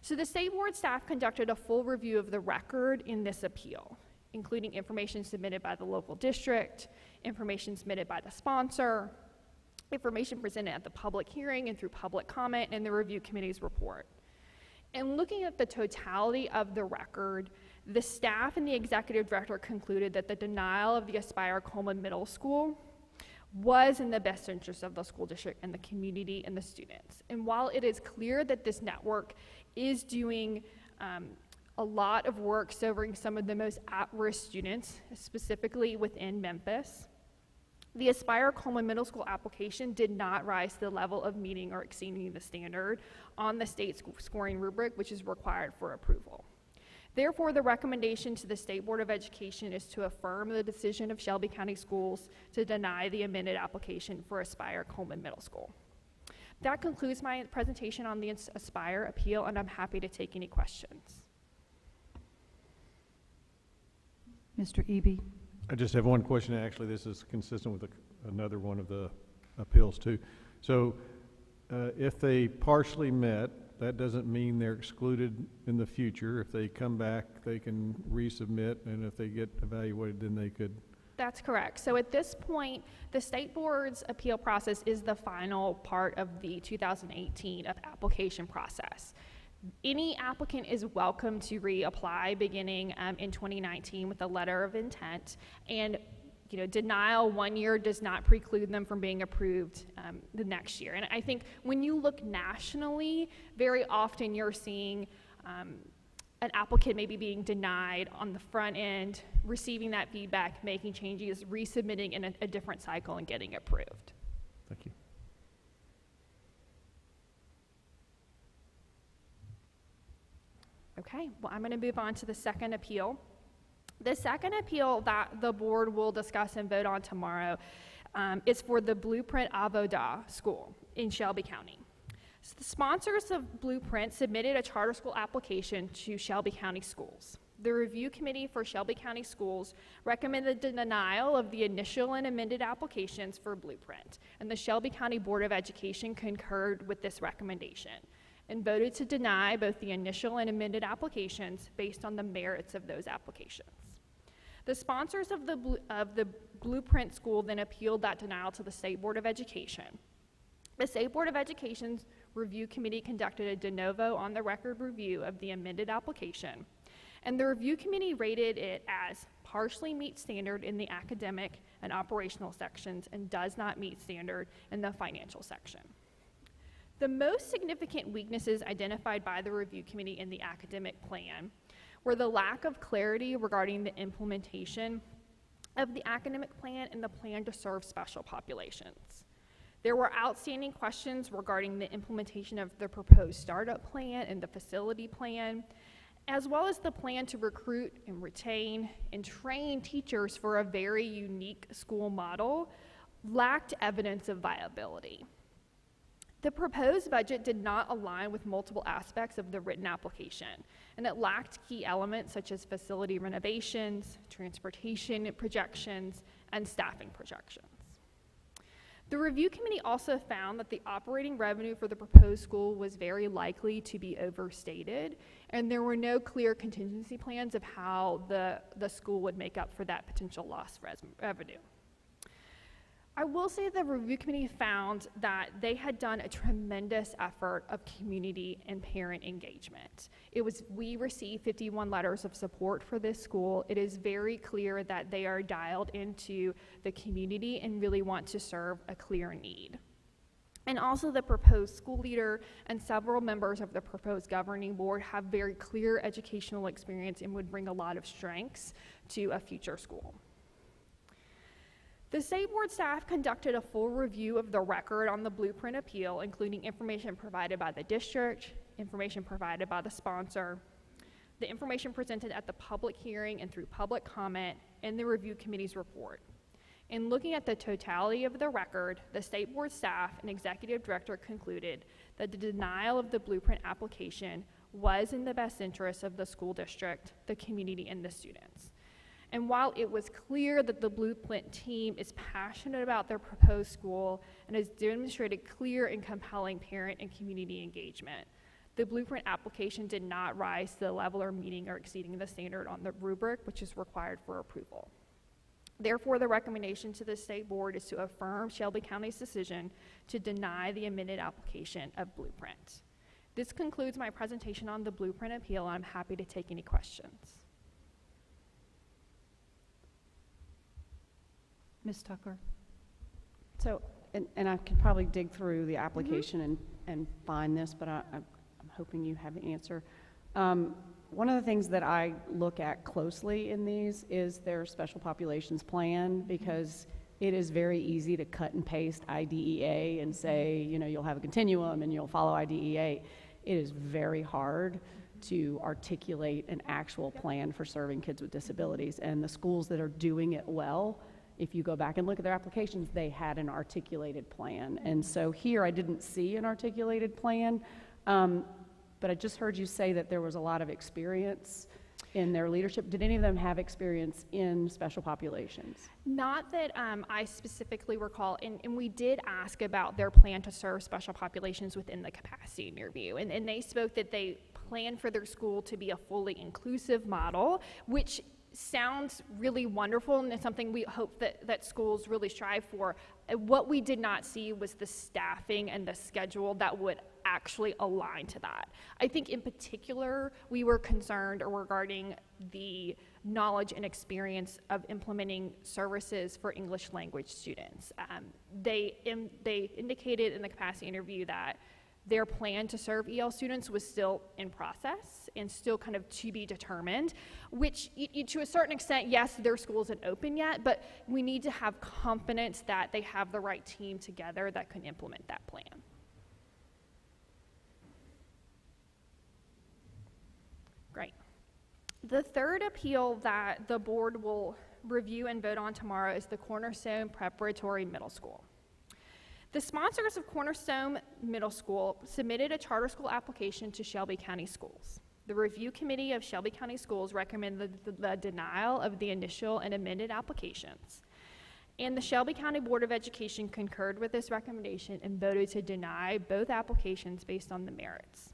So the state board staff conducted a full review of the record in this appeal, including information submitted by the local district, information submitted by the sponsor, information presented at the public hearing and through public comment, and the review committee's report. And looking at the totality of the record, the staff and the executive director concluded that the denial of the Aspire Coleman Middle School was in the best interest of the school district and the community and the students. And while it is clear that this network is doing a lot of work serving some of the most at-risk students, specifically within Memphis, the Aspire Coleman Middle School application did not rise to the level of meeting or exceeding the standard on the state scoring rubric, which is required for approval. Therefore, the recommendation to the State Board of Education is to affirm the decision of Shelby County Schools to deny the amended application for Aspire Coleman Middle School. That concludes my presentation on the Aspire appeal, and I'm happy to take any questions. Mr. Eby? I just have one question. Actually, this is consistent with another one of the appeals too. So if they partially met, that doesn't mean they're excluded in the future. If they come back, they can resubmit, and if they get evaluated, then they could. That's correct. So at this point, the State Board's appeal process is the final part of the 2018 application process. Any applicant is welcome to reapply beginning in 2019 with a letter of intent, and denial 1 year does not preclude them from being approved the next year. And I think when you look nationally, very often you're seeing an applicant maybe being denied on the front end, receiving that feedback, making changes, resubmitting in a different cycle, and getting approved. Thank you. Okay, well, I'm going to move on to the second appeal. The second appeal that the board will discuss and vote on tomorrow is for the Blueprint Avodah School in Shelby County. So the sponsors of Blueprint submitted a charter school application to Shelby County Schools. The review committee for Shelby County Schools recommended the denial of the initial and amended applications for Blueprint, and the Shelby County Board of Education concurred with this recommendation and voted to deny both the initial and amended applications based on the merits of those applications. The sponsors of the Blueprint School then appealed that denial to the State Board of Education. The State Board of Education's review committee conducted a de novo on the record review of the amended application, and the review committee rated it as partially meets standard in the academic and operational sections and does not meet standard in the financial section. The most significant weaknesses identified by the review committee in the academic plan were the lack of clarity regarding the implementation of the academic plan and the plan to serve special populations. There were outstanding questions regarding the implementation of the proposed startup plan and the facility plan, as well as the plan to recruit and retain and train teachers for a very unique school model lacked evidence of viability. The proposed budget did not align with multiple aspects of the written application, and it lacked key elements such as facility renovations, transportation projections, and staffing projections. The review committee also found that the operating revenue for the proposed school was very likely to be overstated, and there were no clear contingency plans of how the school would make up for that potential lost revenue. I will say the review committee found that they had done a tremendous effort of community and parent engagement. We received 51 letters of support for this school. It is very clear that they are dialed into the community and really want to serve a clear need. And also the proposed school leader and several members of the proposed governing board have very clear educational experience and would bring a lot of strengths to a future school. The State Board staff conducted a full review of the record on the Blueprint appeal, including information provided by the district, information provided by the sponsor, the information presented at the public hearing and through public comment, and the review committee's report. In looking at the totality of the record, the State Board staff and executive director concluded that the denial of the Blueprint application was in the best interest of the school district, the community, and the students. And while it was clear that the Blueprint team is passionate about their proposed school and has demonstrated clear and compelling parent and community engagement, the Blueprint application did not rise to the level or meeting or exceeding the standard on the rubric, which is required for approval. Therefore, the recommendation to the State Board is to affirm Shelby County's decision to deny the amended application of Blueprint. This concludes my presentation on the Blueprint appeal, and I'm happy to take any questions. Ms. Tucker? So, and I could probably dig through the application and find this, but I'm hoping you have the answer. One of the things that I look at closely in these is their special populations plan, because it is very easy to cut and paste IDEA and say, you know, you'll have a continuum and you'll follow IDEA. It is very hard to articulate an actual plan for serving kids with disabilities. And the schools that are doing it well, if you go back and look at their applications, they had an articulated plan. And so here I didn't see an articulated plan, but I just heard you say that there was a lot of experience in their leadership. Did any of them have experience in special populations? Not that I specifically recall, and we did ask about their plan to serve special populations within the capacity interview, and they spoke that they plan for their school to be a fully inclusive model, which sounds really wonderful, and it's something we hope that schools really strive for. What we did not see was the staffing and the schedule that would actually align to that. I think in particular, we were concerned regarding the knowledge and experience of implementing services for English language students. They indicated in the capacity interview that their plan to serve EL students was still in process and still kind of to be determined, which to a certain extent, yes, their school isn't open yet, but we need to have confidence that they have the right team together that can implement that plan. Great. The third appeal that the board will review and vote on tomorrow is the Cornerstone Preparatory Middle School. The sponsors of Cornerstone Middle School submitted a charter school application to Shelby County Schools. The review committee of Shelby County Schools recommended the denial of the initial and amended applications. And the Shelby County Board of Education concurred with this recommendation and voted to deny both applications based on the merits.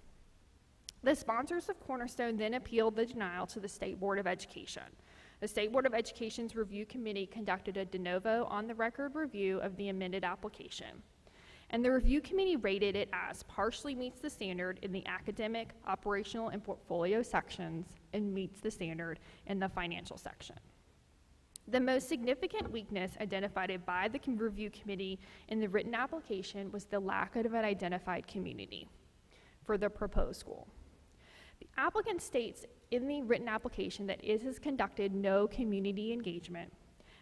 The sponsors of Cornerstone then appealed the denial to the State Board of Education. The State Board of Education's review committee conducted a de novo on-the-record review of the amended application. And the review committee rated it as partially meets the standard in the academic, operational, and portfolio sections and meets the standard in the financial section. The most significant weakness identified by the review committee in the written application was the lack of an identified community for the proposed school. The applicant states in the written application that it has conducted no community engagement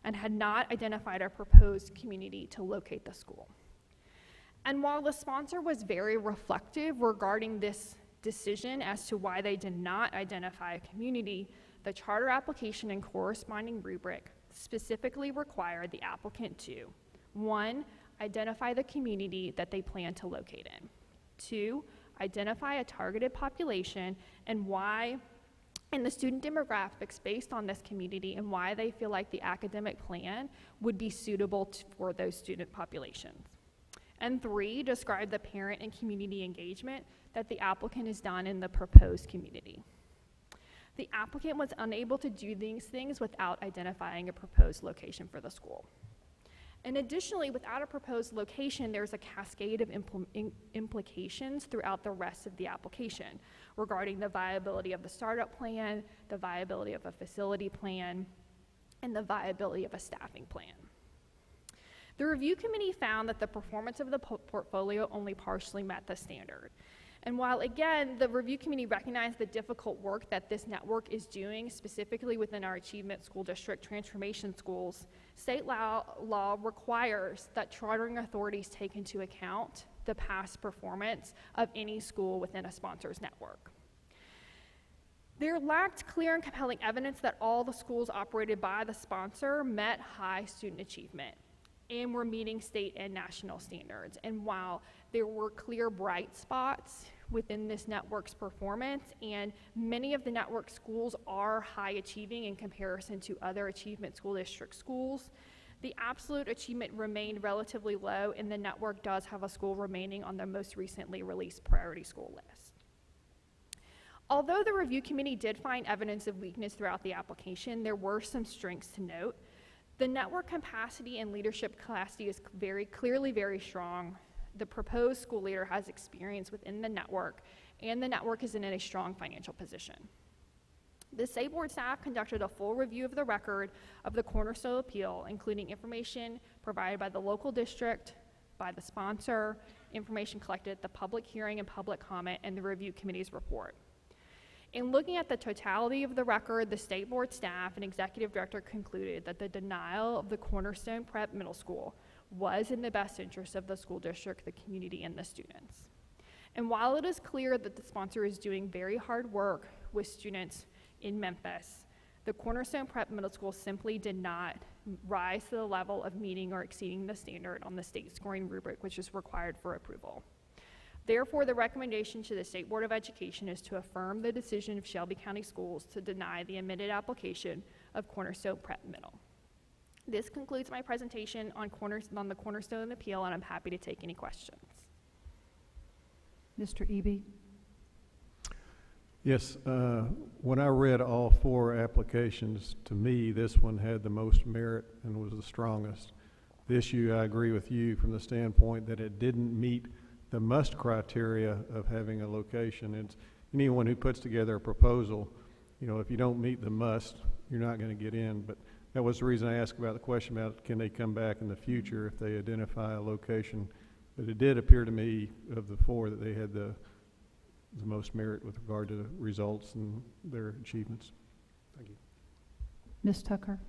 and had not identified a proposed community to locate the school. And while the sponsor was very reflective regarding this decision as to why they did not identify a community, the charter application and corresponding rubric specifically required the applicant to, 1, identify the community that they plan to locate in, 2, identify a targeted population and why, and the student demographics based on this community and why they feel like the academic plan would be suitable for those student populations. And 3, describe the parent and community engagement that the applicant has done in the proposed community. The applicant was unable to do these things without identifying a proposed location for the school. And additionally, without a proposed location, there's a cascade of implications throughout the rest of the application regarding the viability of the startup plan, the viability of a facility plan, and the viability of a staffing plan. The review committee found that the performance of the portfolio only partially met the standard. And while, again, the review committee recognized the difficult work that this network is doing, specifically within our Achievement School District transformation schools, state law requires that chartering authorities take into account the past performance of any school within a sponsor's network. There lacked clear and compelling evidence that all the schools operated by the sponsor met high student achievement and were meeting state and national standards. And while there were clear bright spots within this network's performance, and many of the network schools are high achieving in comparison to other Achievement School District schools, the absolute achievement remained relatively low, and the network does have a school remaining on the most recently released priority school list. Although the review committee did find evidence of weakness throughout the application, there were some strengths to note. The network capacity and leadership capacity is very clearly very strong. The proposed school leader has experience within the network, and the network is in a strong financial position. The State Board staff conducted a full review of the record of the Cornerstone appeal, including information provided by the local district, by the sponsor, information collected at the public hearing and public comment, and the review committee's report. In looking at the totality of the record, the State Board staff and executive director concluded that the denial of the Cornerstone Prep Middle School was in the best interest of the school district, the community, and the students. And while it is clear that the sponsor is doing very hard work with students in Memphis, the Cornerstone Prep Middle School simply did not rise to the level of meeting or exceeding the standard on the state scoring rubric, which is required for approval. Therefore, the recommendation to the State Board of Education is to affirm the decision of Shelby County Schools to deny the amended application of Cornerstone Prep Middle. This concludes my presentation on the Cornerstone appeal, and I'm happy to take any questions. Mr. Eby? Yes, when I read all 4 applications, to me, this one had the most merit and was the strongest. The issue, I agree with you from the standpoint that it didn't meet the must criteria of having a location. It's anyone who puts together a proposal, you know, if you don't meet the must, you're not going to get in. But that was the reason I asked about the question about can they come back in the future if they identify a location. But it did appear to me of the 4 that they had the most merit with regard to the results and their achievements. Thank you. Ms. Tucker?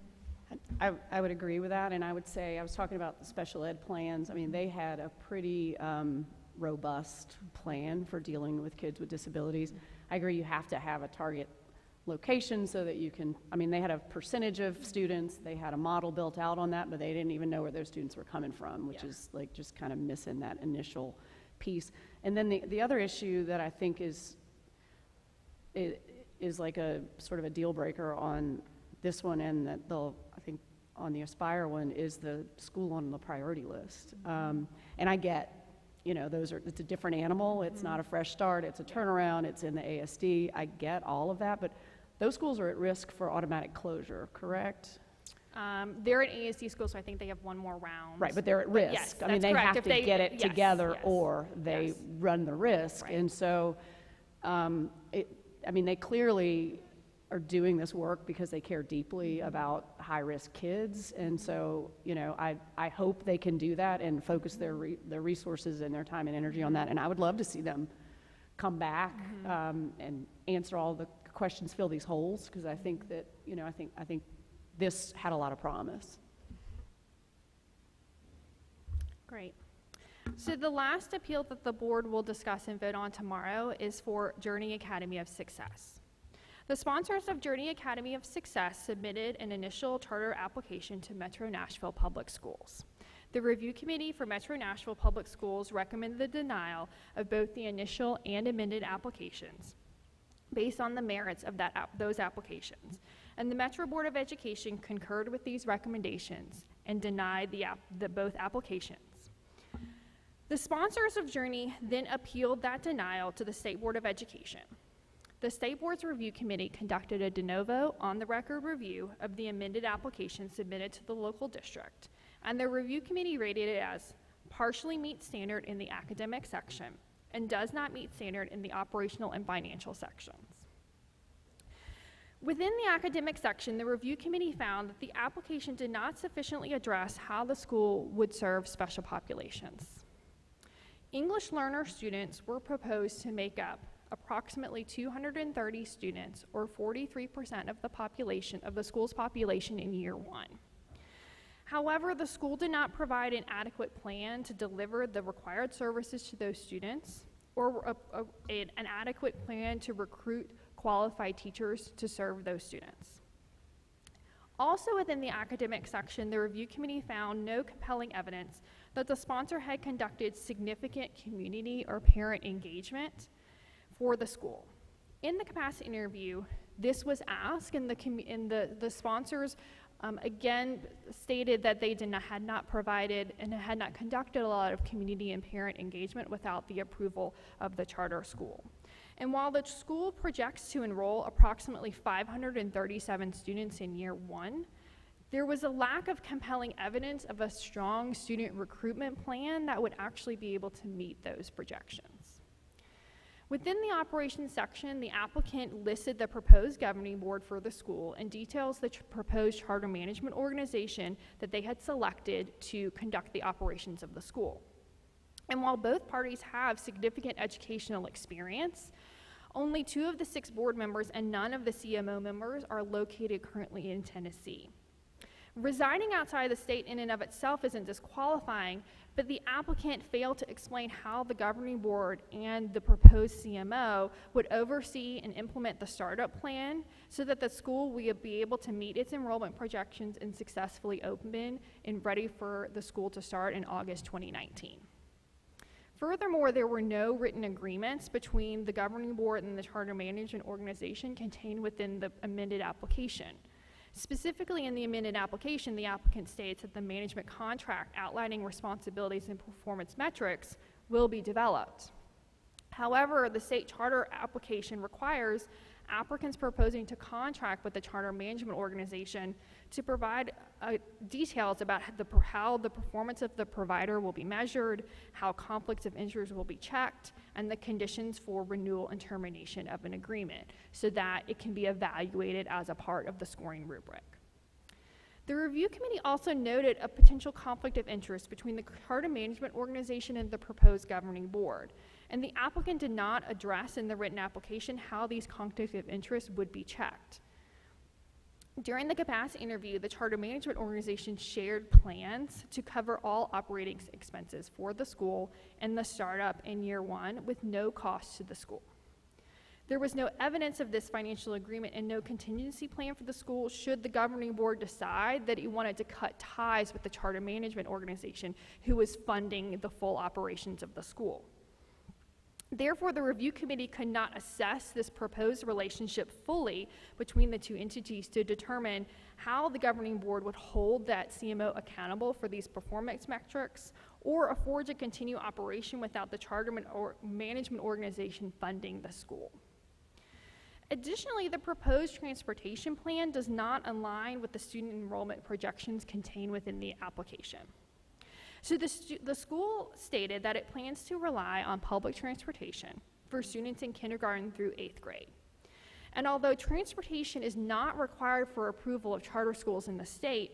I would agree with that, and I would say, I was talking about the special ed plans. I mean, they had a pretty robust plan for dealing with kids with disabilities. I agree you have to have a target location so that you can, I mean, they had a percentage of students, they had a model built out on that, but they didn't even know where those students were coming from, which is like just kind of missing that initial piece. And then the other issue that I think is like a sort of a deal breaker on this one and that I think on the Aspire one is the school on the priority list. And I get, you know, it's a different animal. It's not a fresh start. It's a turnaround. It's in the ASD. I get all of that, but those schools are at risk for automatic closure, correct? They're an ASD school, so I think they have one more round. Right, but they're at risk. Yes, I mean, they correct. have If to they- get it yes, together yes, or they yes. run the risk. Right. And so, I mean, they clearly are doing this work because they care deeply about high-risk kids. And so, you know, I hope they can do that and focus their resources and their time and energy on that. And I would love to see them come back and answer all the questions, fill these holes, because I think that, you know, I think this had a lot of promise. Great. So the last appeal that the board will discuss and vote on tomorrow is for Journey Academy of Success. The sponsors of Journey Academy of Success submitted an initial charter application to Metro Nashville Public Schools. The review committee for Metro Nashville Public Schools recommended the denial of both the initial and amended applications based on the merits of those applications. And the Metro Board of Education concurred with these recommendations and denied both applications. The sponsors of Journey then appealed that denial to the State Board of Education. The State Board's review committee conducted a de novo on-the-record review of the amended application submitted to the local district, and the review committee rated it as partially meets standard in the academic section and does not meet standard in the operational and financial sections. Within the academic section, the review committee found that the application did not sufficiently address how the school would serve special populations. English learner students were proposed to make up approximately 230 students, or 43% of the population of the school's population in year 1. However, the school did not provide an adequate plan to deliver the required services to those students, or an adequate plan to recruit qualified teachers to serve those students. Also within the academic section, the review committee found no compelling evidence that the sponsor had conducted significant community or parent engagement for the school. In the capacity interview, this was asked, and the sponsors again stated that they had not provided and had not conducted a lot of community and parent engagement without the approval of the charter school. And while the school projects to enroll approximately 537 students in year 1, there was a lack of compelling evidence of a strong student recruitment plan that would actually be able to meet those projections. Within the operations section, the applicant listed the proposed governing board for the school and details the proposed charter management organization that they had selected to conduct the operations of the school. And while both parties have significant educational experience, only 2 of the 6 board members and none of the CMO members are located currently in Tennessee. Residing outside the state in and of itself isn't disqualifying, but the applicant failed to explain how the governing board and the proposed CMO would oversee and implement the startup plan so that the school will be able to meet its enrollment projections and successfully open and ready for the school to start in August 2019. Furthermore, there were no written agreements between the governing board and the charter management organization contained within the amended application. Specifically in the amended application, the applicant states that the management contract outlining responsibilities and performance metrics will be developed. However, the state charter application requires applicants proposing to contract with the charter management organization to provide details about how the performance of the provider will be measured, how conflicts of interest will be checked, and the conditions for renewal and termination of an agreement so that it can be evaluated as a part of the scoring rubric. The review committee also noted a potential conflict of interest between the charter management organization and the proposed governing board, and the applicant did not address in the written application how these conflicts of interest would be checked. During the capacity interview, the charter management organization shared plans to cover all operating expenses for the school and the startup in year 1 with no cost to the school. There was no evidence of this financial agreement and no contingency plan for the school should the governing board decide that it wanted to cut ties with the charter management organization who was funding the full operations of the school. Therefore, the review committee could not assess this proposed relationship fully between the 2 entities to determine how the governing board would hold that CMO accountable for these performance metrics or afford to continue operation without the charter management organization funding the school. Additionally, the proposed transportation plan does not align with the student enrollment projections contained within the application. So the school stated that it plans to rely on public transportation for students in kindergarten through 8th grade. And although transportation is not required for approval of charter schools in the state,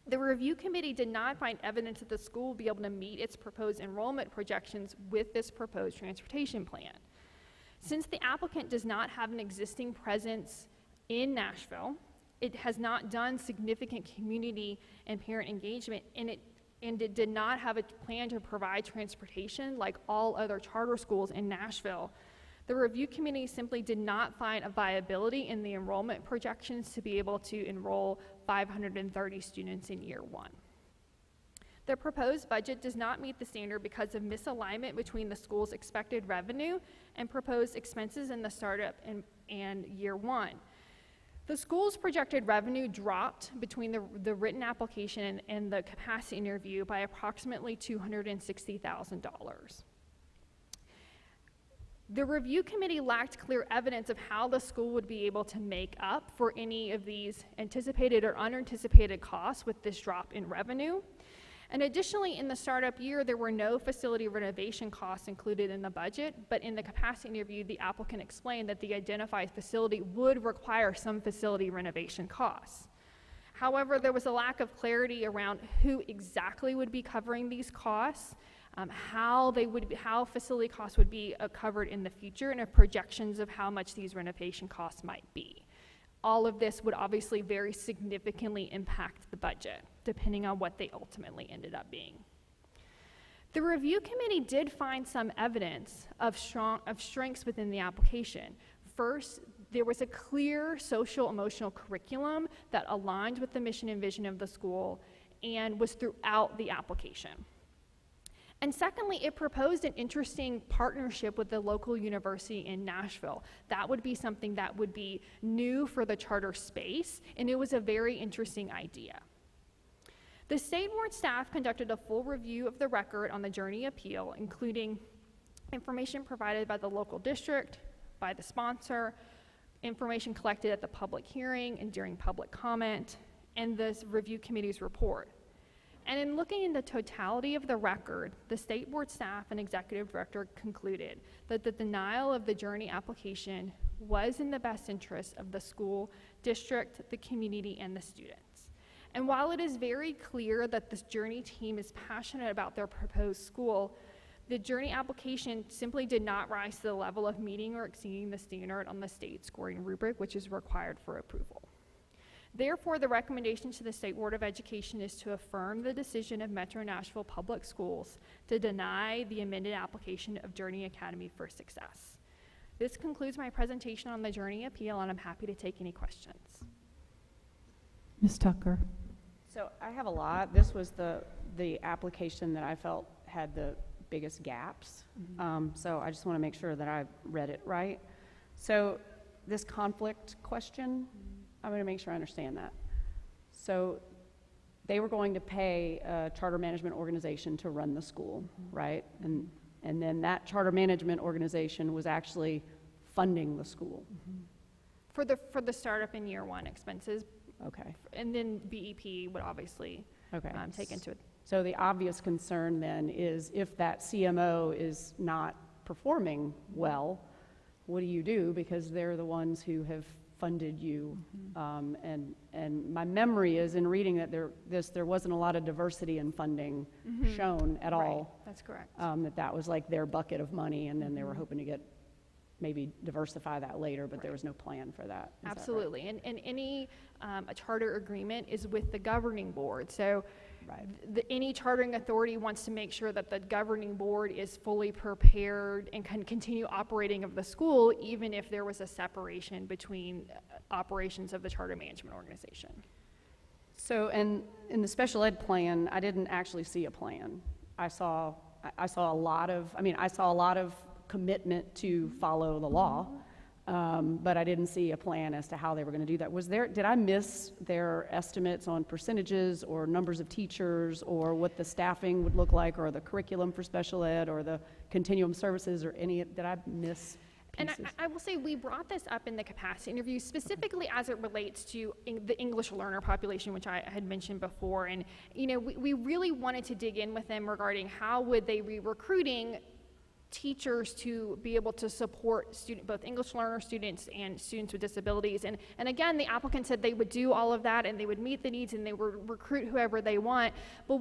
the review committee did not find evidence that the school will be able to meet its proposed enrollment projections with this proposed transportation plan. Since the applicant does not have an existing presence in Nashville, it has not done significant community and parent engagement, and it did not have a plan to provide transportation like all other charter schools in Nashville. The review committee simply did not find a viability in the enrollment projections to be able to enroll 530 students in year 1. The proposed budget does not meet the standard because of misalignment between the school's expected revenue and proposed expenses in the startup and year 1. The school's projected revenue dropped between the written application and the capacity interview by approximately $260,000. The review committee lacked clear evidence of how the school would be able to make up for any of these anticipated or unanticipated costs with this drop in revenue. And additionally, in the startup year, there were no facility renovation costs included in the budget, but in the capacity interview, the applicant explained that the identified facility would require some facility renovation costs. However, there was a lack of clarity around who exactly would be covering these costs, how facility costs would be covered in the future, and projections of how much these renovation costs might be. All of this would obviously very significantly impact the budget, depending on what they ultimately ended up being. The review committee did find some evidence of strengths within the application. First, there was a clear social-emotional curriculum that aligned with the mission and vision of the school and was throughout the application. And secondly, it proposed an interesting partnership with the local university in Nashville. That would be something that would be new for the charter space, and it was a very interesting idea. The state board staff conducted a full review of the record on the Journey appeal, including information provided by the local district, by the sponsor, information collected at the public hearing and during public comment, and the review committee's report. And in looking in the totality of the record, the state board staff and executive director concluded that the denial of the Journey application was in the best interest of the school, district, the community, and the students. And while it is very clear that this Journey team is passionate about their proposed school, the Journey application simply did not rise to the level of meeting or exceeding the standard on the state scoring rubric, which is required for approval. Therefore, the recommendation to the State Board of Education is to affirm the decision of Metro Nashville Public Schools to deny the amended application of Journey Academy for Success. This concludes my presentation on the Journey appeal, and I'm happy to take any questions. Ms. Tucker. So I have a lot. This was the application that I felt had the biggest gaps. So I just want to make sure that I read it right. So this conflict question, I'm going to make sure I understand that. So they were going to pay a charter management organization to run the school, right? And then that charter management organization was actually funding the school. For the startup in year one expenses. Okay. And then BEP would obviously take into it. So the obvious concern then is if that CMO is not performing well, what do you do? Because they're the ones who have funded you. And my memory is in reading that there wasn't a lot of diversity in funding shown at all. That's correct. That was like their bucket of money, and then they were hoping to get maybe diversify that later, but there was no plan for that. Is Absolutely. that right? And any a charter agreement is with the governing board. So any chartering authority wants to make sure that the governing board is fully prepared and can continue operating of the school, even if there was a separation between operations of the charter management organization. So, and in the special ed plan, I didn't actually see a plan. I saw a lot of commitment to follow the law, but I didn't see a plan as to how they were going to do that. Did I miss their estimates on percentages or numbers of teachers or what the staffing would look like or the curriculum for special ed or the continuum services or did I miss pieces? And I will say we brought this up in the capacity interview specifically as it relates to the English learner population, which I had mentioned before. And, we really wanted to dig in with them regarding how would they be recruiting teachers to be able to support both English learner students and students with disabilities. And again, the applicant said they would do all of that and they would meet the needs and they would recruit whoever they want. But,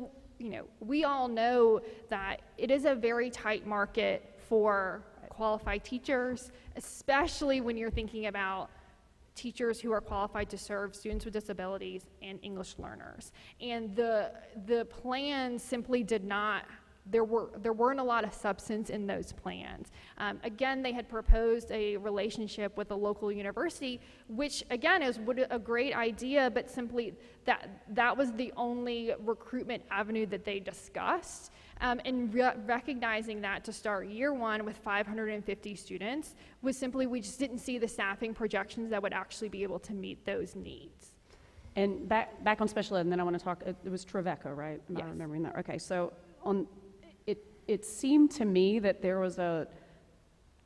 we all know that it is a very tight market for qualified teachers, especially when you're thinking about teachers who are qualified to serve students with disabilities and English learners. And the plan simply did not there weren't a lot of substance in those plans. Again, they had proposed a relationship with a local university, which again is a great idea, but simply that was the only recruitment avenue that they discussed. And recognizing that to start year one with 550 students was simply, we just didn't see the staffing projections that would actually be able to meet those needs. And back on special ed, and then I want to talk, it was Trevecca, right? Am I remembering that? Okay, so it seemed to me that there was I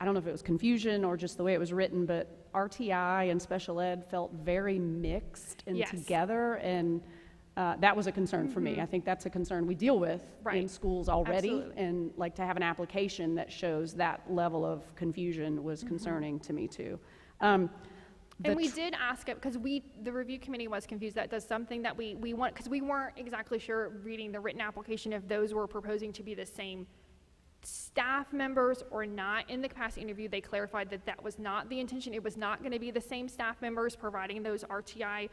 don't know if it was confusion or just the way it was written, but RTI and special ed felt very mixed and together, and that was a concern for me. I think that's a concern we deal with in schools already. Absolutely. And like to have an application that shows that level of confusion was concerning to me too. And we did ask it because the review committee was confused. That does something that we want, because we weren't exactly sure reading the written application if those were proposing to be the same staff members or not. In the capacity interview, they clarified that that was not the intention. It was not going to be the same staff members providing those RTI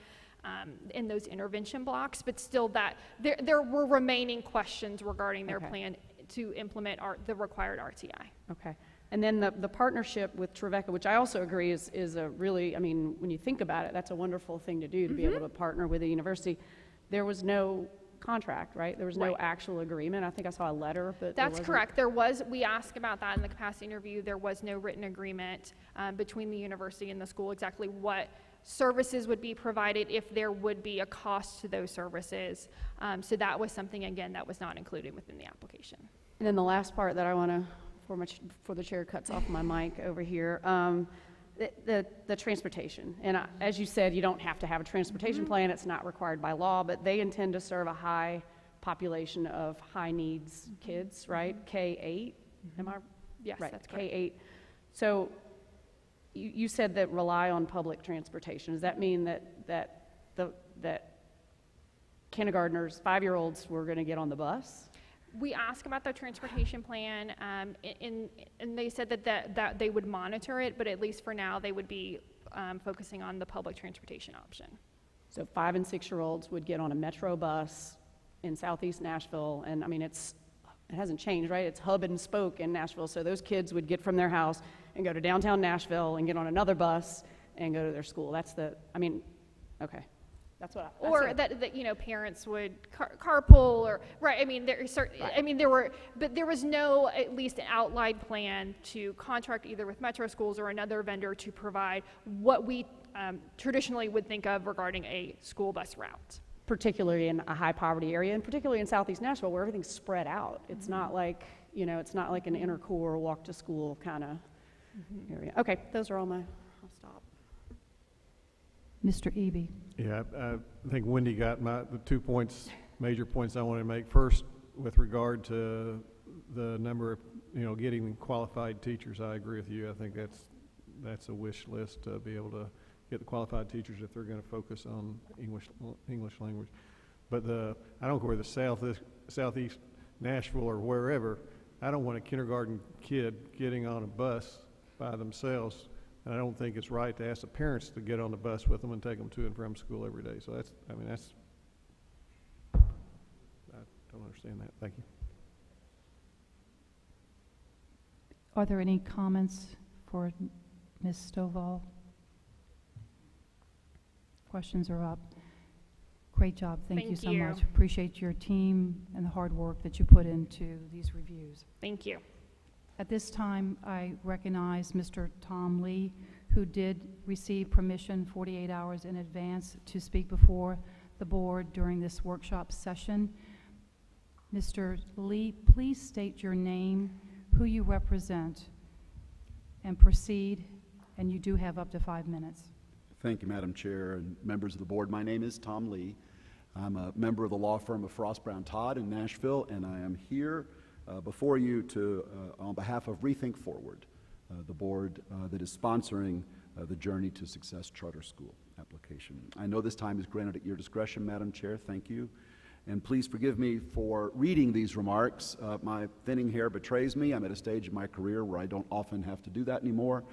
in those intervention blocks, but still that there were remaining questions regarding their plan to implement the required RTI. Okay. And then the partnership with Trevecca, which I also agree is a really, I mean, when you think about it, that's a wonderful thing to do, to be able to partner with a university. There was no contract, right? There was no actual agreement. I think I saw a letter, but that's correct. We asked about that in the capacity interview. There was no written agreement between the university and the school exactly what services would be provided, if there would be a cost to those services. So that was something, again, that was not included within the application. And then the last part that I want to, before the chair cuts off my mic over here, the transportation. And as you said, you don't have to have a transportation plan. It's not required by law, but they intend to serve a high population of high needs kids, right? K-8, am I? Yes, Right, that's correct. K-8. So you said that rely on public transportation. Does that mean that kindergartners, 5-year-olds were going to get on the bus? We asked about the transportation plan, and they said that they would monitor it, but at least for now, they would be focusing on the public transportation option. So 5 and 6-year-olds would get on a metro bus in southeast Nashville, and I mean, it hasn't changed, right? It's hub and spoke in Nashville, so those kids would get from their house and go to downtown Nashville and get on another bus and go to their school. Okay. That's what I Or said. that you know, parents would carpool, or, right, I mean, there was no, at least an outlined plan to contract either with Metro Schools or another vendor to provide what we traditionally would think of regarding a school bus route. Particularly in a high poverty area, and particularly in southeast Nashville where everything's spread out. It's not like, it's not like an inner core walk to school kind of area. Okay, those are all I'll stop. Mr. Eby. Yeah, I think Wendy got the 2 major points I wanted to make. First, with regard to the number of, getting qualified teachers, I agree with you. I think that's a wish list to be able to get the qualified teachers if they're going to focus on English language. But I don't care whether southeast Nashville or wherever, I don't want a kindergarten kid getting on a bus by themselves. And I don't think it's right to ask the parents to get on the bus with them and take them to and from school every day. So I don't understand that. Thank you. Are there any comments for Ms. Stovall? Questions are up. Great job. Thank you so much. Appreciate your team and the hard work that you put into these reviews. Thank you. At this time, I recognize Mr. Tom Lee, who did receive permission 48 hours in advance to speak before the board during this workshop session. Mr. Lee, please state your name, who you represent, and proceed, and you do have up to 5 minutes. Thank you, Madam Chair and members of the board. My name is Tom Lee. I'm a member of the law firm of Frost Brown Todd in Nashville, and I am here before you on behalf of Rethink Forward, the board that is sponsoring the Journey to Success Charter School application. I know this time is granted at your discretion, Madam Chair. Thank you. And please forgive me for reading these remarks. My thinning hair betrays me. I'm at a stage in my career where I don't often have to do that anymore.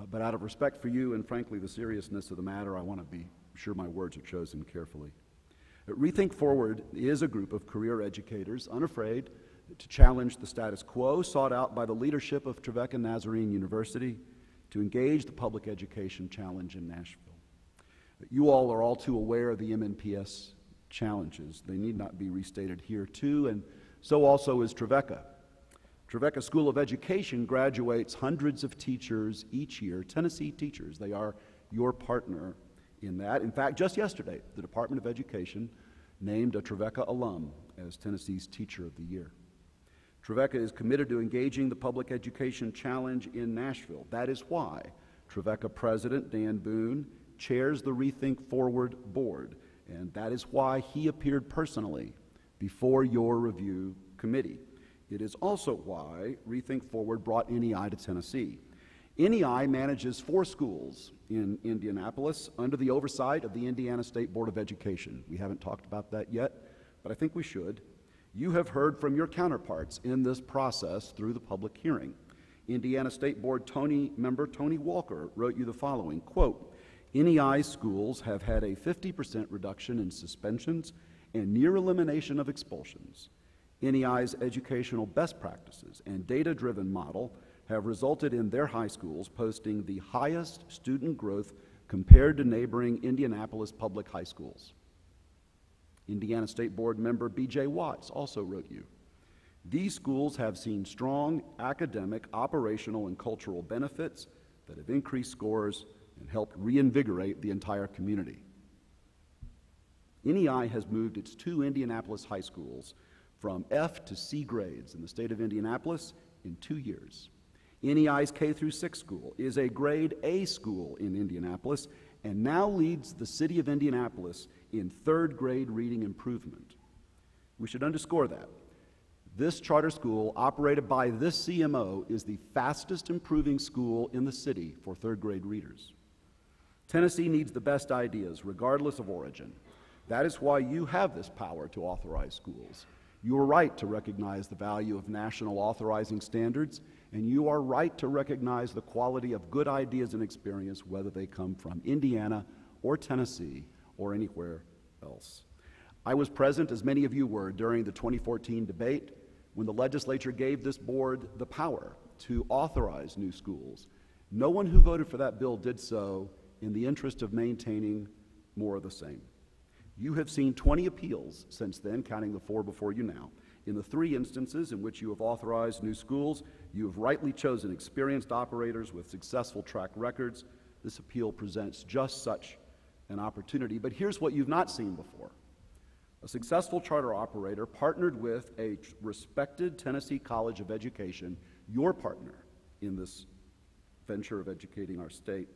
But out of respect for you and, frankly, the seriousness of the matter, I want to be sure my words are chosen carefully. Rethink Forward is a group of career educators unafraid to challenge the status quo sought out by the leadership of Trevecca Nazarene University to engage the public education challenge in Nashville. You all are all too aware of the MNPS challenges. They need not be restated here too, and so also is Trevecca. Trevecca School of Education graduates hundreds of teachers each year, Tennessee teachers. They are your partner in that. In fact, just yesterday, the Department of Education named a Trevecca alum as Tennessee's Teacher of the Year. Trevecca is committed to engaging the public education challenge in Nashville. That is why Trevecca President Dan Boone chairs the Rethink Forward board, and that is why he appeared personally before your review committee. It is also why Rethink Forward brought NEI to Tennessee. NEI manages 4 schools in Indianapolis under the oversight of the Indiana State Board of Education. We haven't talked about that yet, but I think we should. You have heard from your counterparts in this process through the public hearing. Indiana State Board member Tony Walker wrote you the following, quote, NEI schools have had a 50% reduction in suspensions and near elimination of expulsions. NEI's educational best practices and data-driven model have resulted in their high schools posting the highest student growth compared to neighboring Indianapolis public high schools. Indiana State Board member B.J. Watts also wrote you, these schools have seen strong academic, operational, and cultural benefits that have increased scores and helped reinvigorate the entire community. NEI has moved its 2 Indianapolis high schools from F to C grades in the state of Indianapolis in 2 years. NEI's K-6 school is a grade A school in Indianapolis and now leads the city of Indianapolis in 3rd grade reading improvement. We should underscore that. This charter school, operated by this CMO, is the fastest improving school in the city for third-grade readers. Tennessee needs the best ideas, regardless of origin. That is why you have this power to authorize schools. You are right to recognize the value of national authorizing standards, and you are right to recognize the quality of good ideas and experience, whether they come from Indiana or Tennessee or anywhere else. I was present, as many of you were, during the 2014 debate when the legislature gave this board the power to authorize new schools. No one who voted for that bill did so in the interest of maintaining more of the same. You have seen 20 appeals since then, counting the 4 before you now. In the 3 instances in which you have authorized new schools, you have rightly chosen experienced operators with successful track records. This appeal presents just such an opportunity. But here's what you've not seen before. A successful charter operator partnered with a respected Tennessee College of Education, your partner in this venture of educating our state,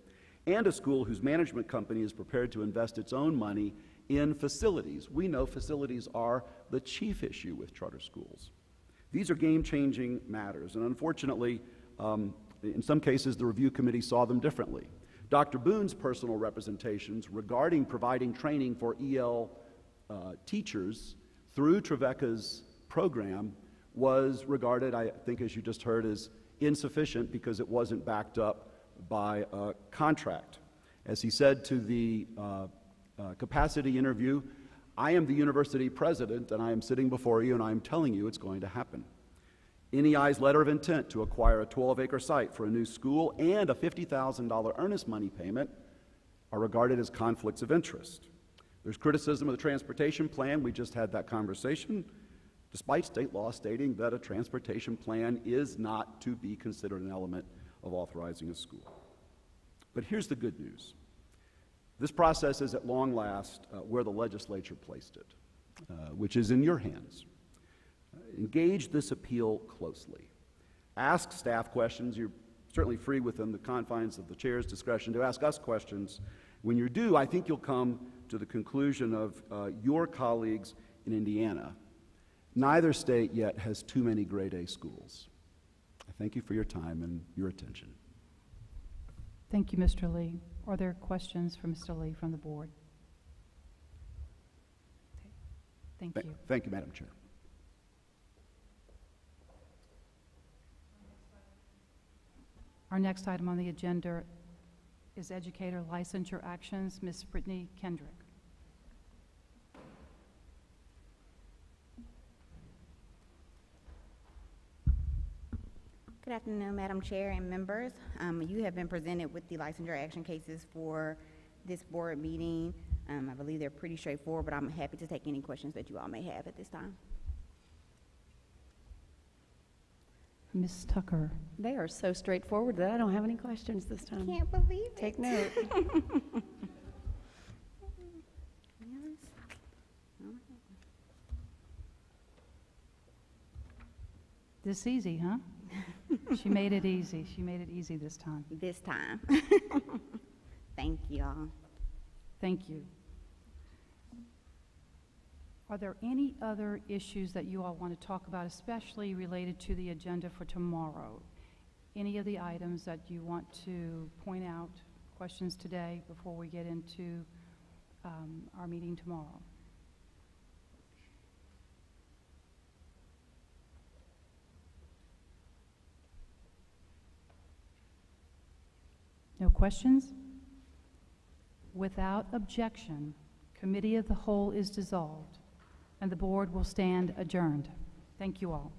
and a school whose management company is prepared to invest its own money in facilities. We know facilities are the chief issue with charter schools. These are game-changing matters, and unfortunately, in some cases, the review committee saw them differently. Dr. Boone's personal representations regarding providing training for EL teachers through Trevecca's program was regarded, I think, as you just heard, as insufficient because it wasn't backed up by a contract. As he said to the capacity interview, I am the university president and I am sitting before you and I am telling you it's going to happen. NEI's letter of intent to acquire a 12-acre site for a new school and a $50,000 earnest money payment are regarded as conflicts of interest. There's criticism of the transportation plan. We just had that conversation, despite state law stating that a transportation plan is not to be considered an element of authorizing a school. But here's the good news. This process is at long last where the legislature placed it, which is in your hands. Engage this appeal closely. Ask staff questions. You're certainly free within the confines of the chair's discretion to ask us questions. When you do, I think you'll come to the conclusion of your colleagues in Indiana. Neither state yet has too many grade A schools. I thank you for your time and your attention. Thank you, Mr. Lee. Are there questions for Mr. Lee from the board? Okay. Thank you. Thank you, Madam Chair. Our next item on the agenda is educator licensure actions. Ms. Brittany Kendrick. Good afternoon, Madam Chair and members. You have been presented with the licensure action cases for this board meeting. I believe they're pretty straightforward, but I'm happy to take any questions that you all may have at this time. Ms. Tucker. They are so straightforward that I don't have any questions this time. Can't believe it. Take note. This easy, huh? She made it easy. She made it easy this time. This time. Thank you all. Thank you. Are there any other issues that you all want to talk about, especially related to the agenda for tomorrow? Any of the items that you want to point out, questions today before we get into our meeting tomorrow? No questions? Without objection, Committee of the Whole is dissolved, and the board will stand adjourned. Thank you all.